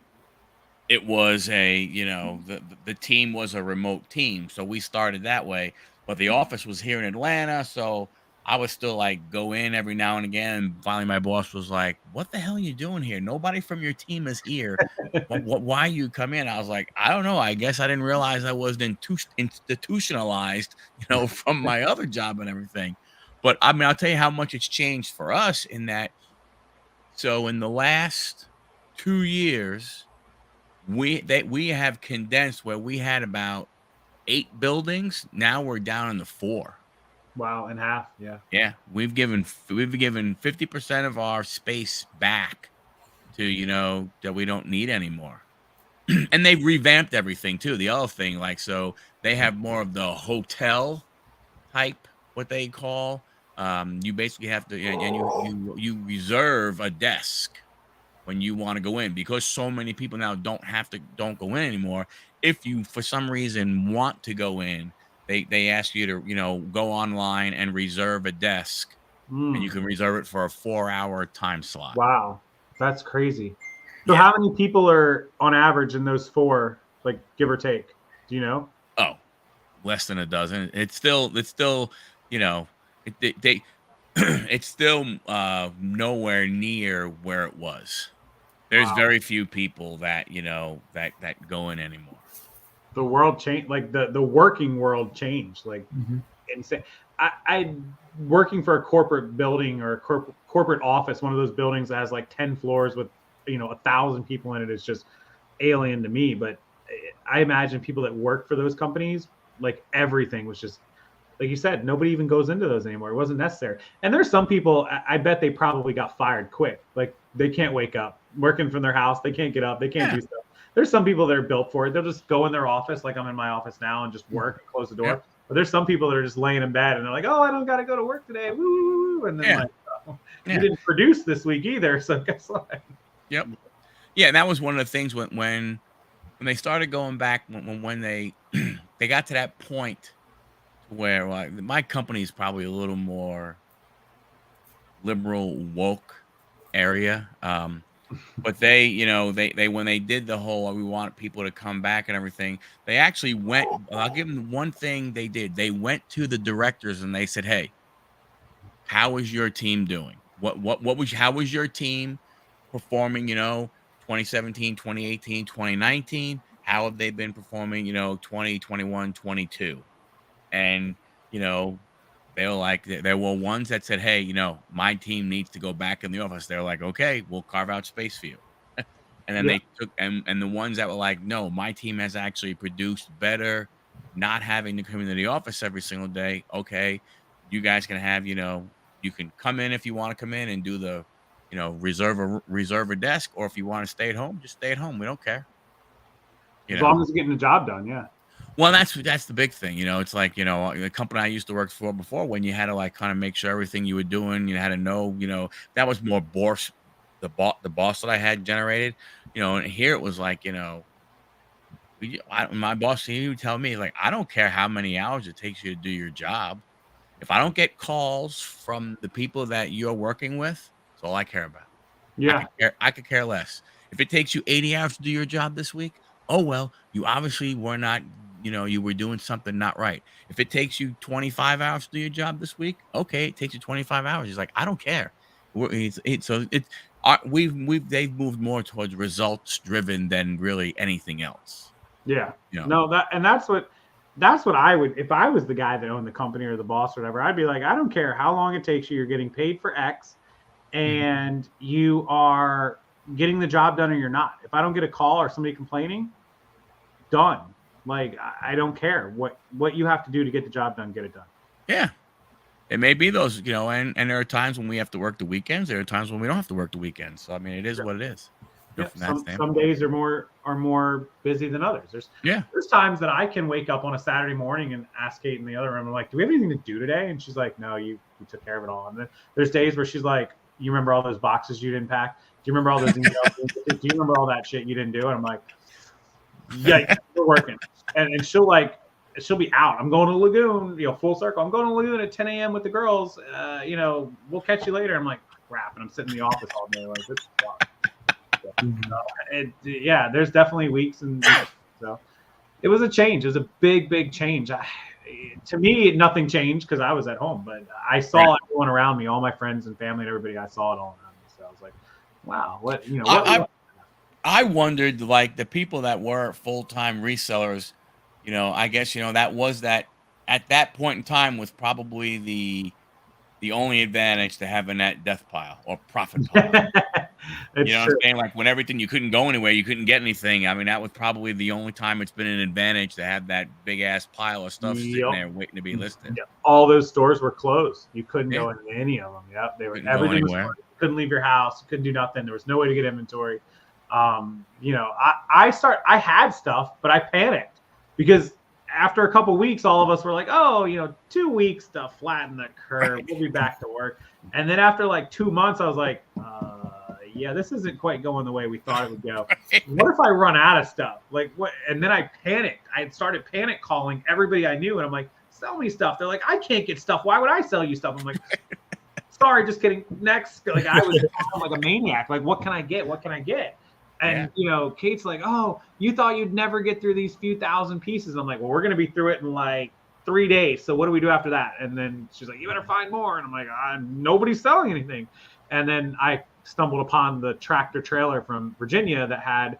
it was the team was a remote team, so we started that way. But the office was here in Atlanta, so I was still like go in every now and again. And finally, my boss was like, "What the hell are you doing here? Nobody from your team is here. Why you come in?" I was like, "I don't know. I guess I didn't realize I was institutionalized, from my other job and everything." But I mean, I'll tell you how much it's changed for us in that. So in the last 2 years we have condensed where we had about 8 buildings. Now we're down to 4. Wow, and half, yeah. Yeah, we've given 50% of our space back to, that we don't need anymore. And they've revamped everything too. The other thing, like, so they have more of the hotel type, what they call. You basically have to, and you reserve a desk when you want to go in, because so many people now don't go in anymore. If you for some reason want to go in, they ask you to, go online and reserve a desk, and you Mm, can reserve it for a 4-hour time slot. wow, that's crazy. So Yeah. how many people are on average in those 4, like give or take? Do you know? Oh, less than a dozen. It's still, you know, they it's still nowhere near where it was. There's Wow. very few people that, that go in anymore. The world changed, like the working world changed, like insane. I working for a corporate building or a corporate office, one of those buildings that has like 10 floors with 1,000 people in it, is just alien to me. But I imagine people that work for those companies, like everything was just like you said, nobody even goes into those anymore. It wasn't necessary. And there's some people, I bet they probably got fired quick. Like they can't wake up working from their house. They can't get up. They can't do stuff. There's some people that are built for it. They'll just go in their office, like I'm in my office now, and just work and close the door. Yep. But there's some people that are just laying in bed and they're like, "Oh, I don't got to go to work today." Woo! And then you didn't produce this week either, so guess what? Yep. Yeah, and that was one of the things when they started going back, when they they got to that point where, like, my company is probably a little more liberal, woke area. But they, they when they did the whole we want people to come back and everything, they actually went. I'll give them one thing they did. They went to the directors and they said, "Hey, how is your team doing? How was your team performing, 2017, 2018, 2019? How have they been performing, 2021, 22?" And, they were like, there were ones that said, "Hey, my team needs to go back in the office." They're like, "Okay, we'll carve out space for you." And then Yeah. they took, and the ones that were like, "No, my team has actually produced better, not having to come into the office every single day. Okay, you guys can have, you can come in if you want to come in and do the, reserve a desk, or if you want to stay at home, just stay at home. We don't care." As long as you're getting the job done, yeah. Well, that's the big thing. It's like, the company I used to work for before, when you had to like kind of make sure everything you were doing, you had to know, that was more the boss that I had generated, and here it was like, my boss, he would tell me, like, "I don't care how many hours it takes you to do your job. If I don't get calls from the people that you're working with, that's all I care about. Yeah. I could care less. If it takes you 80 hours to do your job this week, oh well, you obviously were not you were doing something not right. If it takes you 25 hours to do your job this week, okay, it takes you 25 hours. He's like, I don't care. They've moved more towards results driven than really anything else. Yeah. You know? No, that's what I would, if I was the guy that owned the company or the boss or whatever, I'd be like, I don't care how long it takes you. You're getting paid for X and you are getting the job done or you're not. If I don't get a call or somebody complaining, done. Like, I don't care what you have to do to get the job done, get it done. Yeah. It may be those, and there are times when we have to work the weekends. There are times when we don't have to work the weekends. So, I mean, it is what it is. Yeah, some days are more busy than others. There's times that I can wake up on a Saturday morning and ask Kate in the other room, I'm like, do we have anything to do today? And she's like, no, you took care of it all. And then there's days where she's like, you remember all those boxes you didn't pack? Do you remember all those emails? Do you remember all that shit you didn't do? And I'm like, yeah, we're working. And she'll be out. I'm going to the lagoon, full circle. I'm going to the lagoon at 10 a.m. with the girls. We'll catch you later. I'm like, crap. And I'm sitting in the office all day. Like, this is there's definitely weeks. And so it was a change. It was a big, big change. To me, nothing changed because I was at home, but I saw everyone around me, all my friends and family and everybody. I saw it all around me. So I was like, wow, I wondered, like, the people that were full-time resellers, I guess, that was that at that point in time was probably the only advantage to having that death pile or profit pile. What I'm saying? Like, when everything, you couldn't go anywhere, you couldn't get anything. I mean, that was probably the only time it's been an advantage to have that big ass pile of stuff sitting there waiting to be listed. Yep. All those stores were closed. You couldn't go into any of them. Yep, they were everything was closed. You couldn't leave your house. You couldn't do nothing. There was no way to get inventory. I had stuff, but I panicked because after a couple weeks, all of us were like, 2 weeks to flatten the curve. We'll be back to work. And then after like 2 months, I was like, this isn't quite going the way we thought it would go. What if I run out of stuff? Like what? And then I panicked. I started panic calling everybody I knew. And I'm like, sell me stuff. They're like, I can't get stuff. Why would I sell you stuff? I'm like, sorry, just kidding. Next. Like I was like a maniac. Like, what can I get? What can I get? And, Kate's like, oh, you thought you'd never get through these few thousand pieces. I'm like, well, we're going to be through it in like 3 days. So what do we do after that? And then she's like, you better find more. And I'm like, nobody's selling anything. And then I stumbled upon the tractor trailer from Virginia that had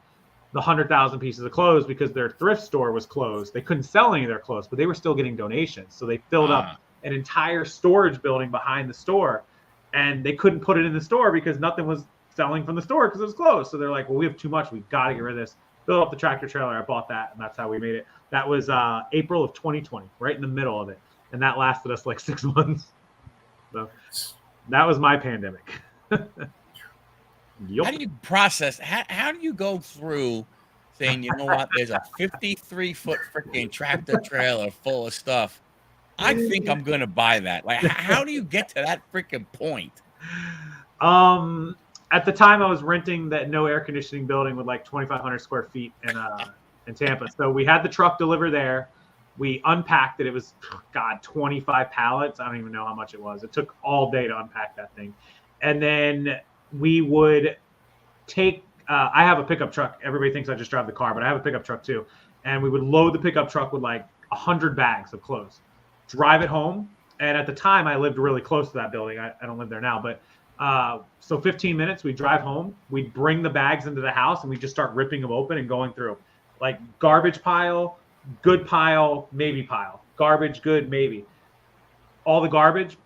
the 100,000 pieces of clothes because their thrift store was closed. They couldn't sell any of their clothes, but they were still getting donations. So they filled up an entire storage building behind the store, and they couldn't put it in the store because nothing was selling from the store because it was closed. So they're like, well, we have too much. We've got to get rid of this. Fill up the tractor trailer. I bought that, and that's how we made it. That was April of 2020, right in the middle of it. And that lasted us like 6 months. So that was my pandemic. How do you process? How do you go through saying, you know what, there's a 53-foot freaking tractor trailer full of stuff. I think I'm going to buy that. Like, how do you get to that freaking point? At the time, I was renting that no air conditioning building with like 2,500 square feet in Tampa. So we had the truck deliver there. We unpacked it. It was, 25 pallets. I don't even know how much it was. It took all day to unpack that thing. And then we would take, I have a pickup truck. Everybody thinks I just drive the car, but I have a pickup truck too. And we would load the pickup truck with like 100 bags of clothes, drive it home. And at the time, I lived really close to that building. I don't live there now, but so 15 minutes, we'd drive home. We'd bring the bags into the house, and we just start ripping them open and going through. Like garbage pile, good pile, maybe pile. Garbage, good, maybe. All the garbage,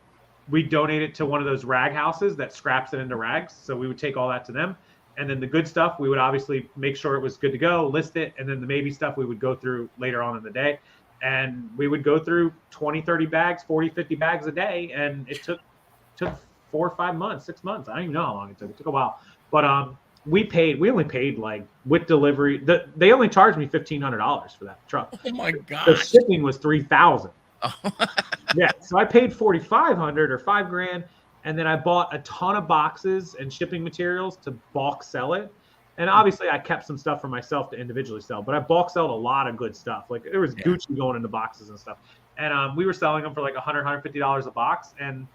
we donate it to one of those rag houses that scraps it into rags. So we would take all that to them. And then the good stuff, we would obviously make sure it was good to go, list it. And then the maybe stuff we would go through later on in the day. And we would go through 20, 30 bags, 40, 50 bags a day. And it took 4 or 5 months, 6 months. I don't even know how long it took. It took a while. But we only paid like with delivery. They only charged me $1,500 for that truck. Oh my God. The shipping was $3,000. Yeah. So I paid $4,500 or $5,000. And then I bought a ton of boxes and shipping materials to bulk sell it. And obviously I kept some stuff for myself to individually sell, but I bulk sold a lot of good stuff. Like there was Gucci going into boxes and stuff. And we were selling them for like $100, $150 a box. And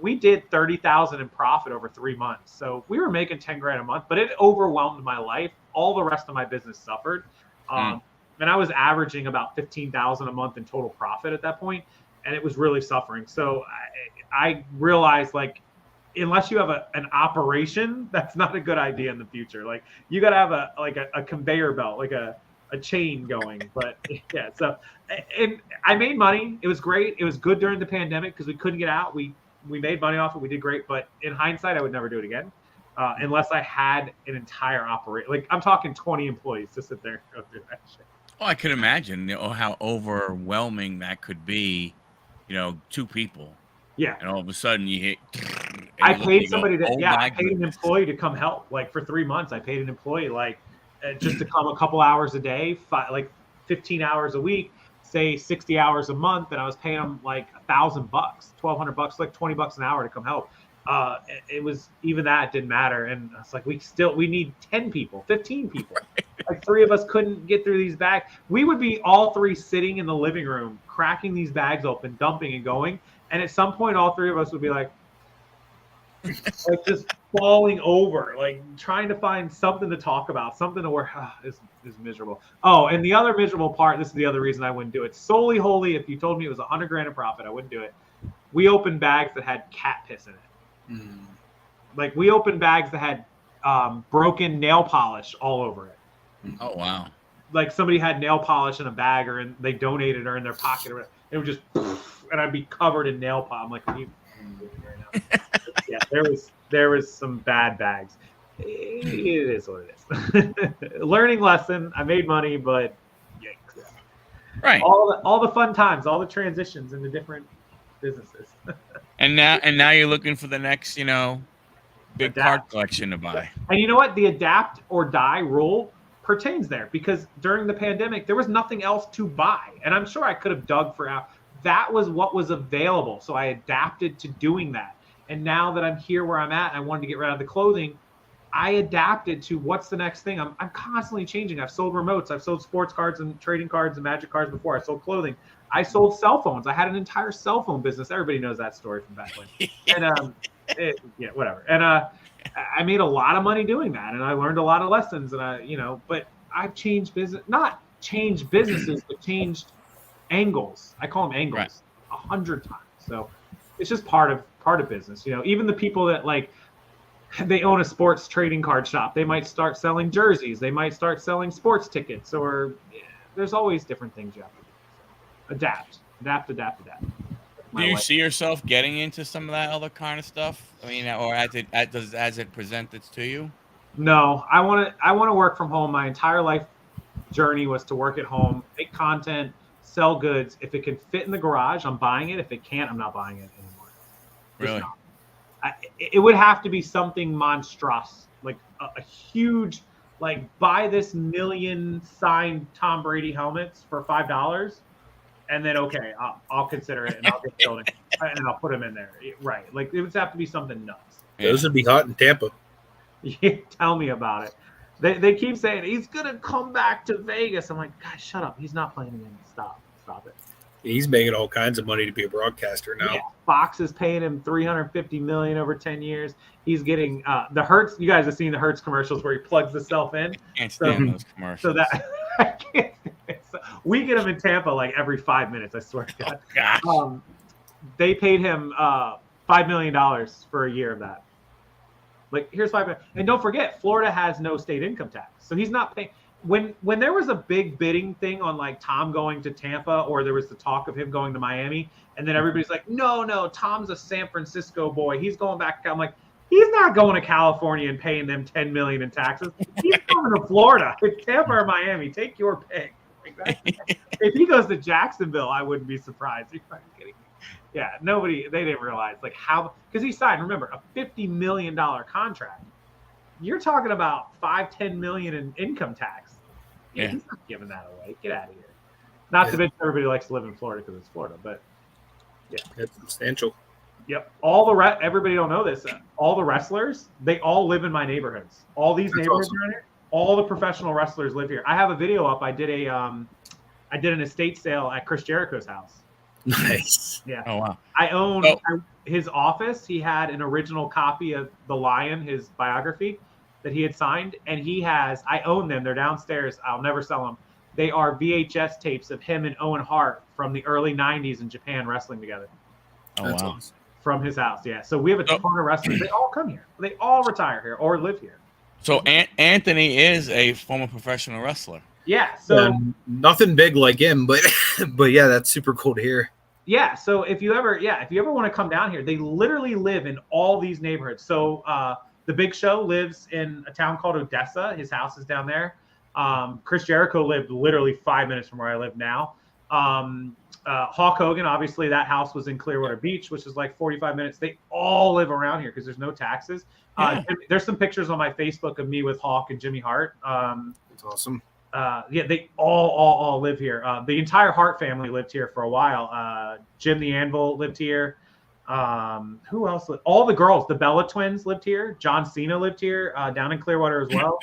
we did 30,000 in profit over 3 months. So we were making 10 grand a month, but it overwhelmed my life. All the rest of my business suffered. and I was averaging about 15,000 a month in total profit at that point, and it was really suffering. So I realized, like, unless you have an operation, that's not a good idea in the future. Like, you got to have a conveyor belt, like a chain going. But yeah, so, and I made money. It was great. It was good during the pandemic because we couldn't get out. We made money off it. We did great. But in hindsight, I would never do it again unless I had an entire operation. Like, I'm talking 20 employees to sit there and go through that shit. Oh, I could imagine how overwhelming that could be. 2 people. Yeah. And all of a sudden you hit. I paid somebody I paid an employee to come help. Like, for 3 months, I paid an employee just to come a couple hours a day, 15 hours a week, say 60 hours a month, and I was paying them like $1,000, $1,200, like $20 an hour to come help. It was, even that didn't matter, and it's like we need 10 people, 15 people. Like, 3 of us couldn't get through these bags. We would be all 3 sitting in the living room, cracking these bags open, dumping and going, and at some point, all 3 of us would be like just falling over, like trying to find something to talk about, something to where is miserable. Oh, and the other miserable part, this is the other reason I wouldn't do it. Solely wholly, if you told me it was $100,000 in profit, I wouldn't do it. We opened bags that had cat piss in it. Like, we opened bags that had broken nail polish all over it. Oh, wow. Like, somebody had nail polish in a bag, or they donated, or in their pocket, or whatever. It would just, and I'd be covered in nail polish. I'm like, what are you doing right now? Yeah, there was some bad bags. It is what it is. Learning lesson. I made money, but yikes. Right. All the fun times, all the transitions into different businesses. and now you're looking for the next, big card collection to buy. And you know what? The adapt or die rule pertains there, because during the pandemic, there was nothing else to buy, and I'm sure I could have dug for out. That was what was available, so I adapted to doing that. And now that I'm here where I'm at, and I wanted to get rid of the clothing, I adapted to what's the next thing. I'm constantly changing. I've sold remotes. I've sold sports cards and trading cards and magic cards before. I sold clothing. I sold cell phones. I had an entire cell phone business. Everybody knows that story from back when. And whatever. And I made a lot of money doing that, and I learned a lot of lessons. And but I've changed business, not changed businesses, but changed angles. I call them angles, right, 100 times. So it's just part of business. Even the people that, like, they own a sports trading card shop, they might start selling jerseys, they might start selling sports tickets, or there's always different things you have to do. So adapt. Do you see yourself getting into some of that other kind of stuff? I mean, or as it presented to you? No, I want to work from home. My entire life journey was to work at home, make content, sell goods. If it can fit in the garage, I'm buying it. If it can't, I'm not buying it anymore. Really? It would have to be something monstrous, like a huge, like, buy this 1 million signed Tom Brady helmets for $5, and then okay, I'll consider it, and I'll get building, and I'll put them in there. Right? Like, it would have to be something nuts. Those would be hot in Tampa. Yeah, tell me about it. They keep saying he's gonna come back to Vegas. I'm like, guys, shut up. He's not playing again. Stop it. He's making all kinds of money to be a broadcaster now. Yeah, Fox is paying him $350 million over 10 years. He's getting the Hertz. You guys have seen the Hertz commercials where he plugs himself in. I can't stand those commercials. So that I can't. We get him in Tampa like every 5 minutes. I swear to God. Oh, gosh. They paid him $5 million for a year of that. Like, here's $5 million. And don't forget, Florida has no state income tax, so he's not paying. When there was a big bidding thing on, like, Tom going to Tampa, or there was the talk of him going to Miami, and then everybody's like, no, Tom's a San Francisco boy. He's going back. I'm like, he's not going to California and paying them $10 million in taxes. He's going to Florida. It's Tampa or Miami. Take your pick. If he goes to Jacksonville, I wouldn't be surprised. You're fucking kidding me. Yeah, they didn't realize, like, how, because he signed, remember, a $50 million contract. You're talking about $5-10 million in income tax. Yeah, he's not giving that away. Get out of here. Not to mention everybody likes to live in Florida because it's Florida, but yeah, it's substantial. Yep. Everybody don't know this. All the wrestlers, they all live in my neighborhoods. All these neighborhoods around here, all the professional wrestlers live here. I have a video up. I did an estate sale at Chris Jericho's house. Nice. Yeah. Oh wow. I own his office. He had an original copy of The Lion, his biography, that he had signed, and I own them. They're downstairs. I'll never sell them. They are VHS tapes of him and Owen Hart from the early 90s in Japan wrestling together. Oh, That's wow. awesome. From his house, yeah. So we have a ton of wrestlers. They all come here. They all retire here or live here. So Anthony is a former professional wrestler. Yeah. So nothing big like him, but yeah, that's super cool to hear. Yeah. So if you ever want to come down here, they literally live in all these neighborhoods. So the Big Show lives in a town called Odessa. His house is down there. Chris Jericho lived literally 5 minutes from where I live now. Hulk Hogan, obviously, that house was in Clearwater Beach, which is like 45 minutes. They all live around here because there's no taxes. There's some pictures on my Facebook of me with Hulk and Jimmy Hart. That's awesome. They all live here. The entire Hart family lived here for a while. Jim the Anvil lived here. Who else? All the girls, the Bella twins lived here. John Cena lived here down in Clearwater as well.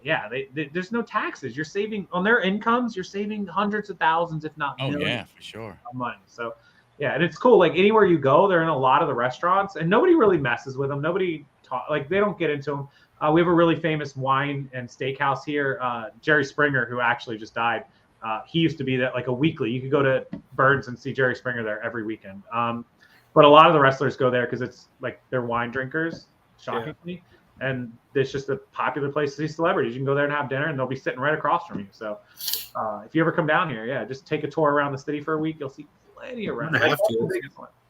There's no taxes. You're saving on their incomes. You're saving hundreds of thousands, if not millions. Yeah, for sure. Of money. So, yeah, and it's cool. Like anywhere you go, they're in a lot of the restaurants, and nobody really messes with them. Nobody they don't get into them. We have a really famous wine and steakhouse here. Jerry Springer, who actually just died, he used to be there like a weekly. You could go to Burns and see Jerry Springer there every weekend. But a lot of the wrestlers go there because it's like they're wine drinkers, shockingly. Yeah. And it's just a popular place to see celebrities. You can go there and have dinner, and they'll be sitting right across from you. So if you ever come down here, just take a tour around the city for a week. You'll see plenty of wrestlers.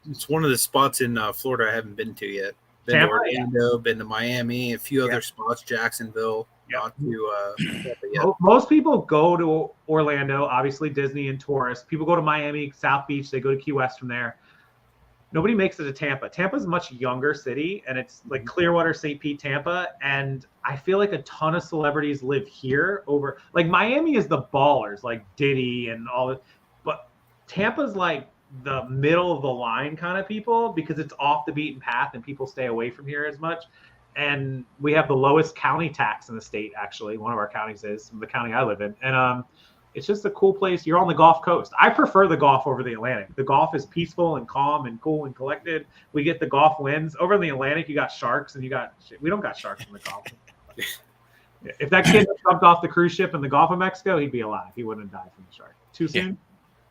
It's one of the spots in Florida I haven't been to yet. Been Tampa, to Orlando, been to Miami, a few other spots, Jacksonville. Not to, Most people go to Orlando, obviously Disney and tourists. People go to Miami, South Beach. They go to Key West from there. Nobody makes it to Tampa. Tampa's a much younger city, and it's like Clearwater, St. Pete, Tampa. And I feel like a ton of celebrities live here over – like Miami is the ballers, like Diddy and all that. But Tampa's like the middle of the line kind of people because it's off the beaten path and people stay away from here as much. And we have the lowest county tax in the state, actually. One of our counties is the county I live in. And it's just a cool place. You're on the Gulf Coast. I prefer the Gulf over the Atlantic. The Gulf is peaceful and calm and cool and collected. We get the Gulf winds. Over in the Atlantic, you got sharks and we don't got sharks in the Gulf. If that kid jumped off the cruise ship in the Gulf of Mexico, he'd be alive. He wouldn't have died from the shark. Too soon?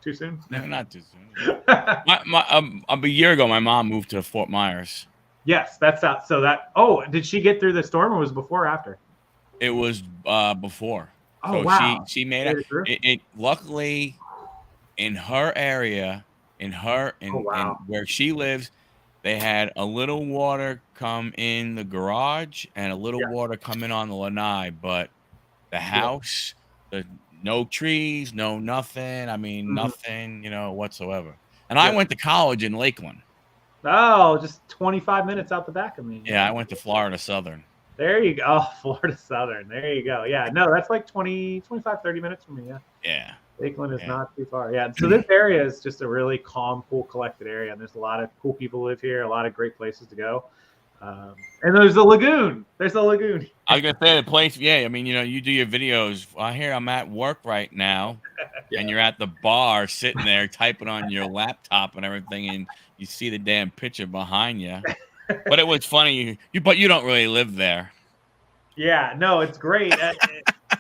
Too soon? No, not too soon. A year ago, my mom moved to Fort Myers. Yes, that's out. So did she get through the storm or was it before or after? It was before. Oh, so wow. She made it. Luckily, in her area, and where she lives, they had a little water come in the garage and a little water come in on the lanai. But the house, no trees, no nothing. I mean, nothing, whatsoever. And I went to college in Lakeland. Oh, just 25 minutes out the back of me. Yeah, I went to Florida Southern. There you go. Oh, Florida Southern. There you go. Yeah, no, that's like 25, 30 minutes from me. Yeah. Yeah. Lakeland is not too far. Yeah. So this area is just a really calm, cool, collected area. And there's a lot of cool people live here, a lot of great places to go. And there's a lagoon. There's a lagoon. I was going to say the place. Yeah. I mean, you do your videos. I hear I'm at work right now and you're at the bar sitting there typing on your laptop and everything. And you see the damn picture behind you. But it was funny, but you don't really live there. Yeah, no, it's great.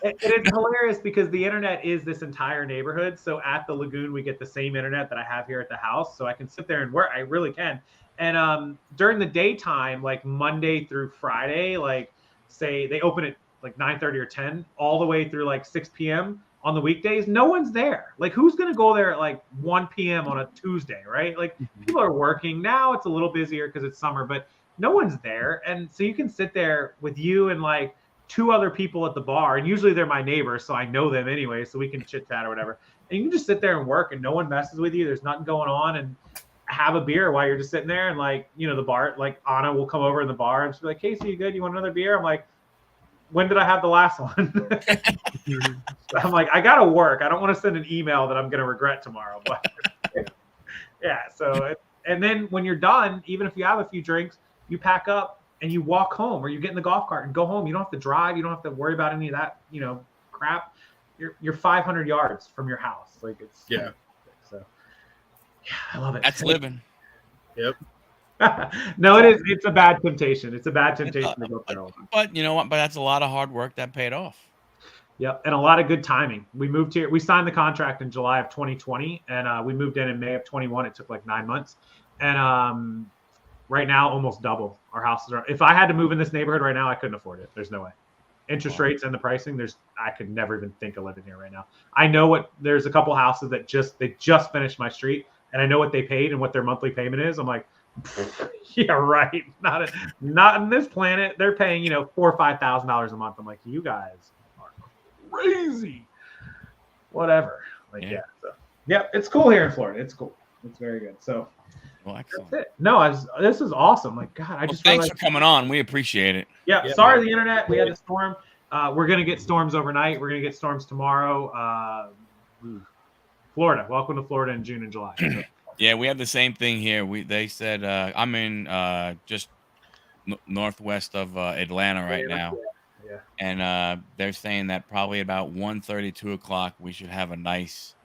It's hilarious because the internet is this entire neighborhood. So at the lagoon, we get the same internet that I have here at the house. So I can sit there and work. I really can. And during the daytime, like Monday through Friday, like say they open at like 9:30 or 10, all the way through like 6 p.m. on the weekdays, no one's there. Like, who's going to go there at like 1 p.m. on a Tuesday, right? Like, people are working. Now it's a little busier because it's summer, but no one's there. And so you can sit there with you and like 2 other people at the bar. And usually they're my neighbors, so I know them anyway, so we can chit chat or whatever. And you can just sit there and work and no one messes with you. There's nothing going on. And have a beer while you're just sitting there. And like, the bar, like Anna will come over in the bar and she'll be like, Casey, you good? You want another beer? I'm like, when did I have the last one? I'm like, I got to work. I don't want to send an email that I'm going to regret tomorrow. But yeah. So, and then when you're done, even if you have a few drinks, you pack up and you walk home or you get in the golf cart and go home. You don't have to drive. You don't have to worry about any of that, crap. You're 500 yards from your house. Like it's, so yeah, I love it. That's living. Yep. No, it is. It's a bad temptation. It's a bad temptation to go there. But you know what? But that's a lot of hard work that paid off. Yep, and a lot of good timing. We moved here. We signed the contract in July of 2020, and we moved in May of 21. It took like 9 months, and right now almost double. Our houses are. If I had to move in this neighborhood right now, I couldn't afford it. There's no way. Interest rates and the pricing. I could never even think of living here right now. I know what. There's a couple houses that just finished my street, and I know what they paid and what their monthly payment is. I'm like, yeah, right. Not in this planet. They're paying $4,000 or $5,000 a month. I'm like, you guys are crazy. Whatever. Like yeah. So yeah, it's cool here in Florida. It's cool. It's very good. So. Well, excellent. That's it. No, this is awesome. Like God, thanks for coming on. We appreciate it. Yeah. Sorry, the internet. We had a storm. We're gonna get storms overnight. We're gonna get storms tomorrow. Florida. Welcome to Florida in June and July. So. Yeah, we have the same thing here. They said I'm in just northwest of Atlanta right now. Yeah. And they're saying that probably about 1:30, 2 o'clock, we should have a nice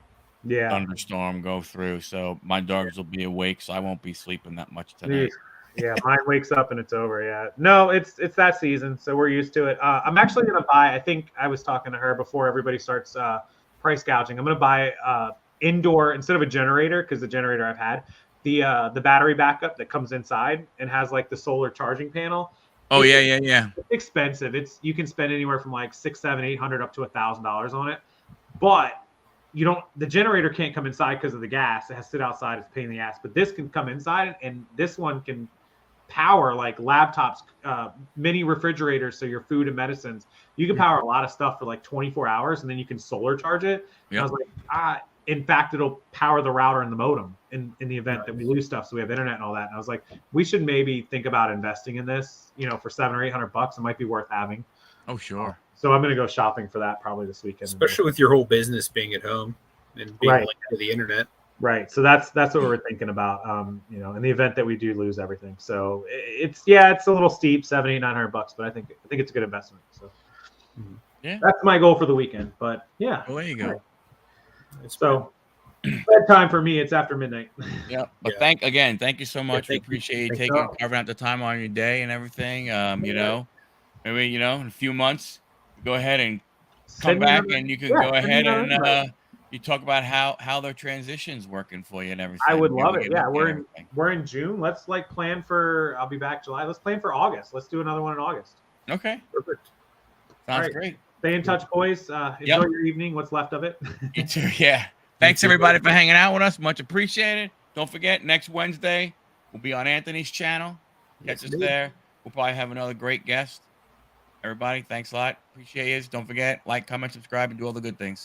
thunderstorm go through. So my dogs will be awake, so I won't be sleeping that much tonight. Yeah, mine wakes up and it's over. Yeah. No, it's that season, so we're used to it. I'm actually gonna buy. I think I was talking to her before everybody starts price gouging. I'm gonna buy indoor instead of a generator, because the generator I've had the battery backup that comes inside and has like the solar charging panel. Oh yeah. It's expensive. You can spend anywhere from like $600, $700, $800 up to $1,000 on it, but the generator can't come inside because of the gas. It has to sit outside. It's a pain in the ass. But this can come inside, and this one can power like laptops, mini refrigerators, so your food and medicines. You can power a lot of stuff for like 24 hours, and then you can solar charge it. Yep. I was like, in fact, it'll power the router and the modem in the event that we lose stuff, so we have internet and all that. And I was like, we should maybe think about investing in this. For $700 or $800, it might be worth having. Oh, sure. So I'm going to go shopping for that probably this weekend. Especially with your whole business being at home and being linked to the internet. Right. So that's what we're thinking about, in the event that we do lose everything. So it's a little steep, $700, $800, but I think it's a good investment. So yeah, that's my goal for the weekend. But yeah. Well, there you go. Right. So bedtime for me, it's after midnight. Yeah. But thank you so much. We appreciate you carving out the time on your day and everything. Maybe in a few months, go ahead and come back, and you can go ahead and you talk about how their transition's working for you and everything. I would love it. Yeah, we're in June. Let's plan for. I'll be back July. Let's plan for August. Let's do another one in August. Okay. Perfect. Sounds great. Stay in touch, boys. Enjoy your evening. What's left of it. You too. Yeah. Thanks everybody for hanging out with us. Much appreciated. Don't forget, next Wednesday we'll be on Anthony's channel. Catch us there. We'll probably have another great guest. Everybody, thanks a lot. Appreciate you. Don't forget, like, comment, subscribe, and do all the good things.